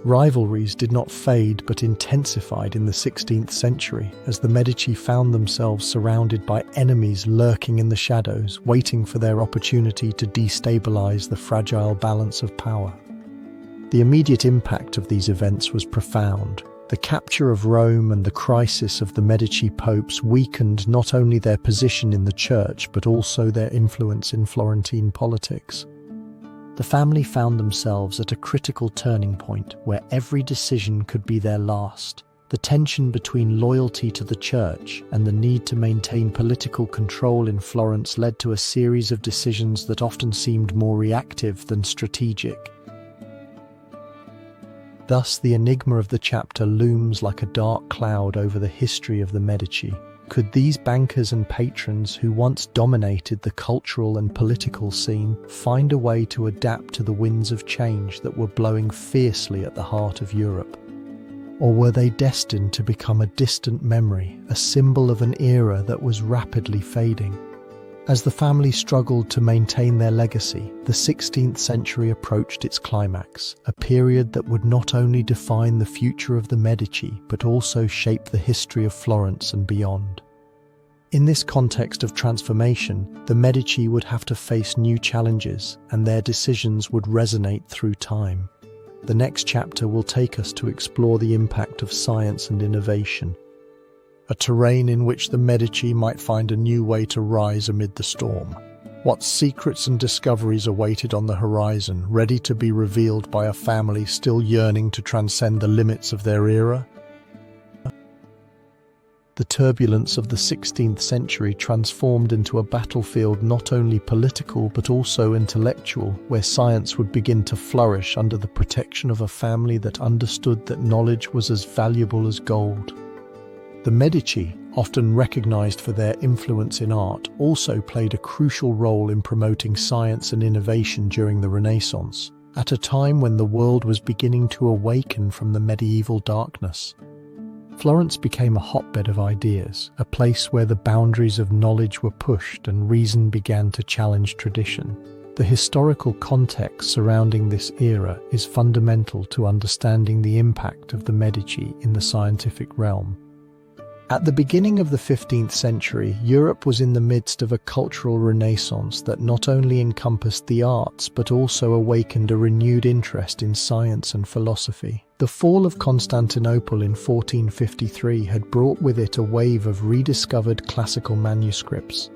A: Rivalries did not fade but intensified in the 16th century as the Medici found themselves surrounded by enemies lurking in the shadows, waiting for their opportunity to destabilize the fragile balance of power. The immediate impact of these events was profound. The capture of Rome and the crisis of the Medici popes weakened not only their position in the church but also their influence in Florentine politics. The family found themselves at a critical turning point where every decision could be their last. The tension between loyalty to the church and the need to maintain political control in Florence led to a series of decisions that often seemed more reactive than strategic. Thus, the enigma of the chapter looms like a dark cloud over the history of the Medici. Could these bankers and patrons who once dominated the cultural and political scene find a way to adapt to the winds of change that were blowing fiercely at the heart of Europe? Or were they destined to become a distant memory, a symbol of an era that was rapidly fading? As the family struggled to maintain their legacy, the 16th century approached its climax, a period that would not only define the future of the Medici, but also shape the history of Florence and beyond. In this context of transformation, the Medici would have to face new challenges, and their decisions would resonate through time. The next chapter will take us to explore the impact of science and innovation, a terrain in which the Medici might find a new way to rise amid the storm. What secrets and discoveries awaited on the horizon, ready to be revealed by a family still yearning to transcend the limits of their era? The turbulence of the 16th century transformed into a battlefield not only political but also intellectual, where science would begin to flourish under the protection of a family that understood that knowledge was as valuable as gold. The Medici, often recognized for their influence in art, also played a crucial role in promoting science and innovation during the Renaissance, at a time when the world was beginning to awaken from the medieval darkness. Florence became a hotbed of ideas, a place where the boundaries of knowledge were pushed and reason began to challenge tradition. The historical context surrounding this era is fundamental to understanding the impact of the Medici in the scientific realm. At the beginning of the 15th century, Europe was in the midst of a cultural renaissance that not only encompassed the arts but also awakened a renewed interest in science and philosophy. The fall of Constantinople in 1453 had brought with it a wave of rediscovered classical manuscripts,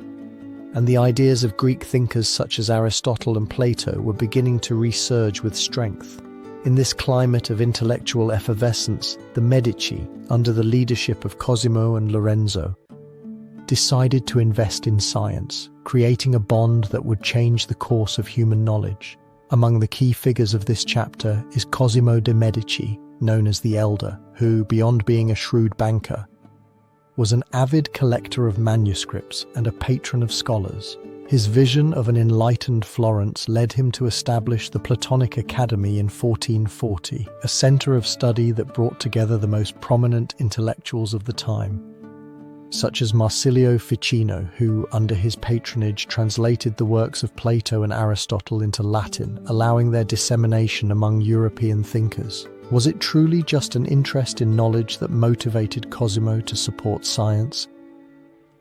A: and the ideas of Greek thinkers such as Aristotle and Plato were beginning to resurge with strength. In this climate of intellectual effervescence, the Medici, under the leadership of Cosimo and Lorenzo, decided to invest in science, creating a bond that would change the course of human knowledge. Among the key figures of this chapter is Cosimo de' Medici, known as the Elder, who, beyond being a shrewd banker, was an avid collector of manuscripts and a patron of scholars. His vision of an enlightened Florence led him to establish the Platonic Academy in 1440, a center of study that brought together the most prominent intellectuals of the time, such as Marsilio Ficino, who, under his patronage, translated the works of Plato and Aristotle into Latin, allowing their dissemination among European thinkers. Was it truly just an interest in knowledge that motivated Cosimo to support science?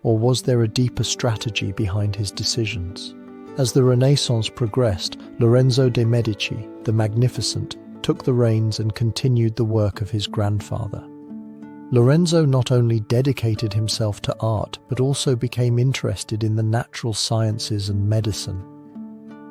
A: Or was there a deeper strategy behind his decisions? As the Renaissance progressed, Lorenzo de' Medici, the Magnificent, took the reins and continued the work of his grandfather. Lorenzo not only dedicated himself to art, but also became interested in the natural sciences and medicine.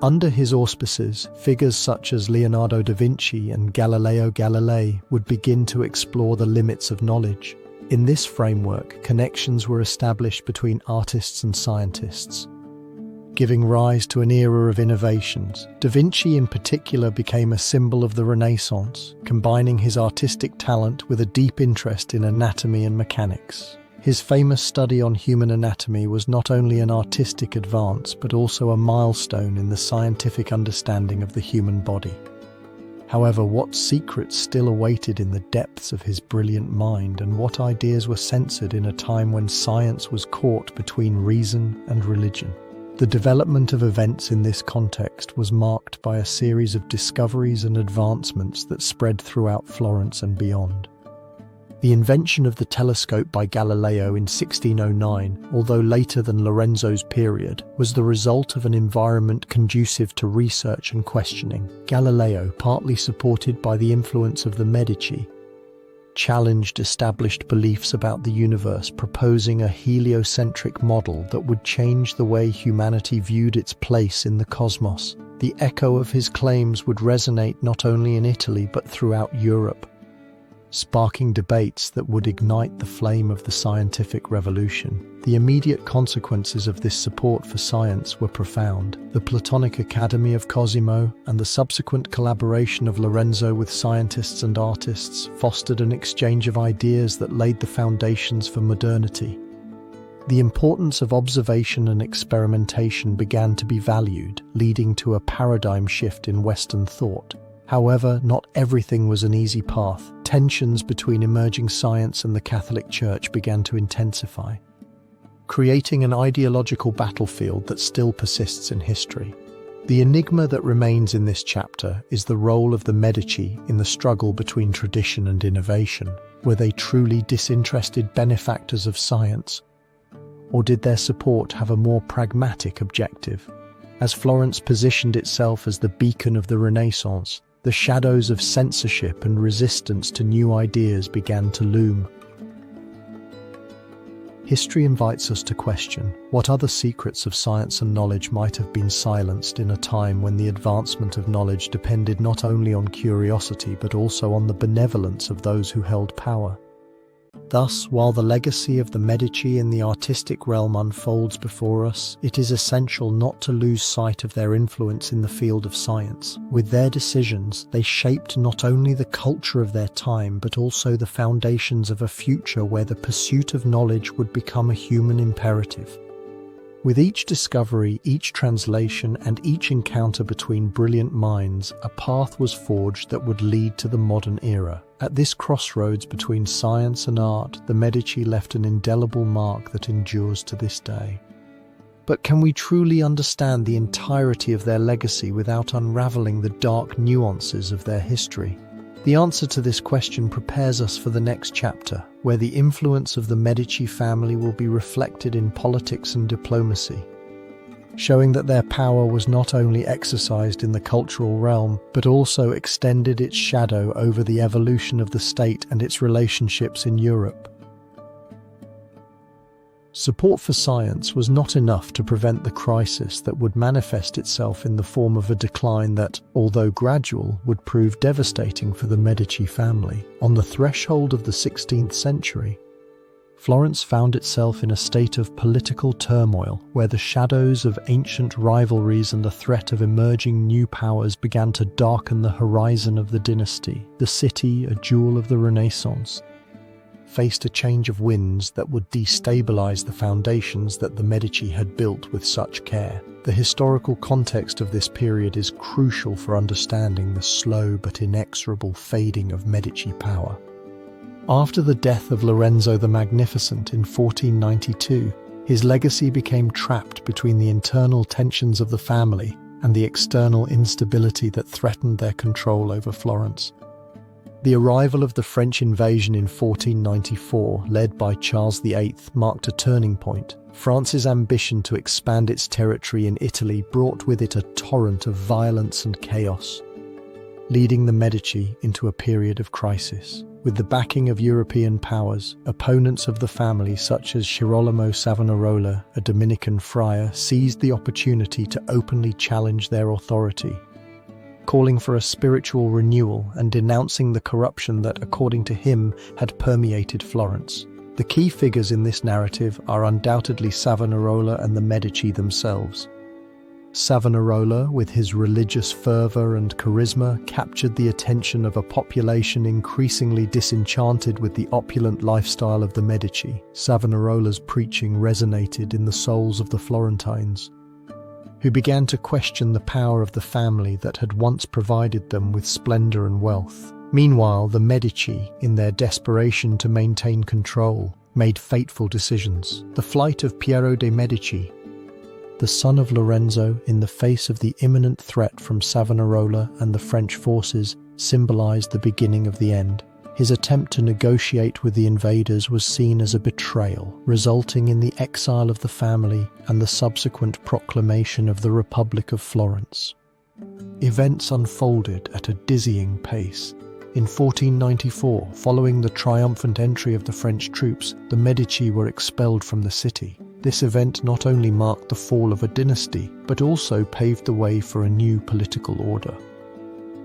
A: Under his auspices, figures such as Leonardo da Vinci and Galileo Galilei would begin to explore the limits of knowledge. In this framework, connections were established between artists and scientists, giving rise to an era of innovations. Da Vinci in particular became a symbol of the Renaissance, combining his artistic talent with a deep interest in anatomy and mechanics. His famous study on human anatomy was not only an artistic advance, but also a milestone in the scientific understanding of the human body. However, what secrets still awaited in the depths of his brilliant mind, and what ideas were censored in a time when science was caught between reason and religion? The development of events in this context was marked by a series of discoveries and advancements that spread throughout Florence and beyond. The invention of the telescope by Galileo in 1609, although later than Lorenzo's period, was the result of an environment conducive to research and questioning. Galileo, partly supported by the influence of the Medici, challenged established beliefs about the universe, proposing a heliocentric model that would change the way humanity viewed its place in the cosmos. The echo of his claims would resonate not only in Italy but throughout Europe, sparking debates that would ignite the flame of the scientific revolution. The immediate consequences of this support for science were profound. The Platonic Academy of Cosimo and the subsequent collaboration of Lorenzo with scientists and artists fostered an exchange of ideas that laid the foundations for modernity. The importance of observation and experimentation began to be valued, leading to a paradigm shift in Western thought. However, not everything was an easy path. Tensions between emerging science and the Catholic Church began to intensify, creating an ideological battlefield that still persists in history. The enigma that remains in this chapter is the role of the Medici in the struggle between tradition and innovation. Were they truly disinterested benefactors of science, or did their support have a more pragmatic objective? As Florence positioned itself as the beacon of the Renaissance, the shadows of censorship and resistance to new ideas began to loom. History invites us to question what other secrets of science and knowledge might have been silenced in a time when the advancement of knowledge depended not only on curiosity but also on the benevolence of those who held power. Thus, while the legacy of the Medici in the artistic realm unfolds before us, it is essential not to lose sight of their influence in the field of science. With their decisions, they shaped not only the culture of their time, but also the foundations of a future where the pursuit of knowledge would become a human imperative. With each discovery, each translation, and each encounter between brilliant minds, a path was forged that would lead to the modern era. At this crossroads between science and art, the Medici left an indelible mark that endures to this day. But can we truly understand the entirety of their legacy without unraveling the dark nuances of their history? The answer to this question prepares us for the next chapter, where the influence of the Medici family will be reflected in politics and diplomacy, showing that their power was not only exercised in the cultural realm, but also extended its shadow over the evolution of the state and its relationships in Europe. Support for science was not enough to prevent the crisis that would manifest itself in the form of a decline that, although gradual, would prove devastating for the Medici family. On the threshold of the 16th century, Florence found itself in a state of political turmoil where the shadows of ancient rivalries and the threat of emerging new powers began to darken the horizon of the dynasty. The city, a jewel of the Renaissance, faced a change of winds that would destabilize the foundations that the Medici had built with such care. The historical context of this period is crucial for understanding the slow but inexorable fading of Medici power. After the death of Lorenzo the Magnificent in 1492, his legacy became trapped between the internal tensions of the family and the external instability that threatened their control over Florence. The arrival of the French invasion in 1494, led by Charles VIII, marked a turning point. France's ambition to expand its territory in Italy brought with it a torrent of violence and chaos. leading the Medici into a period of crisis. With the backing of European powers, opponents of the family such as Girolamo Savonarola, a Dominican friar, seized the opportunity to openly challenge their authority, calling for a spiritual renewal and denouncing the corruption that, according to him, had permeated Florence. The key figures in this narrative are undoubtedly Savonarola and the Medici themselves. Savonarola, with his religious fervor and charisma, captured the attention of a population increasingly disenchanted with the opulent lifestyle of the Medici. Savonarola's preaching resonated in the souls of the Florentines, who began to question the power of the family that had once provided them with splendor and wealth. Meanwhile, the Medici, in their desperation to maintain control, made fateful decisions. The flight of Piero de' Medici, the son of Lorenzo, in the face of the imminent threat from Savonarola and the French forces, symbolized the beginning of the end. His attempt to negotiate with the invaders was seen as a betrayal, resulting in the exile of the family and the subsequent proclamation of the Republic of Florence. Events unfolded at a dizzying pace. In 1494, following the triumphant entry of the French troops, the Medici were expelled from the city. This event not only marked the fall of a dynasty, but also paved the way for a new political order.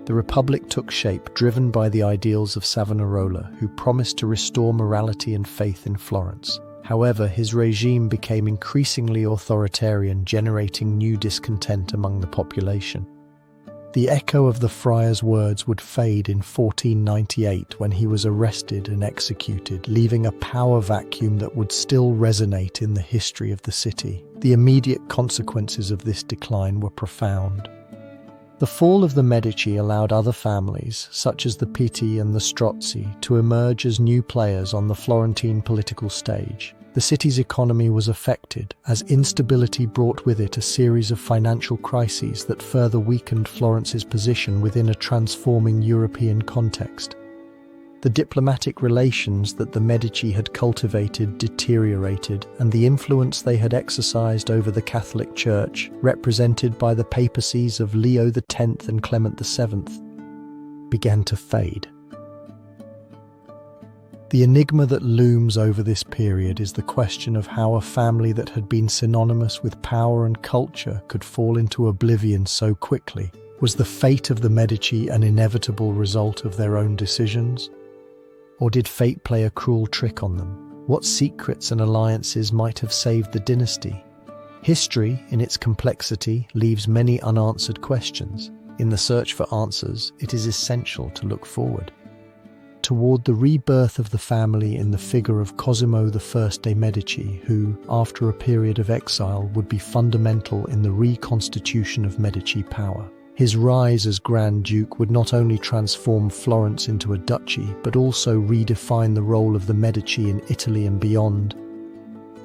A: The Republic took shape, driven by the ideals of Savonarola, who promised to restore morality and faith in Florence. However, his regime became increasingly authoritarian, generating new discontent among the population. The echo of the friar's words would fade in 1498 when he was arrested and executed, leaving a power vacuum that would still resonate in the history of the city. The immediate consequences of this decline were profound. The fall of the Medici allowed other families, such as the Pitti and the Strozzi, to emerge as new players on the Florentine political stage. The city's economy was affected, as instability brought with it a series of financial crises that further weakened Florence's position within a transforming European context. The diplomatic relations that the Medici had cultivated deteriorated, and the influence they had exercised over the Catholic Church, represented by the papacies of Leo X and Clement VII, began to fade. The enigma that looms over this period is the question of how a family that had been synonymous with power and culture could fall into oblivion so quickly. Was the fate of the Medici an inevitable result of their own decisions? Or did fate play a cruel trick on them? What secrets and alliances might have saved the dynasty? History, in its complexity, leaves many unanswered questions. In the search for answers, it is essential to look forward toward the rebirth of the family in the figure of Cosimo I de' Medici, who, after a period of exile, would be fundamental in the reconstitution of Medici power. His rise as Grand Duke would not only transform Florence into a duchy, but also redefine the role of the Medici in Italy and beyond,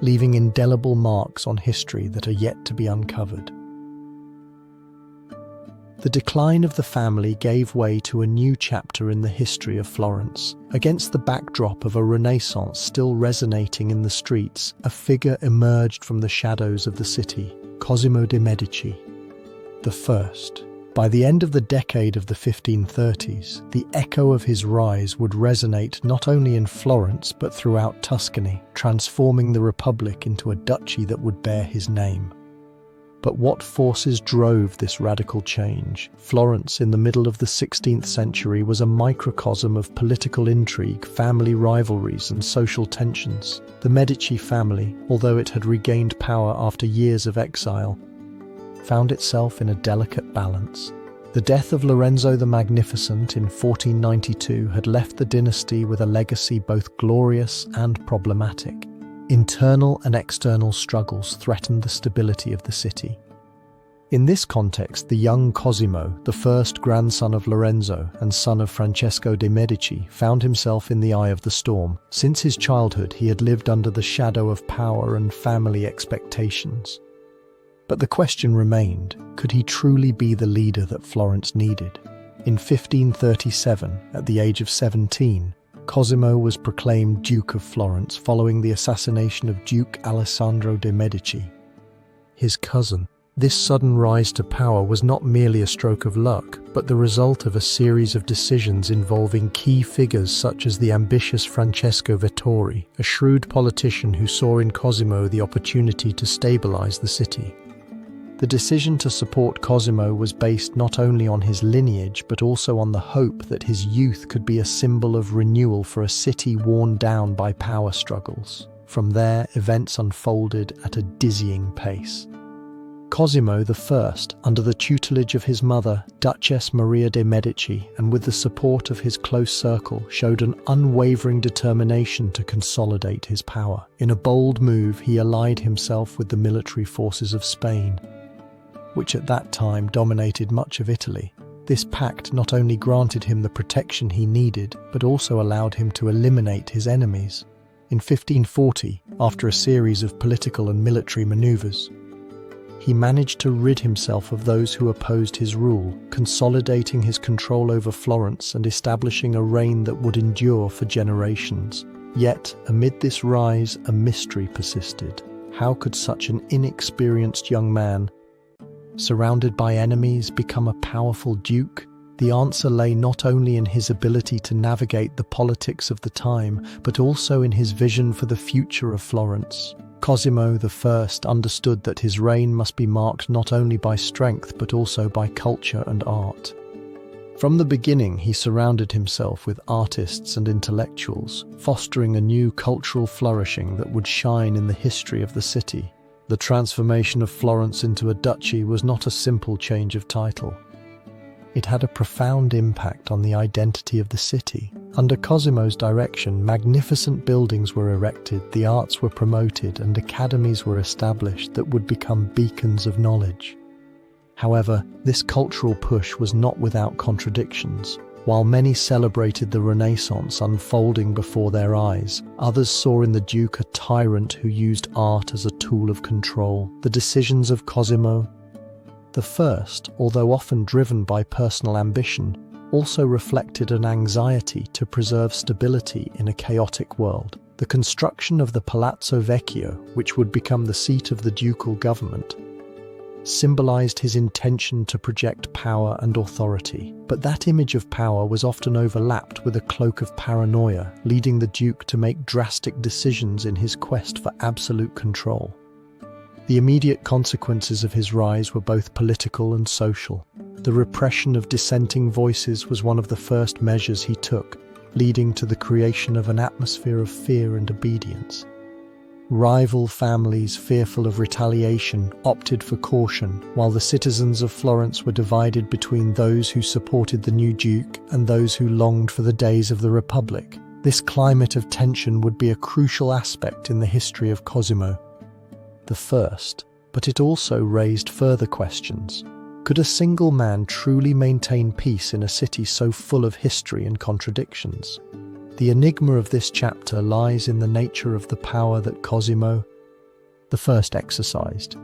A: leaving indelible marks on history that are yet to be uncovered. The decline of the family gave way to a new chapter in the history of Florence. Against the backdrop of a Renaissance still resonating in the streets, a figure emerged from the shadows of the city, Cosimo de' Medici, the First. By the end of the decade of the 1530s, the echo of his rise would resonate not only in Florence but throughout Tuscany, transforming the Republic into a duchy that would bear his name. But what forces drove this radical change? Florence, in the middle of the 16th century, was a microcosm of political intrigue, family rivalries, and social tensions. The Medici family, although it had regained power after years of exile, found itself in a delicate balance. The death of Lorenzo the Magnificent in 1492 had left the dynasty with a legacy both glorious and problematic. Internal and external struggles threatened the stability of the city. In this context, the young Cosimo, the first grandson of Lorenzo and son of Francesco de' Medici, found himself in the eye of the storm. Since his childhood, he had lived under the shadow of power and family expectations. But the question remained, could he truly be the leader that Florence needed? In 1537, at the age of 17, Cosimo was proclaimed Duke of Florence following the assassination of Duke Alessandro de' Medici, his cousin. This sudden rise to power was not merely a stroke of luck, but the result of a series of decisions involving key figures such as the ambitious Francesco Vettori, a shrewd politician who saw in Cosimo the opportunity to stabilize the city. The decision to support Cosimo was based not only on his lineage, but also on the hope that his youth could be a symbol of renewal for a city worn down by power struggles. From there, events unfolded at a dizzying pace. Cosimo I, under the tutelage of his mother, Duchess Maria de' Medici, and with the support of his close circle, showed an unwavering determination to consolidate his power. In a bold move, he allied himself with the military forces of Spain, which at that time dominated much of Italy. This pact not only granted him the protection he needed, but also allowed him to eliminate his enemies. In 1540, after a series of political and military maneuvers, he managed to rid himself of those who opposed his rule, consolidating his control over Florence and establishing a reign that would endure for generations. Yet, amid this rise, a mystery persisted. How could such an inexperienced young man, surrounded by enemies, become a powerful duke? The answer lay not only in his ability to navigate the politics of the time, but also in his vision for the future of Florence. Cosimo I understood that his reign must be marked not only by strength but also by culture and art. From the beginning, he surrounded himself with artists and intellectuals, fostering a new cultural flourishing that would shine in the history of the city. The transformation of Florence into a duchy was not a simple change of title. It had a profound impact on the identity of the city. Under Cosimo's direction, magnificent buildings were erected, the arts were promoted, and academies were established that would become beacons of knowledge. However, this cultural push was not without contradictions. While many celebrated the Renaissance unfolding before their eyes, others saw in the Duke a tyrant who used art as a tool of control. The decisions of Cosimo I, although often driven by personal ambition, also reflected an anxiety to preserve stability in a chaotic world. The construction of the Palazzo Vecchio, which would become the seat of the ducal government, symbolized his intention to project power and authority. But that image of power was often overlapped with a cloak of paranoia, leading the Duke to make drastic decisions in his quest for absolute control. The immediate consequences of his rise were both political and social. The repression of dissenting voices was one of the first measures he took, leading to the creation of an atmosphere of fear and obedience. Rival families, fearful of retaliation, opted for caution, while the citizens of Florence were divided between those who supported the new duke and those who longed for the days of the Republic. This climate of tension would be a crucial aspect in the history of Cosimo I, but it also raised further questions. Could a single man truly maintain peace in a city so full of history and contradictions? The enigma of this chapter lies in the nature of the power that Cosimo I exercised.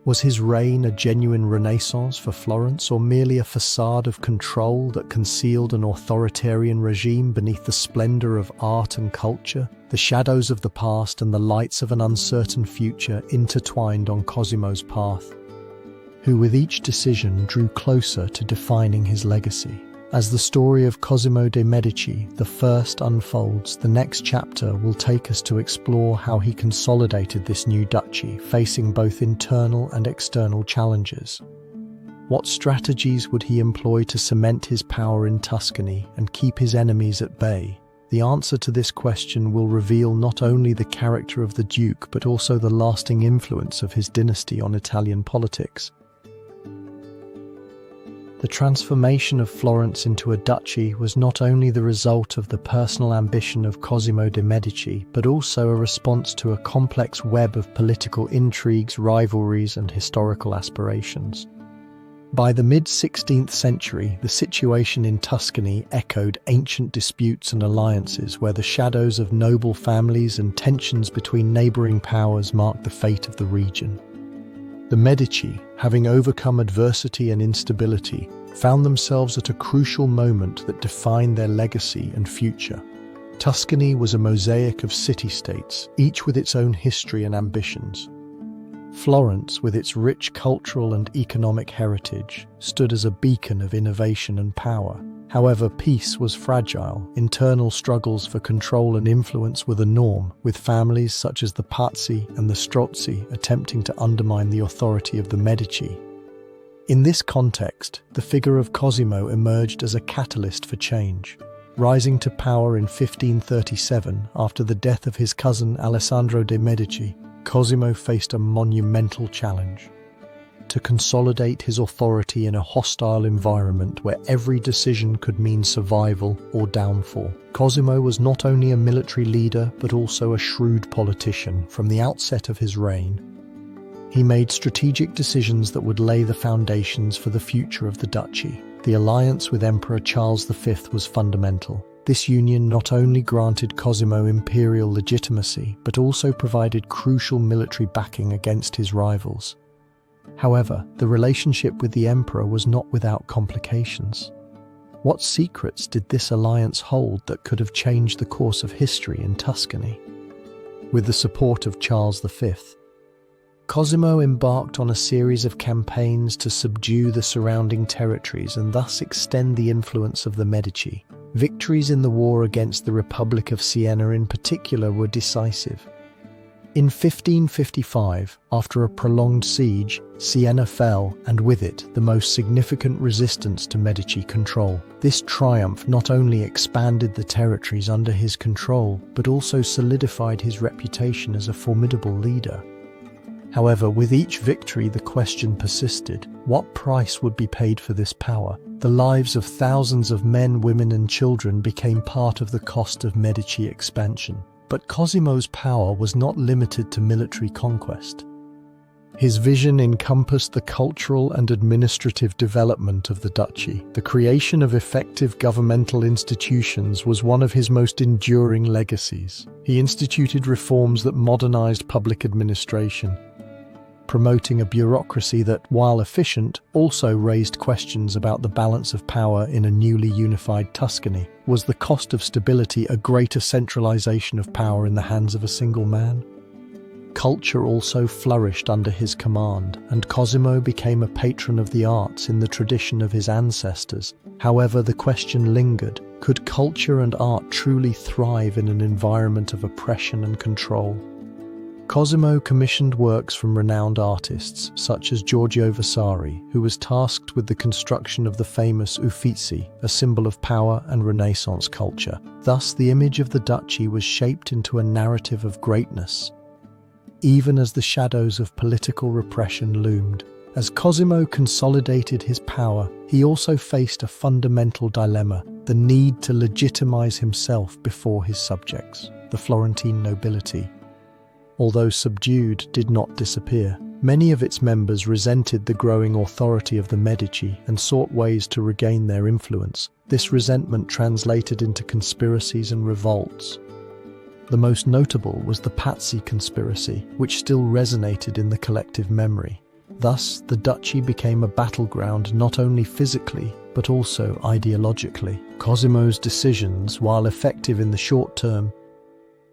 A: Was his reign a genuine renaissance for Florence, or merely a facade of control that concealed an authoritarian regime beneath the splendor of art and culture? The shadows of the past and the lights of an uncertain future intertwined on Cosimo's path, who with each decision drew closer to defining his legacy. As the story of Cosimo de' Medici I unfolds, the next chapter will take us to explore how he consolidated this new duchy, facing both internal and external challenges. What strategies would he employ to cement his power in Tuscany and keep his enemies at bay? The answer to this question will reveal not only the character of the Duke, but also the lasting influence of his dynasty on Italian politics. The transformation of Florence into a duchy was not only the result of the personal ambition of Cosimo de' Medici, but also a response to a complex web of political intrigues, rivalries, and historical aspirations. By the mid-16th century, the situation in Tuscany echoed ancient disputes and alliances where the shadows of noble families and tensions between neighboring powers marked the fate of the region. The Medici, having overcome adversity and instability, found themselves at a crucial moment that defined their legacy and future. Tuscany was a mosaic of city-states, each with its own history and ambitions. Florence, with its rich cultural and economic heritage, stood as a beacon of innovation and power. However, peace was fragile. Internal struggles for control and influence were the norm, with families such as the Pazzi and the Strozzi attempting to undermine the authority of the Medici. In this context, the figure of Cosimo emerged as a catalyst for change. Rising to power in 1537 after the death of his cousin Alessandro de' Medici, Cosimo faced a monumental challenge: to consolidate his authority in a hostile environment where every decision could mean survival or downfall. Cosimo was not only a military leader but also a shrewd politician. From the outset of his reign, he made strategic decisions that would lay the foundations for the future of the duchy. The alliance with Emperor Charles V was fundamental. This union not only granted Cosimo imperial legitimacy, but also provided crucial military backing against his rivals. However, the relationship with the emperor was not without complications. What secrets did this alliance hold that could have changed the course of history in Tuscany? With the support of Charles V, Cosimo embarked on a series of campaigns to subdue the surrounding territories and thus extend the influence of the Medici. Victories in the war against the Republic of Siena in particular were decisive. In 1555, after a prolonged siege, Siena fell, and with it, the most significant resistance to Medici control. This triumph not only expanded the territories under his control, but also solidified his reputation as a formidable leader. However, with each victory, the question persisted: what price would be paid for this power? The lives of thousands of men, women, and children became part of the cost of Medici expansion. But Cosimo's power was not limited to military conquest. His vision encompassed the cultural and administrative development of the duchy. The creation of effective governmental institutions was one of his most enduring legacies. He instituted reforms that modernized public administration, promoting a bureaucracy that, while efficient, also raised questions about the balance of power in a newly unified Tuscany. Was the cost of stability a greater centralization of power in the hands of a single man? Culture also flourished under his command, and Cosimo became a patron of the arts in the tradition of his ancestors. However, the question lingered: could culture and art truly thrive in an environment of oppression and control? Cosimo commissioned works from renowned artists such as Giorgio Vasari, who was tasked with the construction of the famous Uffizi, a symbol of power and Renaissance culture. Thus, the image of the duchy was shaped into a narrative of greatness, even as the shadows of political repression loomed. As Cosimo consolidated his power, he also faced a fundamental dilemma: the need to legitimize himself before his subjects. The Florentine nobility, although subdued, did not disappear. Many of its members resented the growing authority of the Medici and sought ways to regain their influence. This resentment translated into conspiracies and revolts. The most notable was the Pazzi conspiracy, which still resonated in the collective memory. Thus, the duchy became a battleground not only physically, but also ideologically. Cosimo's decisions, while effective in the short term,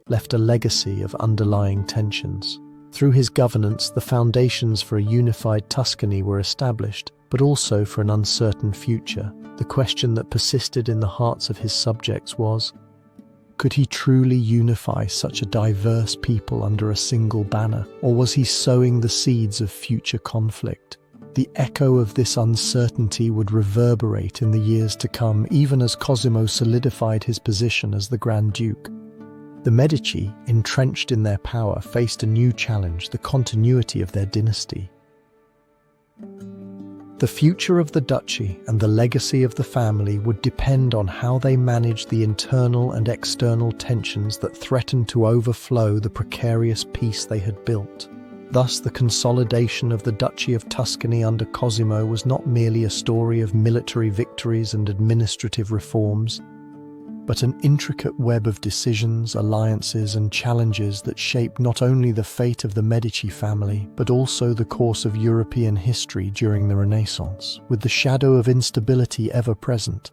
A: left a legacy of underlying tensions. Through his governance, the foundations for a unified Tuscany were established, but also for an uncertain future. The question that persisted in the hearts of his subjects was: could he truly unify such a diverse people under a single banner, or was he sowing the seeds of future conflict? The echo of this uncertainty would reverberate in the years to come, even as Cosimo solidified his position as the Grand Duke. The Medici, entrenched in their power, faced a new challenge: the continuity of their dynasty. The future of the duchy and the legacy of the family would depend on how they managed the internal and external tensions that threatened to overflow the precarious peace they had built. Thus, the consolidation of the Duchy of Tuscany under Cosimo was not merely a story of military victories and administrative reforms, but an intricate web of decisions, alliances, and challenges that shaped not only the fate of the Medici family, but also the course of European history during the Renaissance, with the shadow of instability ever present.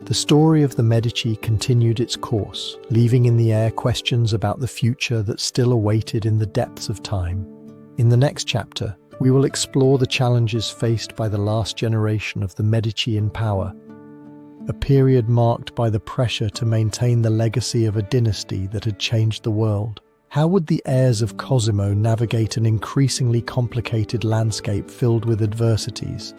A: The story of the Medici continued its course, leaving in the air questions about the future that still awaited in the depths of time. In the next chapter, we will explore the challenges faced by the last generation of the Medici in power, a period marked by the pressure to maintain the legacy of a dynasty that had changed the world. How would the heirs of Cosimo navigate an increasingly complicated landscape filled with adversities?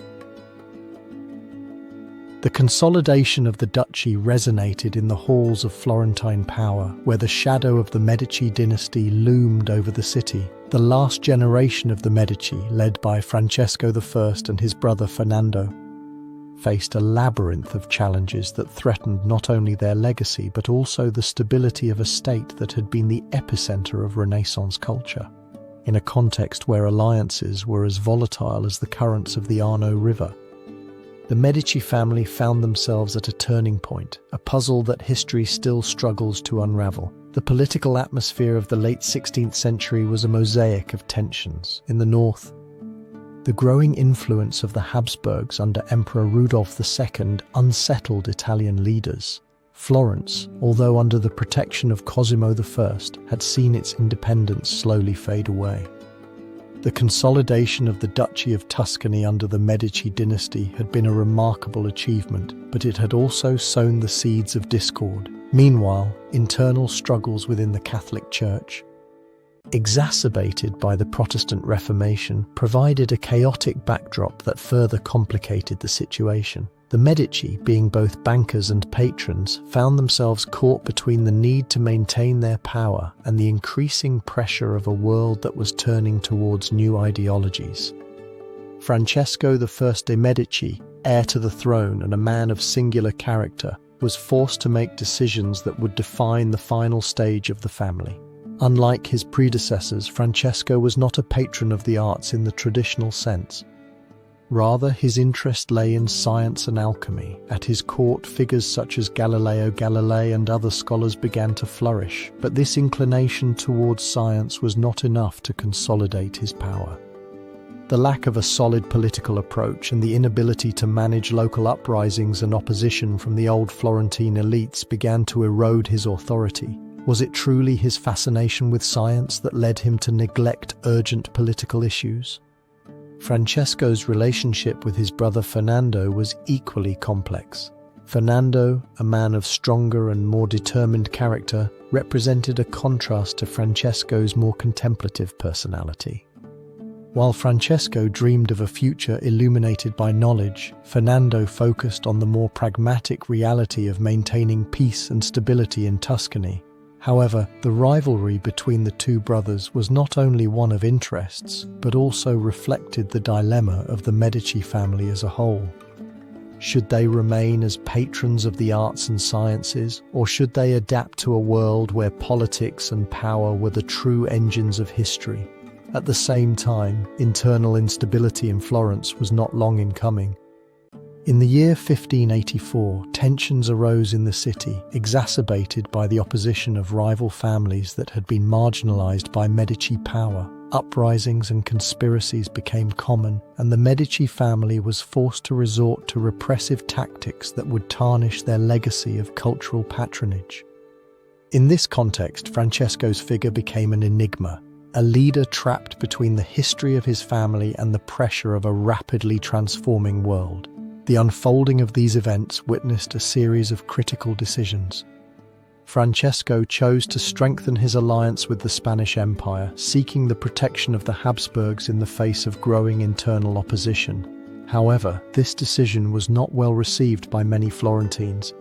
A: The consolidation of the Duchy resonated in the halls of Florentine power, where the shadow of the Medici dynasty loomed over the city. The last generation of the Medici, led by Francesco I and his brother Fernando, faced a labyrinth of challenges that threatened not only their legacy but also the stability of a state that had been the epicenter of Renaissance culture, in a context where alliances were as volatile as the currents of the Arno River. The Medici family found themselves at a turning point, a puzzle that history still struggles to unravel. The political atmosphere of the late 16th century was a mosaic of tensions. In the north, the growing influence of the Habsburgs under Emperor Rudolf II unsettled Italian leaders. Florence, although under the protection of Cosimo I, had seen its independence slowly fade away. The consolidation of the Duchy of Tuscany under the Medici dynasty had been a remarkable achievement, but it had also sown the seeds of discord. Meanwhile, internal struggles within the Catholic Church, exacerbated by the Protestant Reformation, provided a chaotic backdrop that further complicated the situation. The Medici, being both bankers and patrons, found themselves caught between the need to maintain their power and the increasing pressure of a world that was turning towards new ideologies. Francesco I de' Medici, heir to the throne and a man of singular character, was forced to make decisions that would define the final stage of the family. Unlike his predecessors, Francesco was not a patron of the arts in the traditional sense. Rather, his interest lay in science and alchemy. At his court, figures such as Galileo Galilei and other scholars began to flourish, but this inclination towards science was not enough to consolidate his power. The lack of a solid political approach and the inability to manage local uprisings and opposition from the old Florentine elites began to erode his authority. Was it truly his fascination with science that led him to neglect urgent political issues? Francesco's relationship with his brother Fernando was equally complex. Fernando, a man of stronger and more determined character, represented a contrast to Francesco's more contemplative personality. While Francesco dreamed of a future illuminated by knowledge, Fernando focused on the more pragmatic reality of maintaining peace and stability in Tuscany. However, the rivalry between the two brothers was not only one of interests, but also reflected the dilemma of the Medici family as a whole. Should they remain as patrons of the arts and sciences, or should they adapt to a world where politics and power were the true engines of history? At the same time, internal instability in Florence was not long in coming. In the year 1584, tensions arose in the city, exacerbated by the opposition of rival families that had been marginalized by Medici power. Uprisings and conspiracies became common, and the Medici family was forced to resort to repressive tactics that would tarnish their legacy of cultural patronage. In this context, Francesco's figure became an enigma, a leader trapped between the history of his family and the pressure of a rapidly transforming world. The unfolding of these events witnessed a series of critical decisions. Francesco chose to strengthen his alliance with the Spanish Empire, seeking the protection of the Habsburgs in the face of growing internal opposition. However, this decision was not well received by many Florentines,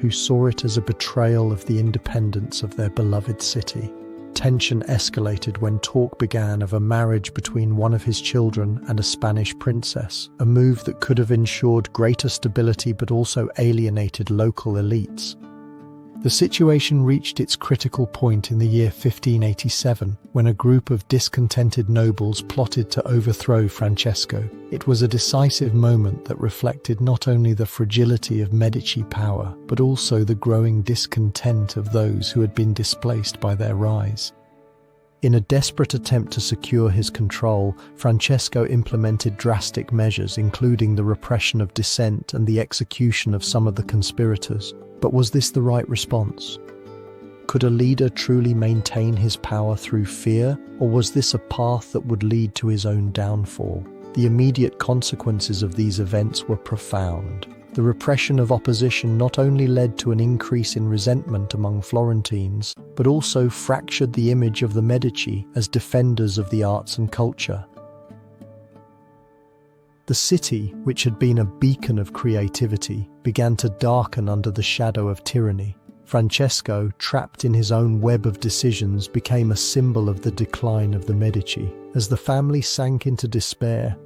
A: who saw it as a betrayal of the independence of their beloved city. Tension escalated when talk began of a marriage between one of his children and a Spanish princess, a move that could have ensured greater stability but also alienated local elites. The situation reached its critical point in the year 1587, when a group of discontented nobles plotted to overthrow Francesco. It was a decisive moment that reflected not only the fragility of Medici power, but also the growing discontent of those who had been displaced by their rise. In a desperate attempt to secure his control, Francesco implemented drastic measures, including the repression of dissent and the execution of some of the conspirators. But was this the right response? Could a leader truly maintain his power through fear, or was this a path that would lead to his own downfall? The immediate consequences of these events were profound. The repression of opposition not only led to an increase in resentment among Florentines, but also fractured the image of the Medici as defenders of the arts and culture. The city, which had been a beacon of creativity, began to darken under the shadow of tyranny. Francesco, trapped in his own web of decisions, became a symbol of the decline of the Medici. As the family sank into despair,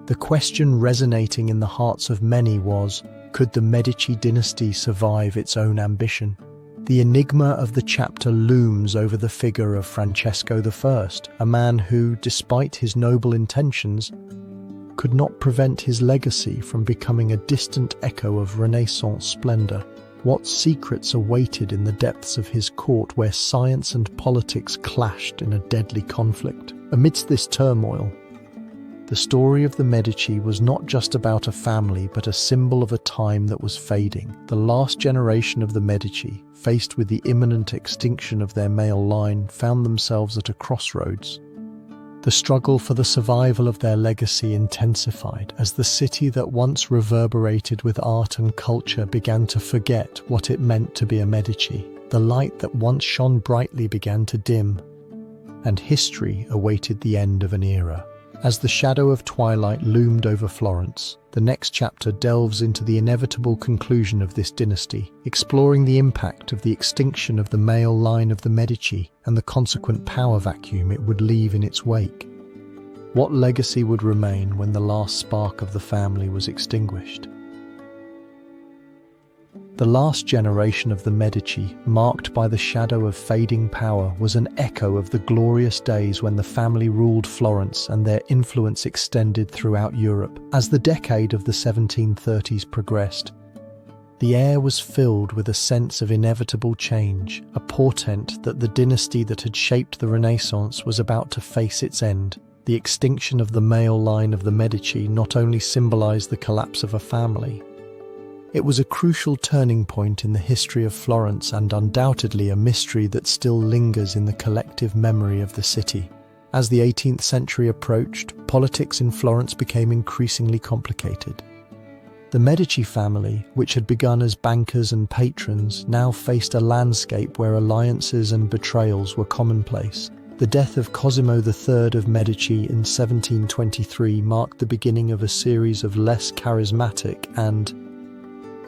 A: the question resonating in the hearts of many was, could the Medici dynasty survive its own ambition? The enigma of the chapter looms over the figure of Francesco I, a man who, despite his noble intentions, could not prevent his legacy from becoming a distant echo of Renaissance splendor. What secrets awaited in the depths of his court where science and politics clashed in a deadly conflict? Amidst this turmoil, the story of the Medici was not just about a family, but a symbol of a time that was fading. The last generation of the Medici, faced with the imminent extinction of their male line, found themselves at a crossroads. The struggle for the survival of their legacy intensified as the city that once reverberated with art and culture began to forget what it meant to be a Medici. The light that once shone brightly began to dim, and history awaited the end of an era. As the shadow of twilight loomed over Florence, the next chapter delves into the inevitable conclusion of this dynasty, exploring the impact of the extinction of the male line of the Medici and the consequent power vacuum it would leave in its wake. What legacy would remain when the last spark of the family was extinguished? The last generation of the Medici, marked by the shadow of fading power, was an echo of the glorious days when the family ruled Florence and their influence extended throughout Europe. As the decade of the 1730s progressed, the air was filled with a sense of inevitable change, a portent that the dynasty that had shaped the Renaissance was about to face its end. The extinction of the male line of the Medici not only symbolized the collapse of a family, it was a crucial turning point in the history of Florence and undoubtedly a mystery that still lingers in the collective memory of the city. As the 18th century approached, politics in Florence became increasingly complicated. The Medici family, which had begun as bankers and patrons, now faced a landscape where alliances and betrayals were commonplace. The death of Cosimo III of Medici in 1723 marked the beginning of a series of less charismatic and,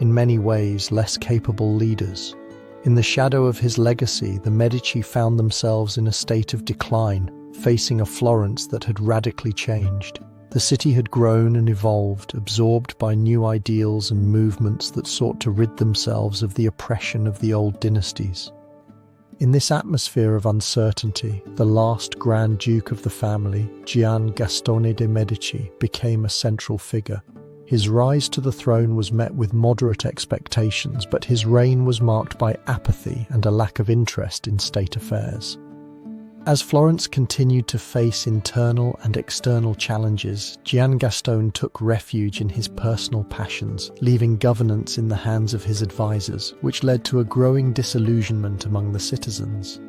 A: in many ways, less capable leaders. In the shadow of his legacy, the Medici found themselves in a state of decline, facing a Florence that had radically changed. The city had grown and evolved, absorbed by new ideals and movements that sought to rid themselves of the oppression of the old dynasties. In this atmosphere of uncertainty, the last Grand Duke of the family, Gian Gastone de' Medici, became a central figure. His rise to the throne was met with moderate expectations, but his reign was marked by apathy and a lack of interest in state affairs. As Florence continued to face internal and external challenges, Gian Gastone took refuge in his personal passions, leaving governance in the hands of his advisors, which led to a growing disillusionment among the citizens.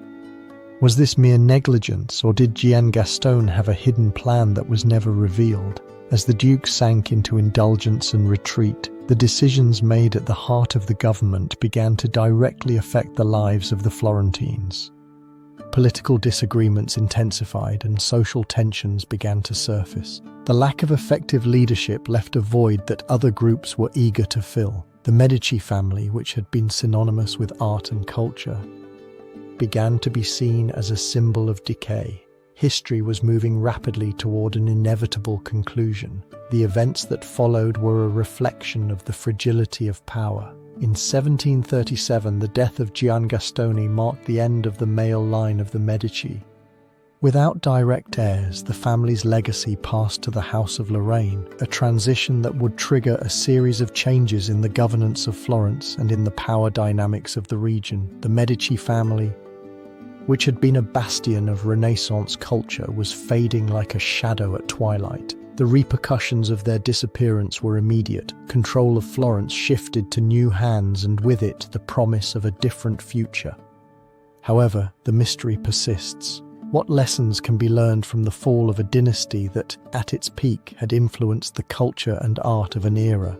A: Was this mere negligence, or did Gian Gastone have a hidden plan that was never revealed? As the Duke sank into indulgence and retreat, the decisions made at the heart of the government began to directly affect the lives of the Florentines. Political disagreements intensified and social tensions began to surface. The lack of effective leadership left a void that other groups were eager to fill. The Medici family, which had been synonymous with art and culture, began to be seen as a symbol of decay. History was moving rapidly toward an inevitable conclusion. The events that followed were a reflection of the fragility of power. In 1737, the death of Gian Gastone marked the end of the male line of the Medici. Without direct heirs, the family's legacy passed to the House of Lorraine, a transition that would trigger a series of changes in the governance of Florence and in the power dynamics of the region. The Medici family, which had been a bastion of Renaissance culture, was fading like a shadow at twilight. The repercussions of their disappearance were immediate. Control of Florence shifted to new hands, and with it the promise of a different future. However, the mystery persists. What lessons can be learned from the fall of a dynasty that, at its peak, had influenced the culture and art of an era?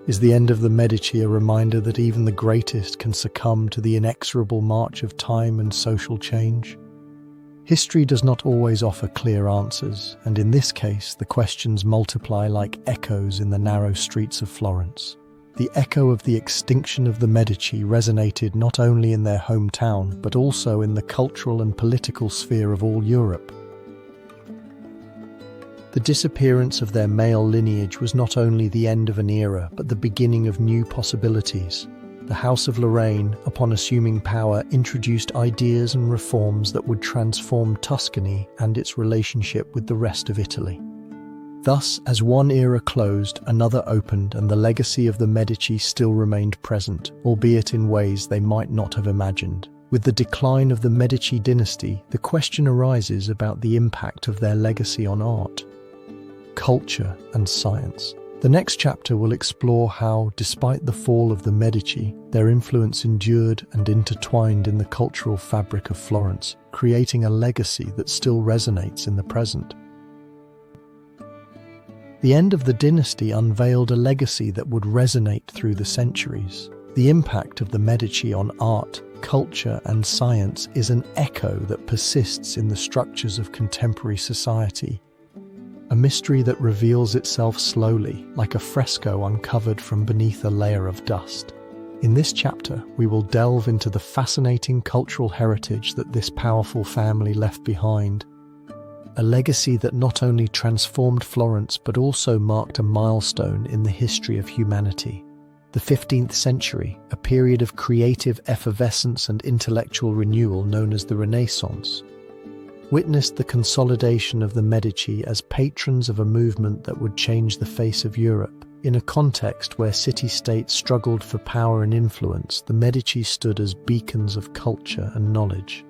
A: Is the end of the Medici a reminder that even the greatest can succumb to the inexorable march of time and social change? History does not always offer clear answers, and in this case, the questions multiply like echoes in the narrow streets of Florence. The echo of the extinction of the Medici resonated not only in their hometown, but also in the cultural and political sphere of all Europe. The disappearance of their male lineage was not only the end of an era, but the beginning of new possibilities. The House of Lorraine, upon assuming power, introduced ideas and reforms that would transform Tuscany and its relationship with the rest of Italy. Thus, as one era closed, another opened, and the legacy of the Medici still remained present, albeit in ways they might not have imagined. With the decline of the Medici dynasty, the question arises about the impact of their legacy on art, culture, and science. The next chapter will explore how, despite the fall of the Medici, their influence endured and intertwined in the cultural fabric of Florence, creating a legacy that still resonates in the present. The end of the dynasty unveiled a legacy that would resonate through the centuries. The impact of the Medici on art, culture, and science is an echo that persists in the structures of contemporary society. A mystery that reveals itself slowly, like a fresco uncovered from beneath a layer of dust. In this chapter, we will delve into the fascinating cultural heritage that this powerful family left behind. A legacy that not only transformed Florence but also marked a milestone in the history of humanity. The 15th century, a period of creative effervescence and intellectual renewal known as the Renaissance, witnessed the consolidation of the Medici as patrons of a movement that would change the face of Europe. In a context where city-states struggled for power and influence, the Medici stood as beacons of culture and knowledge.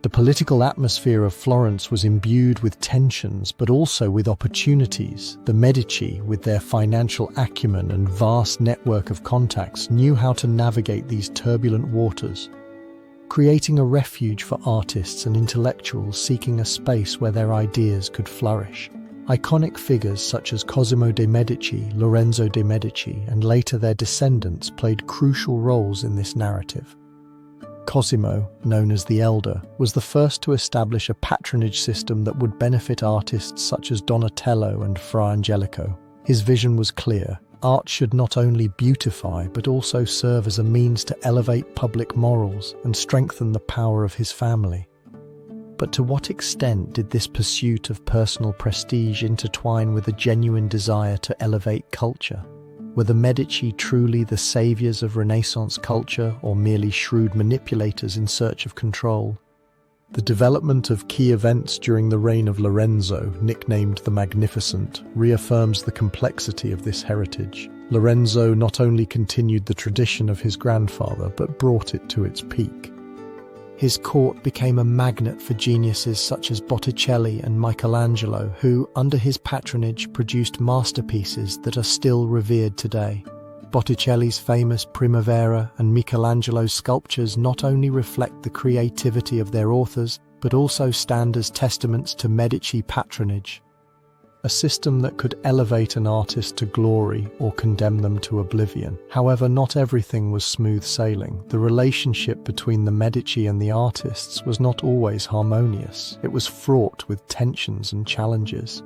A: The political atmosphere of Florence was imbued with tensions, but also with opportunities. The Medici, with their financial acumen and vast network of contacts, knew how to navigate these turbulent waters, creating a refuge for artists and intellectuals seeking a space where their ideas could flourish. Iconic figures such as Cosimo de' Medici, Lorenzo de' Medici, and later their descendants played crucial roles in this narrative. Cosimo, known as the Elder, was the first to establish a patronage system that would benefit artists such as Donatello and Fra Angelico. His vision was clear. Art should not only beautify, but also serve as a means to elevate public morals and strengthen the power of his family. But to what extent did this pursuit of personal prestige intertwine with a genuine desire to elevate culture? Were the Medici truly the saviors of Renaissance culture, or merely shrewd manipulators in search of control? The development of key events during the reign of Lorenzo, nicknamed the Magnificent, reaffirms the complexity of this heritage. Lorenzo not only continued the tradition of his grandfather, but brought it to its peak. His court became a magnet for geniuses such as Botticelli and Michelangelo, who, under his patronage, produced masterpieces that are still revered today. Botticelli's famous Primavera and Michelangelo's sculptures not only reflect the creativity of their authors, but also stand as testaments to Medici patronage, a system that could elevate an artist to glory or condemn them to oblivion. However, not everything was smooth sailing. The relationship between the Medici and the artists was not always harmonious. It was fraught with tensions and challenges.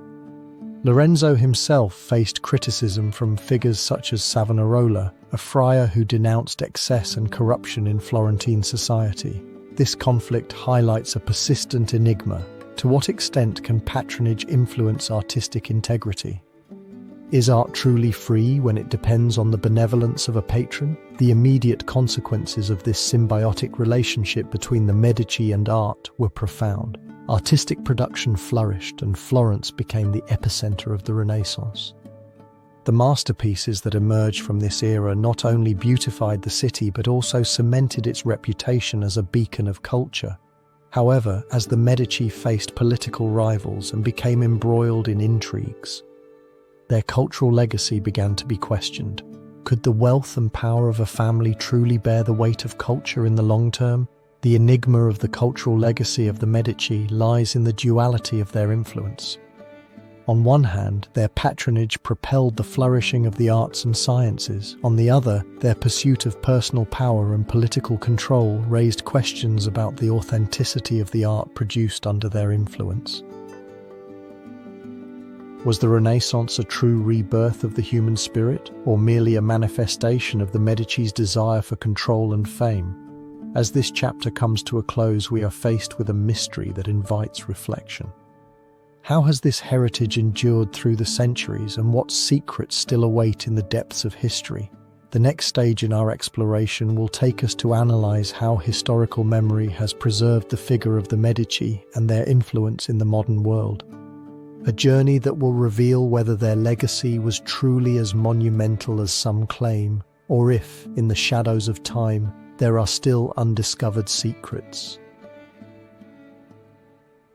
A: Lorenzo himself faced criticism from figures such as Savonarola, a friar who denounced excess and corruption in Florentine society. This conflict highlights a persistent enigma. To what extent can patronage influence artistic integrity? Is art truly free when it depends on the benevolence of a patron? The immediate consequences of this symbiotic relationship between the Medici and art were profound. Artistic production flourished, and Florence became the epicenter of the Renaissance. The masterpieces that emerged from this era not only beautified the city but also cemented its reputation as a beacon of culture. However, as the Medici faced political rivals and became embroiled in intrigues, their cultural legacy began to be questioned. Could the wealth and power of a family truly bear the weight of culture in the long term? The enigma of the cultural legacy of the Medici lies in the duality of their influence. On one hand, their patronage propelled the flourishing of the arts and sciences. On the other, their pursuit of personal power and political control raised questions about the authenticity of the art produced under their influence. Was the Renaissance a true rebirth of the human spirit, or merely a manifestation of the Medici's desire for control and fame? As this chapter comes to a close, we are faced with a mystery that invites reflection. How has this heritage endured through the centuries, and what secrets still await in the depths of history? The next stage in our exploration will take us to analyze how historical memory has preserved the figure of the Medici and their influence in the modern world. A journey that will reveal whether their legacy was truly as monumental as some claim, or if, in the shadows of time, there are still undiscovered secrets.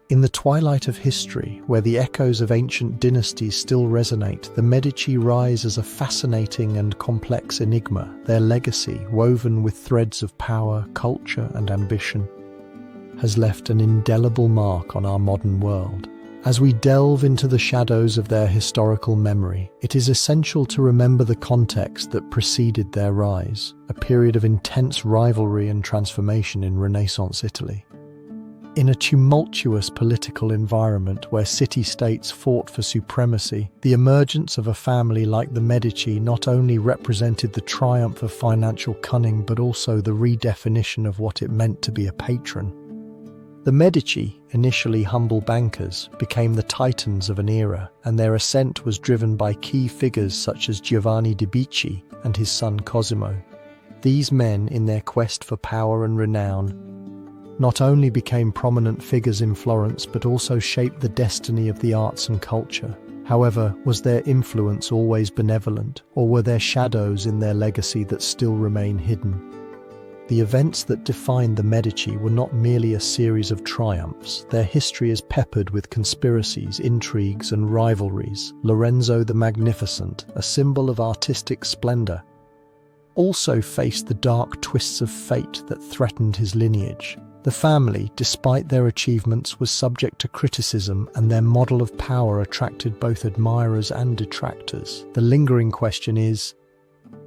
A: In the twilight of history, where the echoes of ancient dynasties still resonate, the Medici rise as a fascinating and complex enigma. Their legacy, woven with threads of power, culture, and ambition, has left an indelible mark on our modern world. As we delve into the shadows of their historical memory, it is essential to remember the context that preceded their rise, a period of intense rivalry and transformation in Renaissance Italy. In a tumultuous political environment where city-states fought for supremacy, the emergence of a family like the Medici not only represented the triumph of financial cunning but also the redefinition of what it meant to be a patron. The Medici, initially humble bankers, became the titans of an era, and their ascent was driven by key figures such as Giovanni di Bicci and his son Cosimo. These men, in their quest for power and renown, not only became prominent figures in Florence but also shaped the destiny of the arts and culture. However, was their influence always benevolent, or were there shadows in their legacy that still remain hidden? The events that defined the Medici were not merely a series of triumphs. Their history is peppered with conspiracies, intrigues, and rivalries. Lorenzo the Magnificent, a symbol of artistic splendor, also faced the dark twists of fate that threatened his lineage. The family, despite their achievements, was subject to criticism, and their model of power attracted both admirers and detractors. The lingering question is,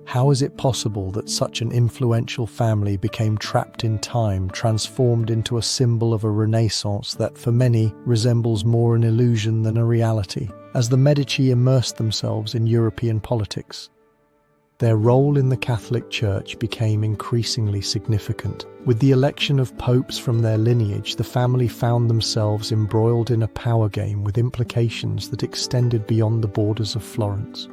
A: how is it possible that such an influential family became trapped in time, transformed into a symbol of a Renaissance that, for many, resembles more an illusion than a reality? As the Medici immersed themselves in European politics, their role in the Catholic Church became increasingly significant. With the election of popes from their lineage, the family found themselves embroiled in a power game with implications that extended beyond the borders of Florence.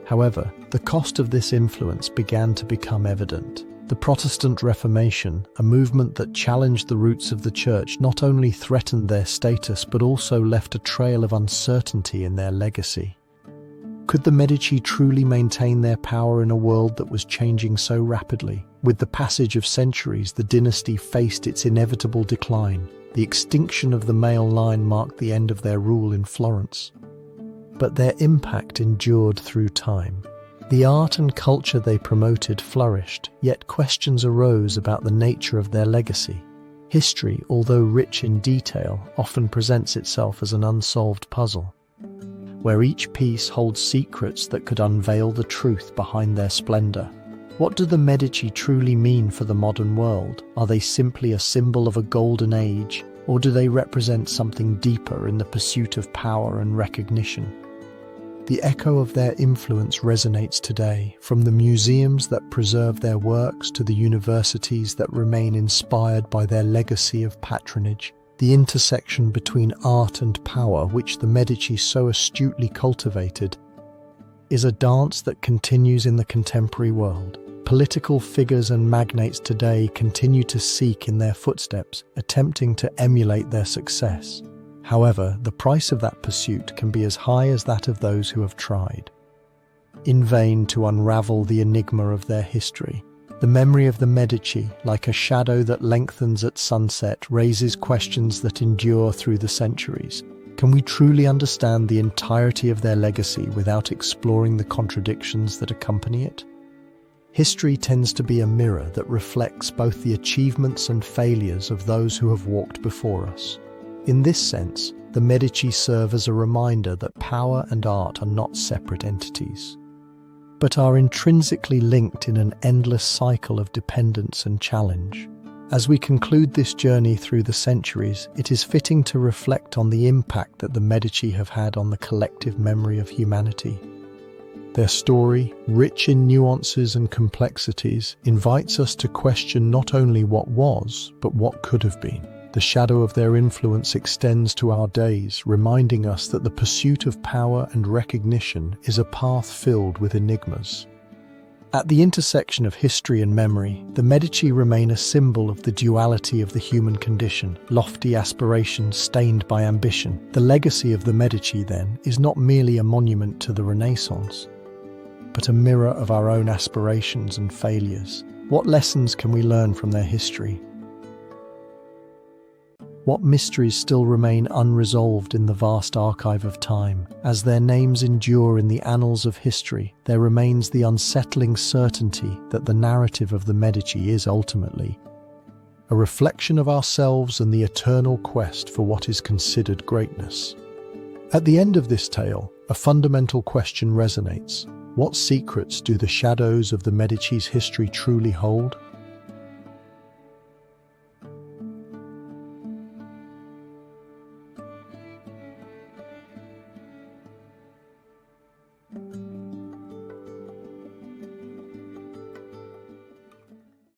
A: However, the cost of this influence began to become evident. The Protestant Reformation, a movement that challenged the roots of the Church, not only threatened their status but also left a trail of uncertainty in their legacy. Could the Medici truly maintain their power in a world that was changing so rapidly? With the passage of centuries, the dynasty faced its inevitable decline. The extinction of the male line marked the end of their rule in Florence. But their impact endured through time. The art and culture they promoted flourished, yet questions arose about the nature of their legacy. History, although rich in detail, often presents itself as an unsolved puzzle, where each piece holds secrets that could unveil the truth behind their splendor. What do the Medici truly mean for the modern world? Are they simply a symbol of a golden age, or do they represent something deeper in the pursuit of power and recognition? The echo of their influence resonates today, from the museums that preserve their works to the universities that remain inspired by their legacy of patronage. The intersection between art and power, which the Medici so astutely cultivated, is a dance that continues in the contemporary world. Political figures and magnates today continue to seek in their footsteps, attempting to emulate their success. However, the price of that pursuit can be as high as that of those who have tried in vain to unravel the enigma of their history. The memory of the Medici, like a shadow that lengthens at sunset, raises questions that endure through the centuries. Can we truly understand the entirety of their legacy without exploring the contradictions that accompany it? History tends to be a mirror that reflects both the achievements and failures of those who have walked before us. In this sense, the Medici serve as a reminder that power and art are not separate entities, but are intrinsically linked in an endless cycle of dependence and challenge. As we conclude this journey through the centuries, it is fitting to reflect on the impact that the Medici have had on the collective memory of humanity. Their story, rich in nuances and complexities, invites us to question not only what was, but what could have been. The shadow of their influence extends to our days, reminding us that the pursuit of power and recognition is a path filled with enigmas. At the intersection of history and memory, the Medici remain a symbol of the duality of the human condition, lofty aspirations stained by ambition. The legacy of the Medici, then, is not merely a monument to the Renaissance, but a mirror of our own aspirations and failures. What lessons can we learn from their history? What mysteries still remain unresolved in the vast archive of time? As their names endure in the annals of history, there remains the unsettling certainty that the narrative of the Medici is ultimately a reflection of ourselves and the eternal quest for what is considered greatness. At the end of this tale, a fundamental question resonates. What secrets do the shadows of the Medici's history truly hold?